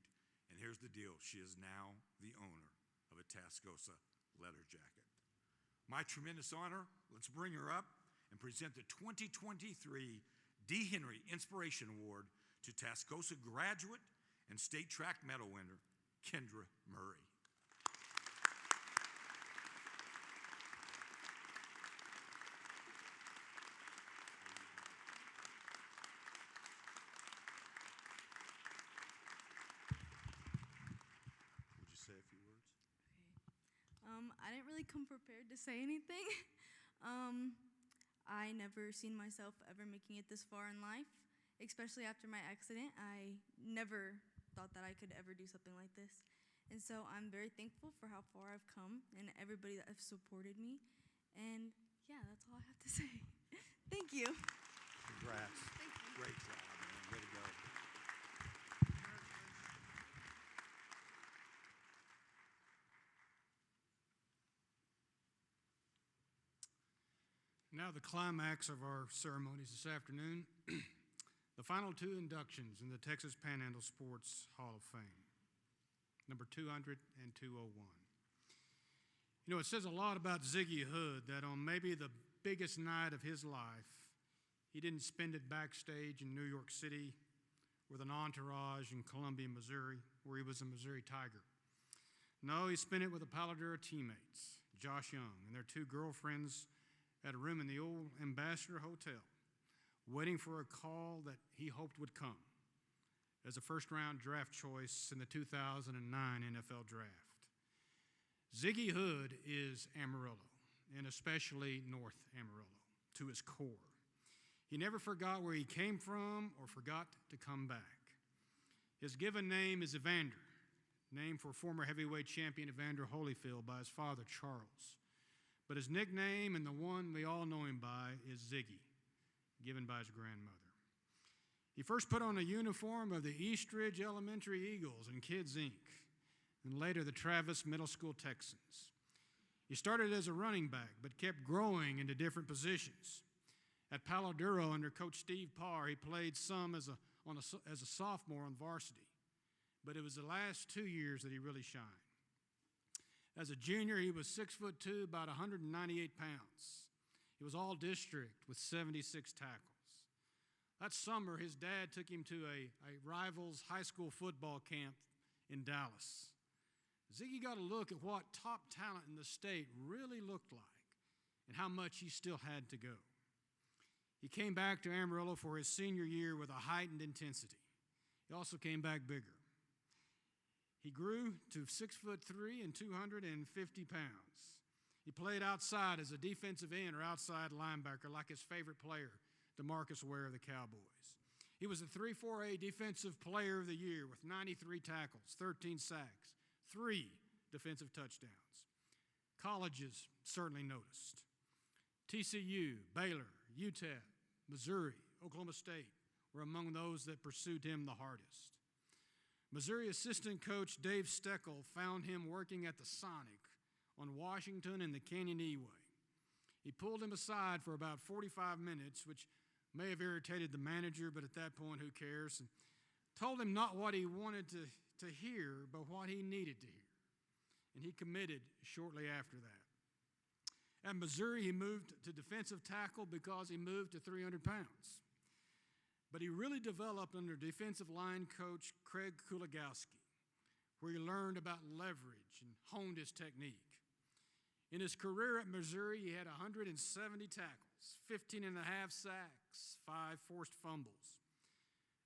S4: And here's the deal, she is now the owner of a Tascosa leather jacket. My tremendous honor, let's bring her up and present the 2023 D. Henry Inspiration Award to Tascosa graduate and state track medal winner, Kendra Murray. Would you say a few words?
S16: I didn't really come prepared to say anything. I never seen myself ever making it this far in life, especially after my accident. I never thought that I could ever do something like this. And so I'm very thankful for how far I've come and everybody that has supported me. And yeah, that's all I have to say. Thank you.
S4: Congrats.
S16: Thank you.
S4: Great job, man. Way to go.
S1: Now the climax of our ceremonies this afternoon, the final two inductions in the Texas Panhandle Sports Hall of Fame, number 200 and 201. You know, it says a lot about Ziggy Hood that on maybe the biggest night of his life, he didn't spend it backstage in New York City with an entourage in Columbia, Missouri, where he was a Missouri Tiger. No, he spent it with the Paladura teammates, Josh Young, and their two girlfriends at a room in the old Ambassador Hotel, waiting for a call that he hoped would come as a first-round draft choice in the 2009 NFL Draft. Ziggy Hood is Amarillo, and especially North Amarillo, to his core. He never forgot where he came from or forgot to come back. His given name is Evander, named for former heavyweight champion Evander Holyfield by his father, Charles. But his nickname, and the one we all know him by, is Ziggy, given by his grandmother. He first put on a uniform of the Eastridge Elementary Eagles and Kids, Inc., and later the Travis Middle School Texans. He started as a running back, but kept growing into different positions. At Palo Duro, under Coach Steve Parr, he played some as a sophomore on varsity, but it was the last 2 years that he really shined. As a junior, he was 6'2", about 198 pounds. He was all district with 76 tackles. That summer, his dad took him to a rival's high school football camp in Dallas. Ziggy got a look at what top talent in the state really looked like and how much he still had to go. He came back to Amarillo for his senior year with a heightened intensity. He also came back bigger. He grew to 6'3" and 250 pounds. He played outside as a defensive end or outside linebacker like his favorite player, DeMarcus Ware of the Cowboys. He was the 3-4A Defensive Player of the Year with 93 tackles, 13 sacks, 3 defensive touchdowns. Colleges certainly noticed. TCU, Baylor, UTEP, Missouri, Oklahoma State were among those that pursued him the hardest. Missouri assistant coach Dave Steckel found him working at the Sonic on Washington and the Canyon E-Way. He pulled him aside for about 45 minutes, which may have irritated the manager, but at that point, who cares? And told him not what he wanted to hear, but what he needed to hear. And he committed shortly after that. At Missouri, he moved to defensive tackle because he moved to 300 pounds. But he really developed under defensive line coach Craig Kuligowski, where he learned about leverage and honed his technique. In his career at Missouri, he had 170 tackles, 15 and a half sacks, 5 forced fumbles.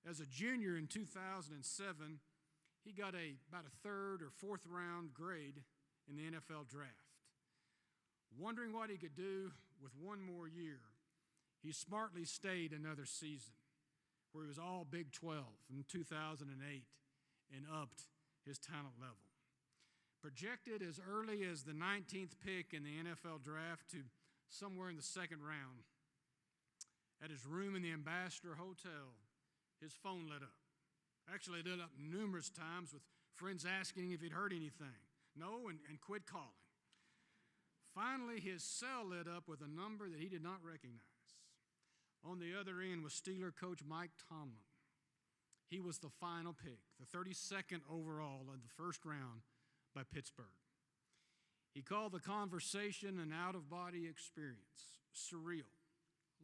S1: As a junior in 2007, he got about a third or fourth round grade in the NFL draft. Wondering what he could do with one more year, he smartly stayed another season, where he was all Big 12 in 2008 and upped his talent level. Projected as early as the 19th pick in the NFL draft to somewhere in the second round, at his room in the Ambassador Hotel, his phone lit up. Actually, it lit up numerous times with friends asking if he'd heard anything. No, and quit calling. Finally, his cell lit up with a number that he did not recognize. On the other end was Steeler coach Mike Tomlin. He was the final pick, the 32nd overall in the first round by Pittsburgh. He called the conversation an out-of-body experience, surreal,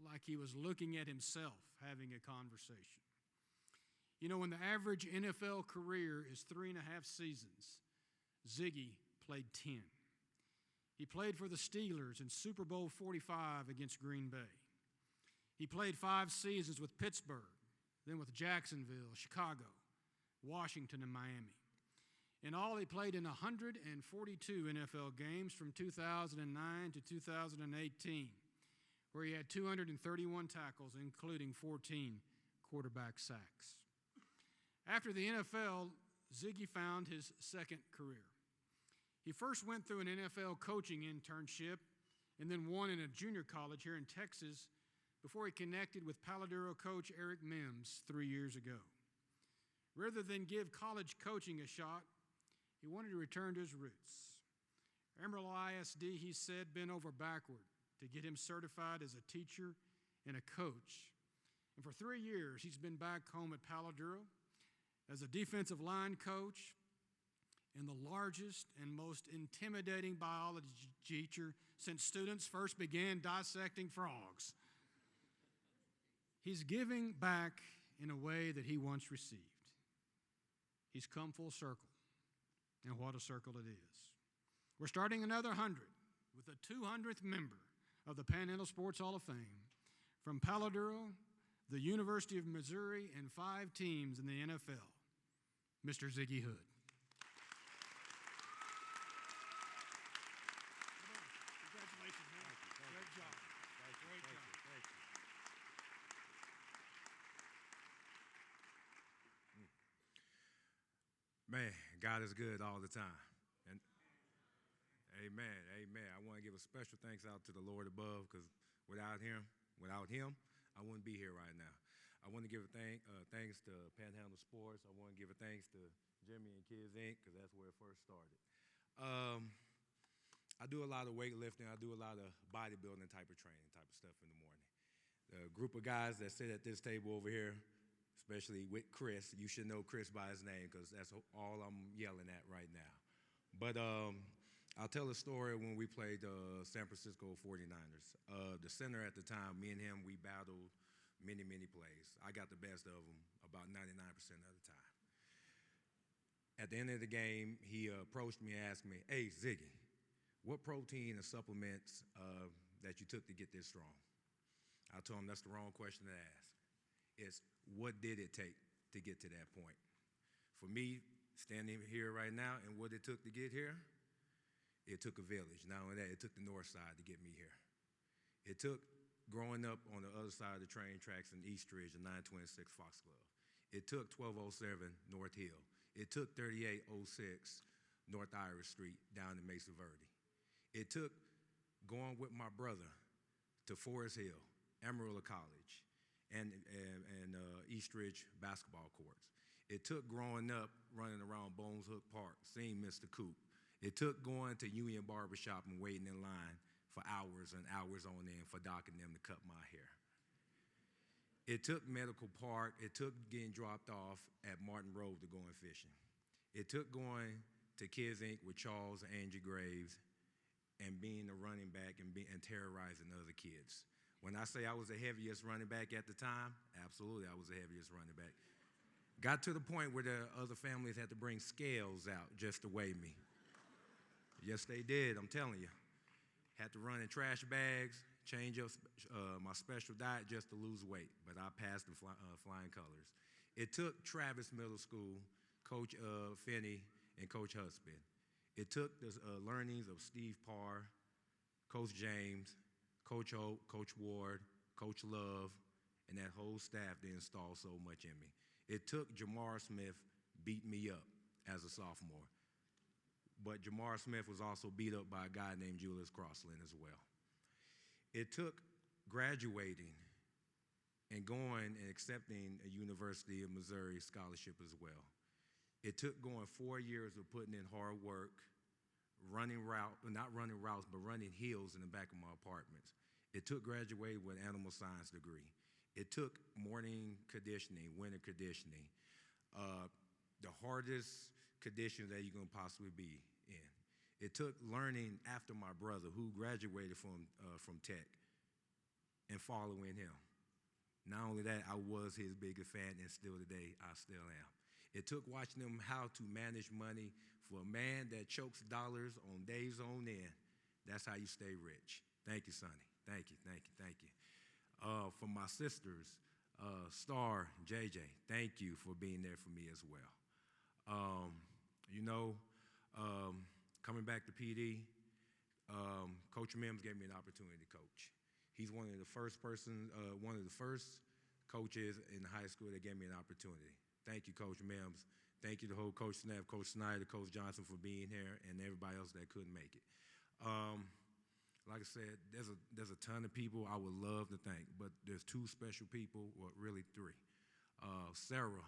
S1: like he was looking at himself having a conversation. You know, when the average NFL career is 3.5 seasons, Ziggy played 10. He played for the Steelers in Super Bowl 45 against Green Bay. He played 5 seasons with Pittsburgh, then with Jacksonville, Chicago, Washington, and Miami. In all, he played in 142 NFL games from 2009 to 2018, where he had 231 tackles, including 14 quarterback sacks. After the NFL, Ziggy found his second career. He first went through an NFL coaching internship and then one in a junior college here in Texas before he connected with Paladuro coach Eric Mims 3 years ago. Rather than give college coaching a shot, he wanted to return to his roots. Amarillo ISD, he said, bent over backward to get him certified as a teacher and a coach. And for 3 years, he's been back home at Paladuro as a defensive line coach and the largest and most intimidating biology teacher since students first began dissecting frogs. He's giving back in a way that he once received. He's come full circle, and what a circle it is. We're starting another 100 with the 200th member of the Panhandle Sports Hall of Fame from Paladuro, the University of Missouri, and 5 teams in the NFL, Mr. Ziggy Hood. Congratulations, man. Great job. Great job.
S4: Thank you.
S17: Man, God is good all the time. And amen, amen. I want to give a special thanks out to the Lord above, because without him, I wouldn't be here right now. I want to give a thanks to Panhandle Sports. I want to give a thanks to Jimmy and Kids Inc., because that's where it first started. I do a lot of weightlifting. I do a lot of bodybuilding type of training, type of stuff in the morning. The group of guys that sit at this table over here, especially with Chris, you should know Chris by his name, because that's all I'm yelling at right now. But I'll tell a story when we played the San Francisco 49ers. The center at the time, me and him, we battled many, many plays. I got the best of him about 99% of the time. At the end of the game, he approached me and asked me, "Hey, Ziggy, what protein and supplements that you took to get this strong?" I told him that's the wrong question to ask. It's what did it take to get to that point? For me, standing here right now and what it took to get here, it took a village. Not only that, it took the north side to get me here. It took growing up on the other side of the train tracks in Eastridge and 926 Foxglove. It took 1207 North Hill. It took 3806 North Irish Street down in Mesa Verde. It took going with my brother to Forest Hill, Amarillo College, and Eastridge basketball courts. It took growing up running around Bones Hook Park, seeing Mr. Coop. It took going to Union Barbershop and waiting in line for hours and hours on end for Doc and them to cut my hair. It took Medical Park. It took getting dropped off at Martin Road to going fishing. It took going to Kids Inc. with Charles and Angie Graves and being a running back and terrorizing other kids. When I say I was the heaviest running back at the time, absolutely I was the heaviest running back. Got to the point where the other families had to bring scales out just to weigh me. Yes, they did, I'm telling you. Had to run in trash bags, change up my special diet just to lose weight, but I passed in flying colors. It took Travis Middle School, Coach Finney, and Coach Husband. It took the learnings of Steve Parr, Coach James, Coach Hope, Coach Ward, Coach Love, and that whole staff to install so much in me. It took Jamar Smith beat me up as a sophomore. But Jamar Smith was also beat up by a guy named Julius Crossland as well. It took graduating and going and accepting a University of Missouri scholarship as well. It took going 4 years of putting in hard work, not running routes, but running hills in the back of my apartments. It took graduating with an animal science degree. It took morning conditioning, winter conditioning, the hardest conditions that you're going to possibly be in. It took learning after my brother, who graduated from Tech, and following him. Not only that, I was his biggest fan, and still today, I still am. It took watching him how to manage money for a man that chokes dollars on days on end. That's how you stay rich. Thank you, Sonny. Thank you, thank you, thank you. For my sisters, Star and JJ, thank you for being there for me as well. Coming back to PD, Coach Mims gave me an opportunity to coach. He's one of the first coaches in high school that gave me an opportunity. Thank you, Coach Mims. Thank you to the whole coach staff, Coach Snyder, Coach Johnson for being here, and everybody else that couldn't make it. Like I said, there's a ton of people I would love to thank, but there's two special people, well, really three. Sarah,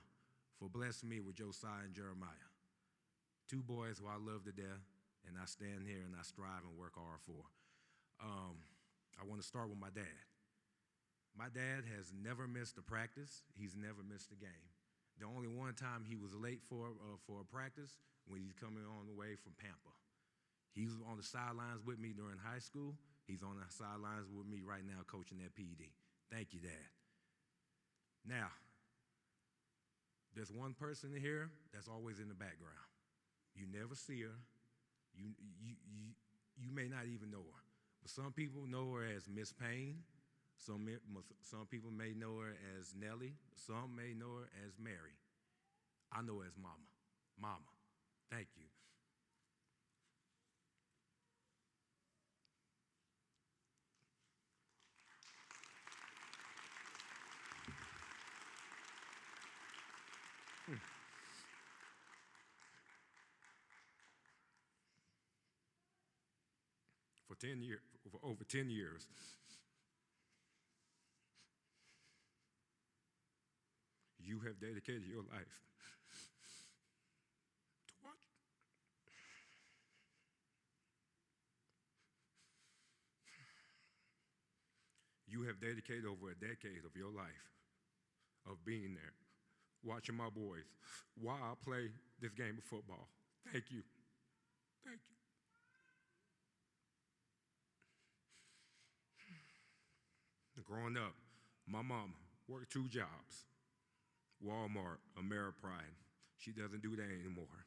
S17: for blessing me with Josiah and Jeremiah. Two boys who I love to death, and I stand here and I strive and work hard for. I want to start with my dad. My dad has never missed a practice. He's never missed a game. The only one time he was late for a practice when he's coming on the way from Pampa. He was on the sidelines with me during high school. He's on the sidelines with me right now coaching at PD. Thank you, Dad. Now, there's one person here that's always in the background. You never see her. You may not even know her. But some people know her as Miss Payne. Some people may know her as Nellie. Some may know her as Mary. I know her as Mama. Mama, thank you. For over 10 years, you have dedicated your life to what? You have dedicated over a decade of your life of being there, watching my boys while I play this game of football. Thank you. Thank you. Growing up, my mom worked 2 jobs, Walmart, Ameripride. She doesn't do that anymore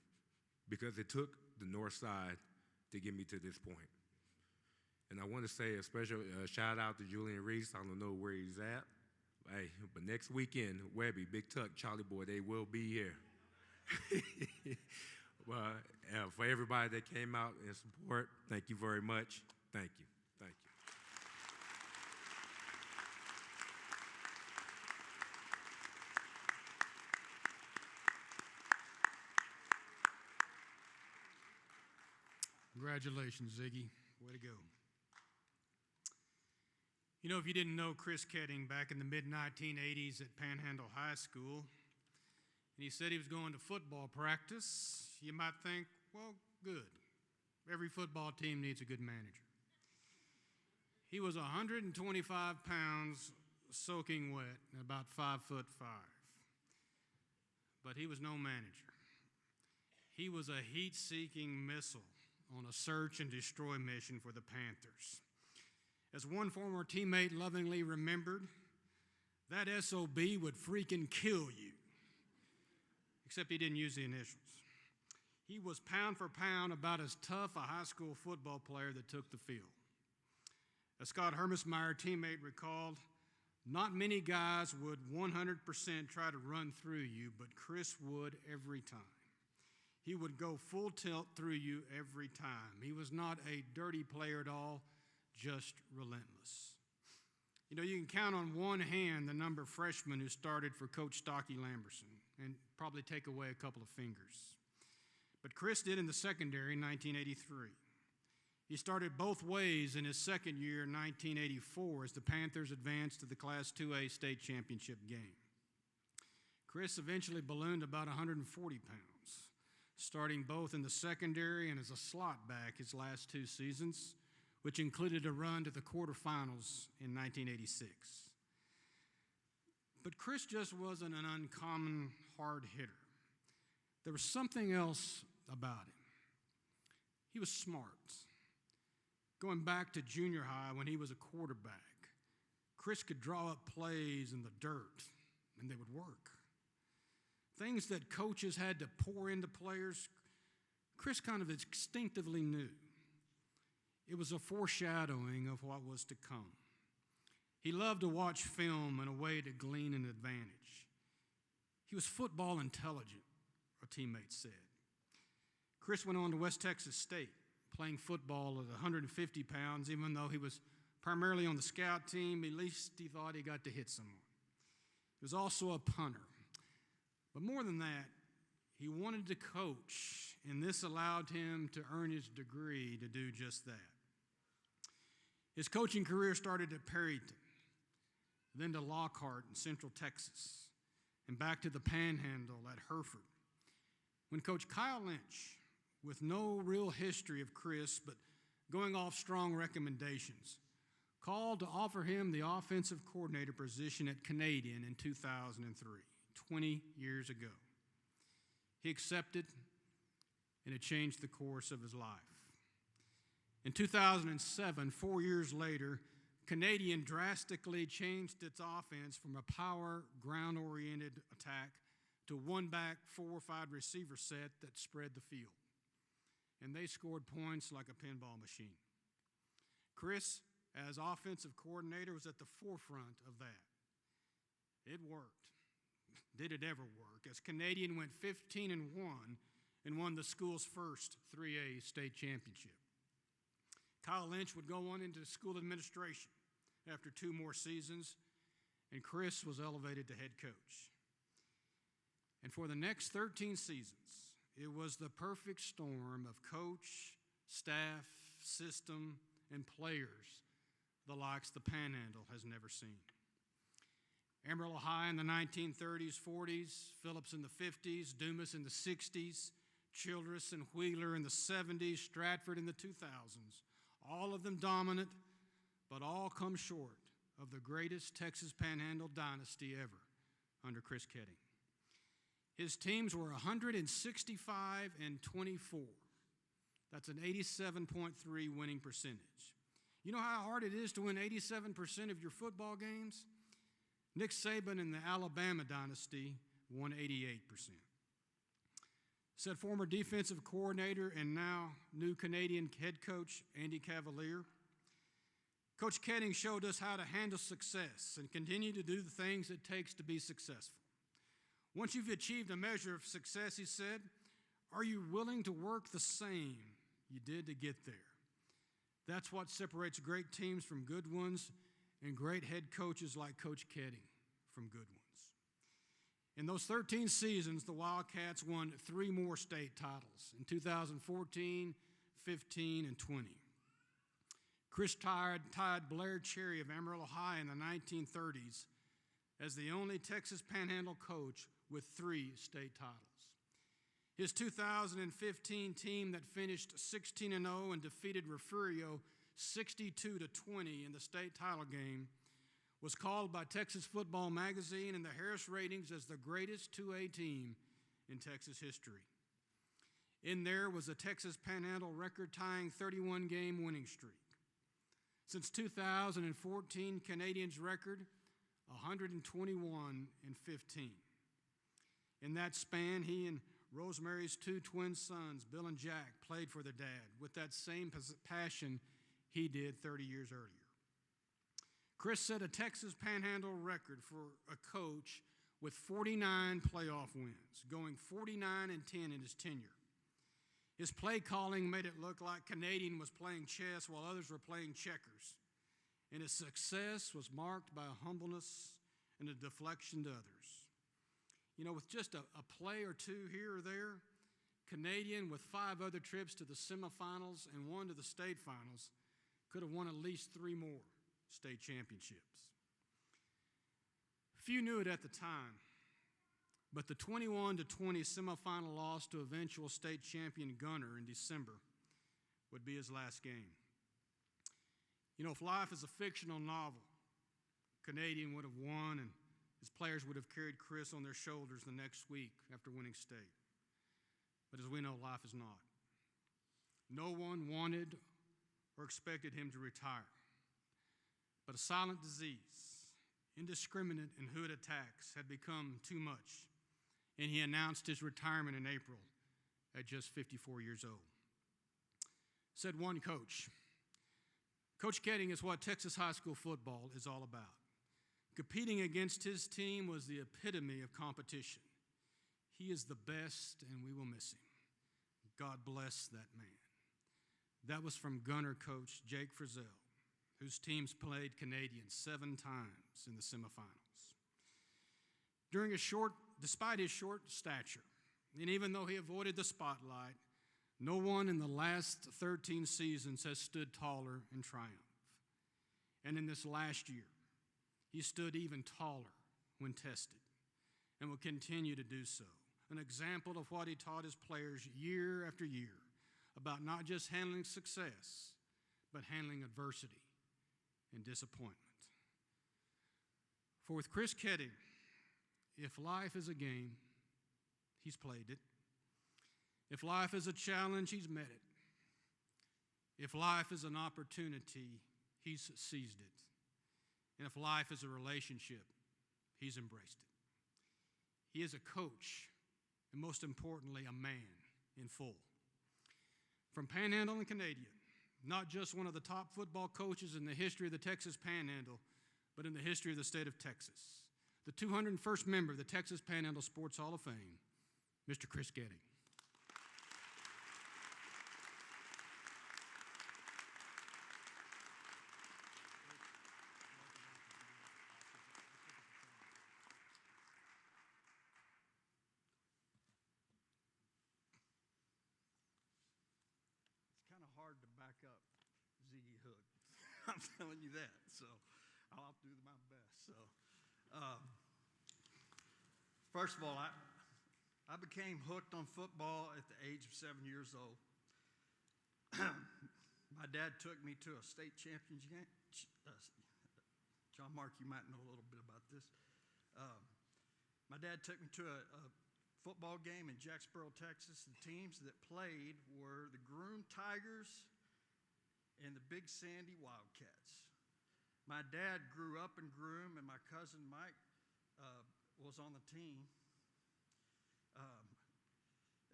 S17: because it took the North Side to get me to this point. And I want to say a special shout out to Julian Reese. I don't know where he's at. Hey, but next weekend, Webby, Big Tuck, Charlie Boy, they will be here. Well, for everybody that came out in support, thank you very much. Thank you. Thank you.
S1: Congratulations, Ziggy. Way to go. You know, if you didn't know Chris Ketting back in the mid-1980s at Panhandle High School, and he said he was going to football practice, you might think, well, good. Every football team needs a good manager. He was 125 pounds soaking wet and about 5'5". But he was no manager. He was a heat-seeking missile on a search and destroy mission for the Panthers. As one former teammate lovingly remembered, that SOB would freaking kill you. Except he didn't use the initials. He was pound for pound about as tough a high school football player that took the field. As Scott Hermesmeyer, teammate, recalled, not many guys would 100% try to run through you, but Chris would every time. He would go full tilt through you every time. He was not a dirty player at all, just relentless. You know, you can count on one hand the number of freshmen who started for Coach Stocky Lamberson and probably take away a couple of fingers. But Chris did in the secondary in 1983. He started both ways in his second year in 1984 as the Panthers advanced to the Class 2A state championship game. Chris eventually ballooned about 140 pounds, starting both in the secondary and as a slot back his last 2 seasons, which included a run to the quarterfinals in 1986. But Chris just wasn't an uncommon hard hitter. There was something else about him. He was smart. Going back to junior high when he was a quarterback, Chris could draw up plays in the dirt, and they would work. Things that coaches had to pour into players, Chris kind of instinctively knew. It was a foreshadowing of what was to come. He loved to watch film in a way to glean an advantage. He was football intelligent, our teammates said. Chris went on to West Texas State, playing football at 150 pounds, even though he was primarily on the scout team. At least he thought he got to hit someone. He was also a punter. But more than that, he wanted to coach, and this allowed him to earn his degree to do just that. His coaching career started at Perryton, then to Lockhart in Central Texas, and back to the Panhandle at Hereford. When Coach Kyle Lynch, with no real history of Chris, but going off strong recommendations, called to offer him the offensive coordinator position at Canadian in 2003, 20 years ago. He accepted, and it changed the course of his life. In 2007, 4 years later, Canadian drastically changed its offense from a power, ground-oriented attack to one-back, 4 or 5 receiver set that spread the field. And they scored points like a pinball machine. Chris, as offensive coordinator, was at the forefront of that. It worked. Did it ever work? As Canadian went 15-1 and won the school's first 3A state championship. Kyle Lynch would go on into school administration after 2 more seasons, and Chris was elevated to head coach. And for the next 13 seasons, it was the perfect storm of coach, staff, system, and players the likes the Panhandle has never seen. Amarillo High in the 1930s, 40s, Phillips in the 50s, Dumas in the 60s, Childress and Wheeler in the 70s, Stratford in the 2000s. All of them dominant, but all come short of the greatest Texas Panhandle dynasty ever under Chris Ketting. His teams were 165-24. That's an 87.3 winning percentage. You know how hard it is to win 87% of your football games? Nick Saban and the Alabama dynasty won 88%. Said former defensive coordinator and now new Canadian head coach Andy Cavalier. Coach Ketting showed us how to handle success and continue to do the things it takes to be successful. Once you've achieved a measure of success, he said, are you willing to work the same you did to get there? That's what separates great teams from good ones and great head coaches like Coach Ketting from good ones. In those 13 seasons, the Wildcats won 3 more state titles in 2014, 15, and 20. Chris tied Blair Cherry of Amarillo High in the 1930s as the only Texas Panhandle coach with 3 state titles. His 2015 team that finished 16-0 and defeated Refugio 62-20 in the state title game was called by Texas Football Magazine and the Harris Ratings as the greatest 2A team in Texas history. In there was a Texas Panhandle record-tying 31-game winning streak. Since 2014, Canadians' record 121-15. In that span, he and Rosemary's 2 twin sons, Bill and Jack, played for their dad with that same passion he did 30 years earlier. Chris set a Texas Panhandle record for a coach with 49 playoff wins, going 49-10 in his tenure. His play calling made it look like Canadian was playing chess while others were playing checkers, and his success was marked by a humbleness and a deflection to others. You know, with just a play or 2 here or there, Canadian, with 5 other trips to the semifinals and 1 to the state finals, could have won at least 3 more state championships. Few knew it at the time, but the 21-20 semifinal loss to eventual state champion Gunner in December would be his last game. You know, if life is a fictional novel, Canadian would have won and his players would have carried Chris on their shoulders the next week after winning state. But as we know, life is not. No one wanted or expected him to retire. But a silent disease, indiscriminate and hood attacks had become too much, and he announced his retirement in April at just 54 years old. Said one coach, Coach Ketting is what Texas high school football is all about. Competing against his team was the epitome of competition. He is the best, and we will miss him. God bless that man. That was from Gunner coach Jake Frizzell, whose teams played Canadians 7 times in the semifinals. Despite his short stature, and even though he avoided the spotlight, no one in the last 13 seasons has stood taller in triumph. And in this last year, he stood even taller when tested and will continue to do so. An example of what he taught his players year after year about not just handling success, but handling adversity and disappointment. For with Chris Ketting, if life is a game, he's played it. If life is a challenge, he's met it. If life is an opportunity, he's seized it. And if life is a relationship, he's embraced it. He is a coach, and most importantly, a man in full. From Panhandle and Canadian, not just one of the top football coaches in the history of the Texas Panhandle, but in the history of the state of Texas. The 201st member of the Texas Panhandle Sports Hall of Fame, Mr. Chris Ketting.
S3: Hard to back up Ziggy Hood. I'm telling you that. So I'll do my best. So first of all, I became hooked on football at the age of 7 years old. My dad took me to a state championship game. John Mark, you might know a little bit about this. My dad took me to a football game in Jacksboro, Texas. The teams that played were the Groom Tigers
S14: and the Big Sandy Wildcats. My dad grew up in Groom, and my cousin Mike was on the team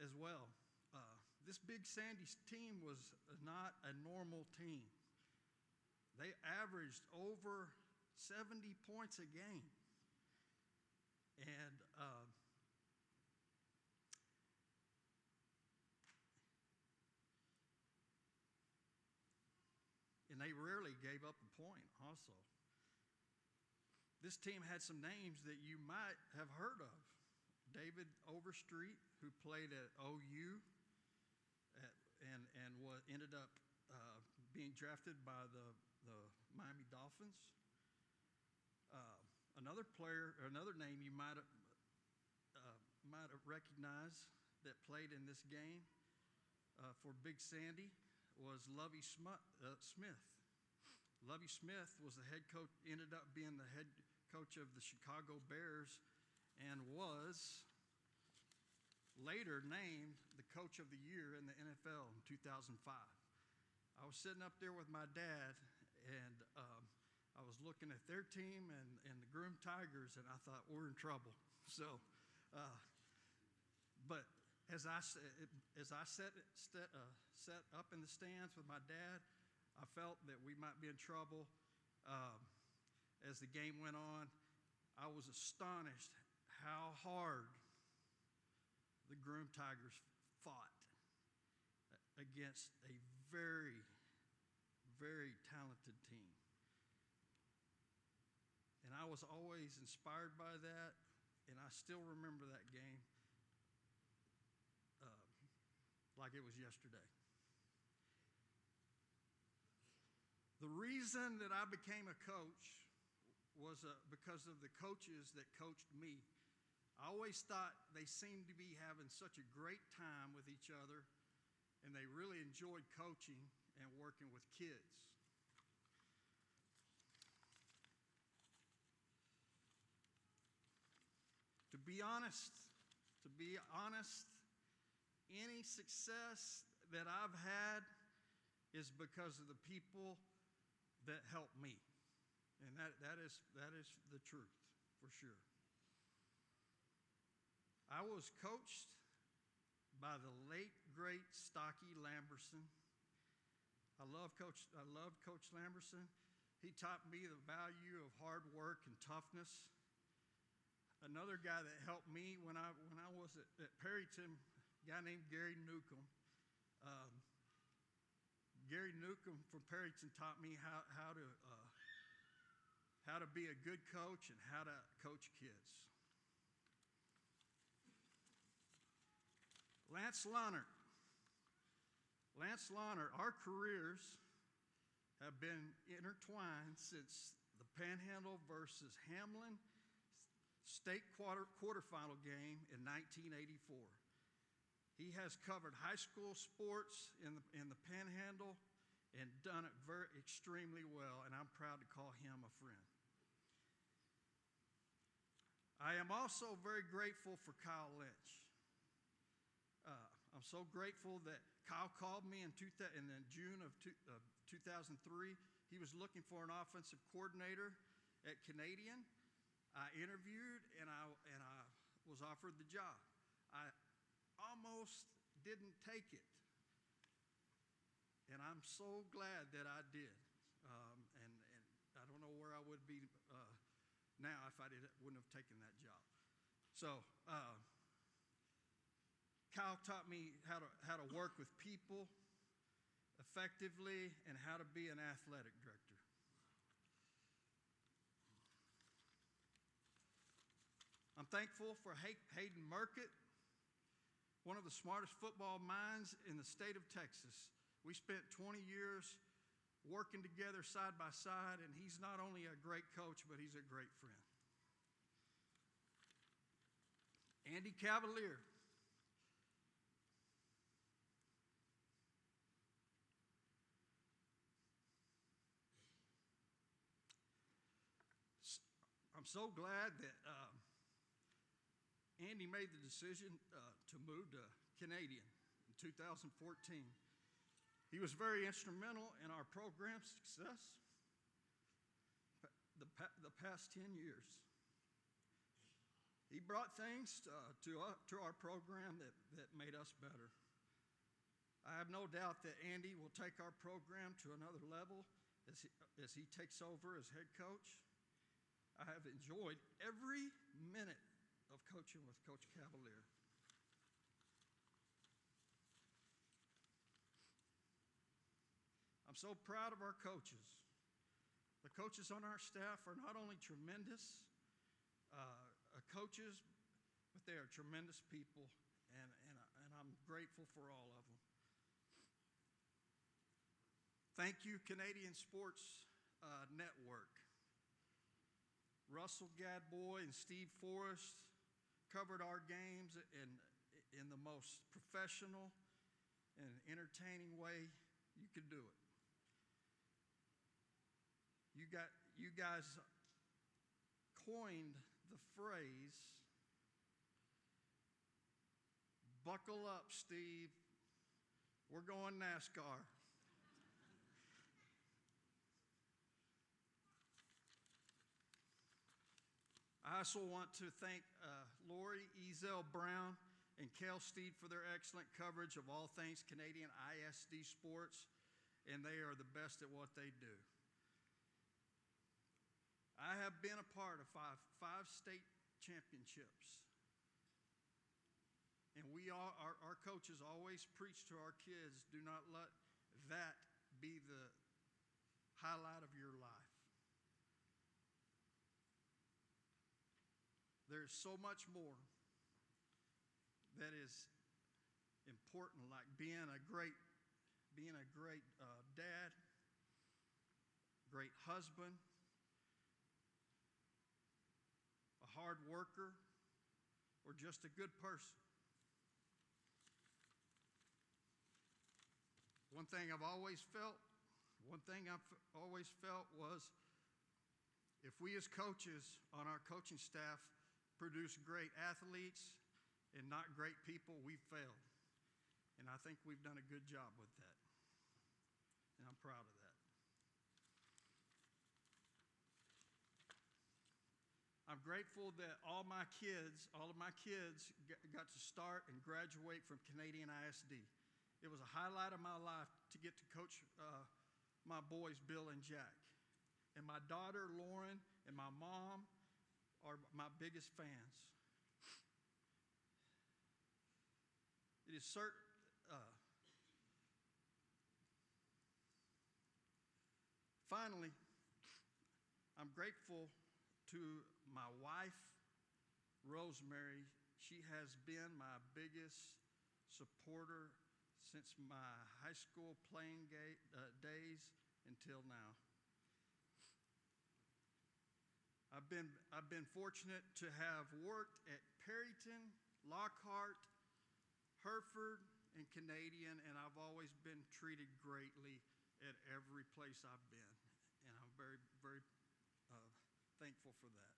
S14: as well. This Big Sandy's team was not a normal team. They averaged over 70 points a game. And they rarely gave up a point also. This team had some names that you might have heard of. David Overstreet, who played at OU and ended up being drafted by the Miami Dolphins. Another player, or another name you might have recognized that played in this game for Big Sandy was Lovie Smith. Lovie Smith was the head coach, ended up being the head coach of the Chicago Bears, and was later named the coach of the year in the NFL in 2005. I was sitting up there with my dad, and I was looking at their team and the Groom Tigers, and I thought, we're in trouble. So, but as I sat up in the stands with my dad, I felt that we might be in trouble. As the game went on, I was astonished how hard the Groom Tigers fought against a very, very talented team. And I was always inspired by that, and I still remember that game like it was yesterday. The reason that I became a coach was because of the coaches that coached me. I always thought they seemed to be having such a great time with each other, and they really enjoyed coaching and working with kids. To be honest, any success that I've had is because of the people that helped me. And that is the truth, for sure. I was coached by the late, great Stocky Lamberson. I love Coach Lamberson. He taught me the value of hard work and toughness. Another guy that helped me when I was at Perryton, a guy named Gary Newcomb. Gary Newcomb from Perryton taught me how to be a good coach and how to coach kids. Lance Lohnert, our careers have been intertwined since the Panhandle versus Hamlin state quarterfinal game in 1984. He has covered high school sports in the Panhandle and done it extremely well, and I'm proud to call him a friend. I am also very grateful for Kyle Lynch. I'm so grateful that Kyle called me in June of 2003. He was looking for an offensive coordinator at Canadian. I interviewed, and I was offered the job. I almost didn't take it, and I'm so glad that I did. And I don't know where I would be now if I wouldn't have taken that job. So Kyle taught me how to work with people effectively and how to be an athletic director. I'm thankful for Hayden Murkett, one of the smartest football minds in the state of Texas. We spent 20 years working together side by side, and he's not only a great coach, but he's a great friend. Andy Cavalier. I'm so glad that Andy made the decision to move to Canadian in 2014.
S18: He was very instrumental in our program's success the past 10 years. He brought things to our program that made us better. I have no doubt that Andy will take our program to another level as he takes over as head coach. I have enjoyed every minute of coaching with Coach Cavalier. I'm so proud of our coaches. The coaches on our staff are not only tremendous coaches, but they are tremendous people, and I'm grateful for all of them. Thank you, Canadian Sports Network. Russell Gadboy and Steve Forrest covered our games in the most professional and entertaining way you could do it. You guys coined the phrase, "Buckle up, Steve. We're going NASCAR." I also want to thank Lori Ezel Brown and Kel Steed for their excellent coverage of all things Canadian ISD sports, and they are the best at what they do. I have been a part of five state championships, and our coaches always preach to our kids, do not let that be the highlight of your life. There's so much more that is important, like being a great dad, great husband, a hard worker, or just a good person. One thing I've always felt was if we as coaches on our coaching staff produce great athletes and not great people, we failed. And I think we've done a good job with that. And I'm proud of that. I'm grateful that all of my kids got to start and graduate from Canadian ISD. It was a highlight of my life to get to coach my boys, Bill and Jack. And my daughter, Lauren, and my mom are my biggest fans. It is certain. Finally, I'm grateful to my wife, Rosemary. She has been my biggest supporter since my high school playing days until now. I've been fortunate to have worked at Perryton, Lockhart, Hereford, and Canadian, and I've always been treated greatly at every place I've been, and I'm very, very thankful for that.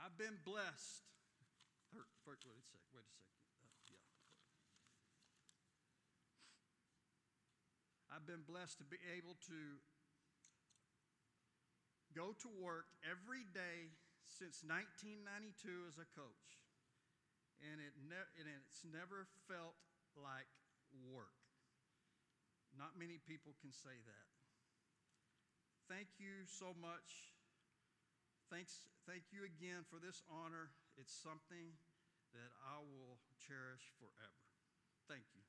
S18: I've been blessed. Wait a second. I've been blessed to be able to go to work every day since 1992 as a coach, and it's never felt like work. Not many people can say that. Thank you so much. Thank you again for this honor. It's something that I will cherish forever. Thank you.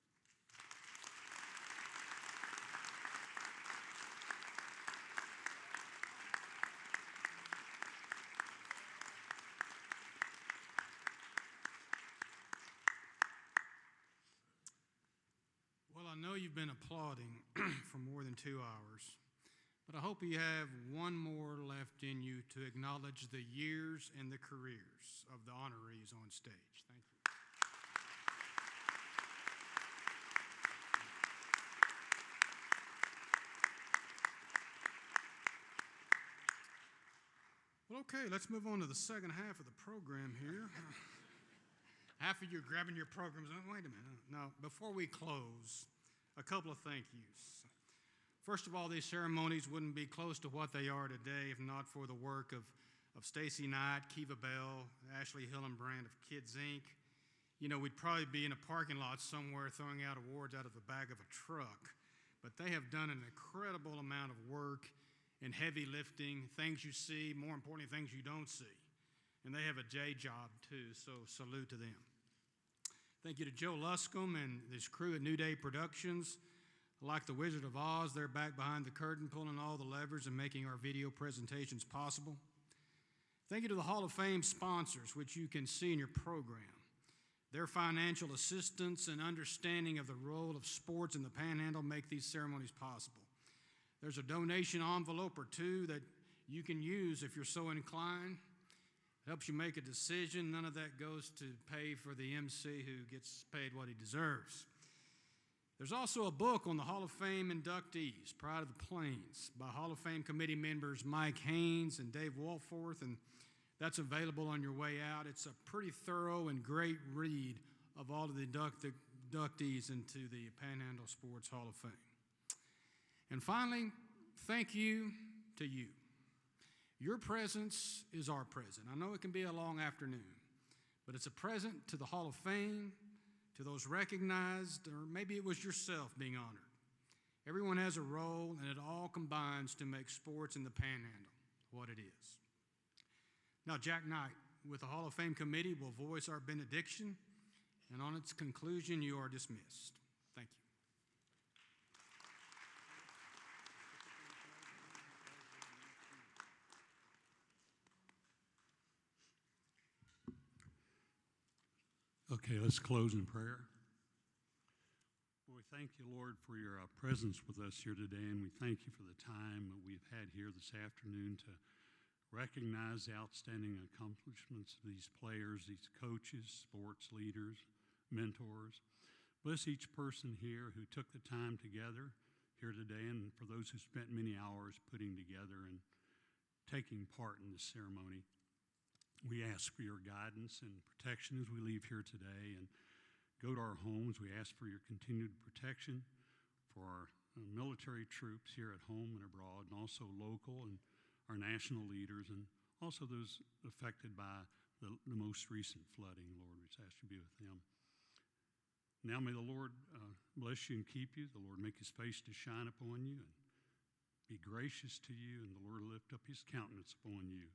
S1: Well, I know you've been applauding for more than 2 hours, but I hope you have one more left in you to acknowledge the years and the careers of the honorees on stage. Thank you. Well, okay, let's move on to the second half of the program here. Half of you are grabbing your programs. Oh, wait a minute. Now, before we close, a couple of thank yous. First of all, these ceremonies wouldn't be close to what they are today if not for the work of Stacy Knight, Kiva Bell, Ashley Hillenbrand of Kids Inc. You know, we'd probably be in a parking lot somewhere throwing out awards out of the back of a truck. But they have done an incredible amount of work and heavy lifting, things you see, more importantly, things you don't see. And they have a J job too, so salute to them. Thank you to Joe Luscombe and his crew at New Day Productions. Like the Wizard of Oz, they're back behind the curtain pulling all the levers and making our video presentations possible. Thank you to the Hall of Fame sponsors, which you can see in your program. Their financial assistance and understanding of the role of sports in the Panhandle make these ceremonies possible. There's a donation envelope or two that you can use if you're so inclined. It helps you make a decision. None of that goes to pay for the MC who gets paid what he deserves. There's also a book on the Hall of Fame inductees, Pride of the Plains, by Hall of Fame committee members Mike Haynes and Dave Walforth, and that's available on your way out. It's a pretty thorough and great read of all of the inductees into the Panhandle Sports Hall of Fame. And finally, thank you to you. Your presence is our present. I know it can be a long afternoon, but it's a present to the Hall of Fame, to those recognized, or maybe it was yourself being honored. Everyone has a role, and it all combines to make sports in the Panhandle what it is. Now, Jack Knight, with the Hall of Fame committee, will voice our benediction, and on its conclusion, you are dismissed. Thank you.
S19: Okay, let's close in prayer. Well, we thank you, Lord, for your presence with us here today, and we thank you for the time that we've had here this afternoon to recognize the outstanding accomplishments of these players, these coaches, sports leaders, mentors. Bless each person here who took the time together here today, and for those who spent many hours putting together and taking part in this ceremony. We ask for your guidance and protection as we leave here today and go to our homes. We ask for your continued protection for our military troops here at home and abroad, and also local and our national leaders, and also those affected by the most recent flooding. Lord, we just ask you to be with them. Now may the Lord bless you and keep you. The Lord make his face to shine upon you and be gracious to you, and the Lord lift up his countenance upon you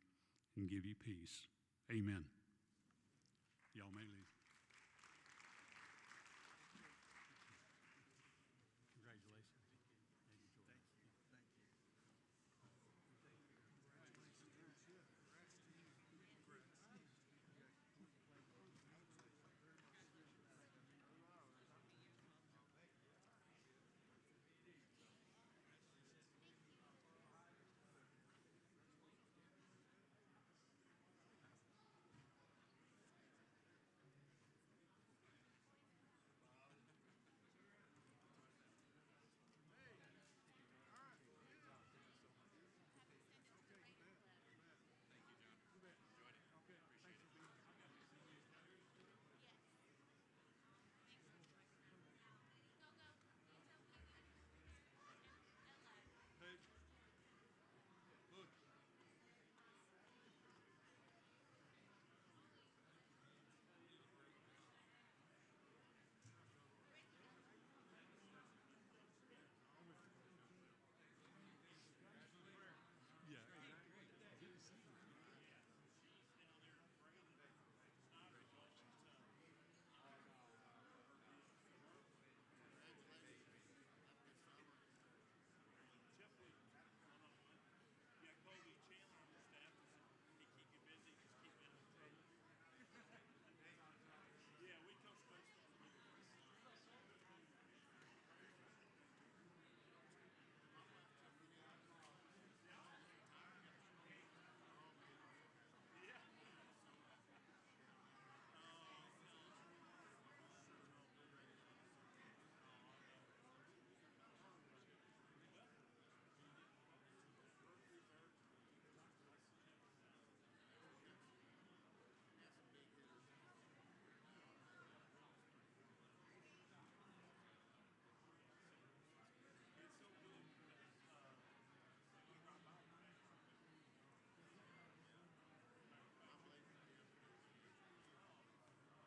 S19: and give you peace. Amen. Y'all may leave.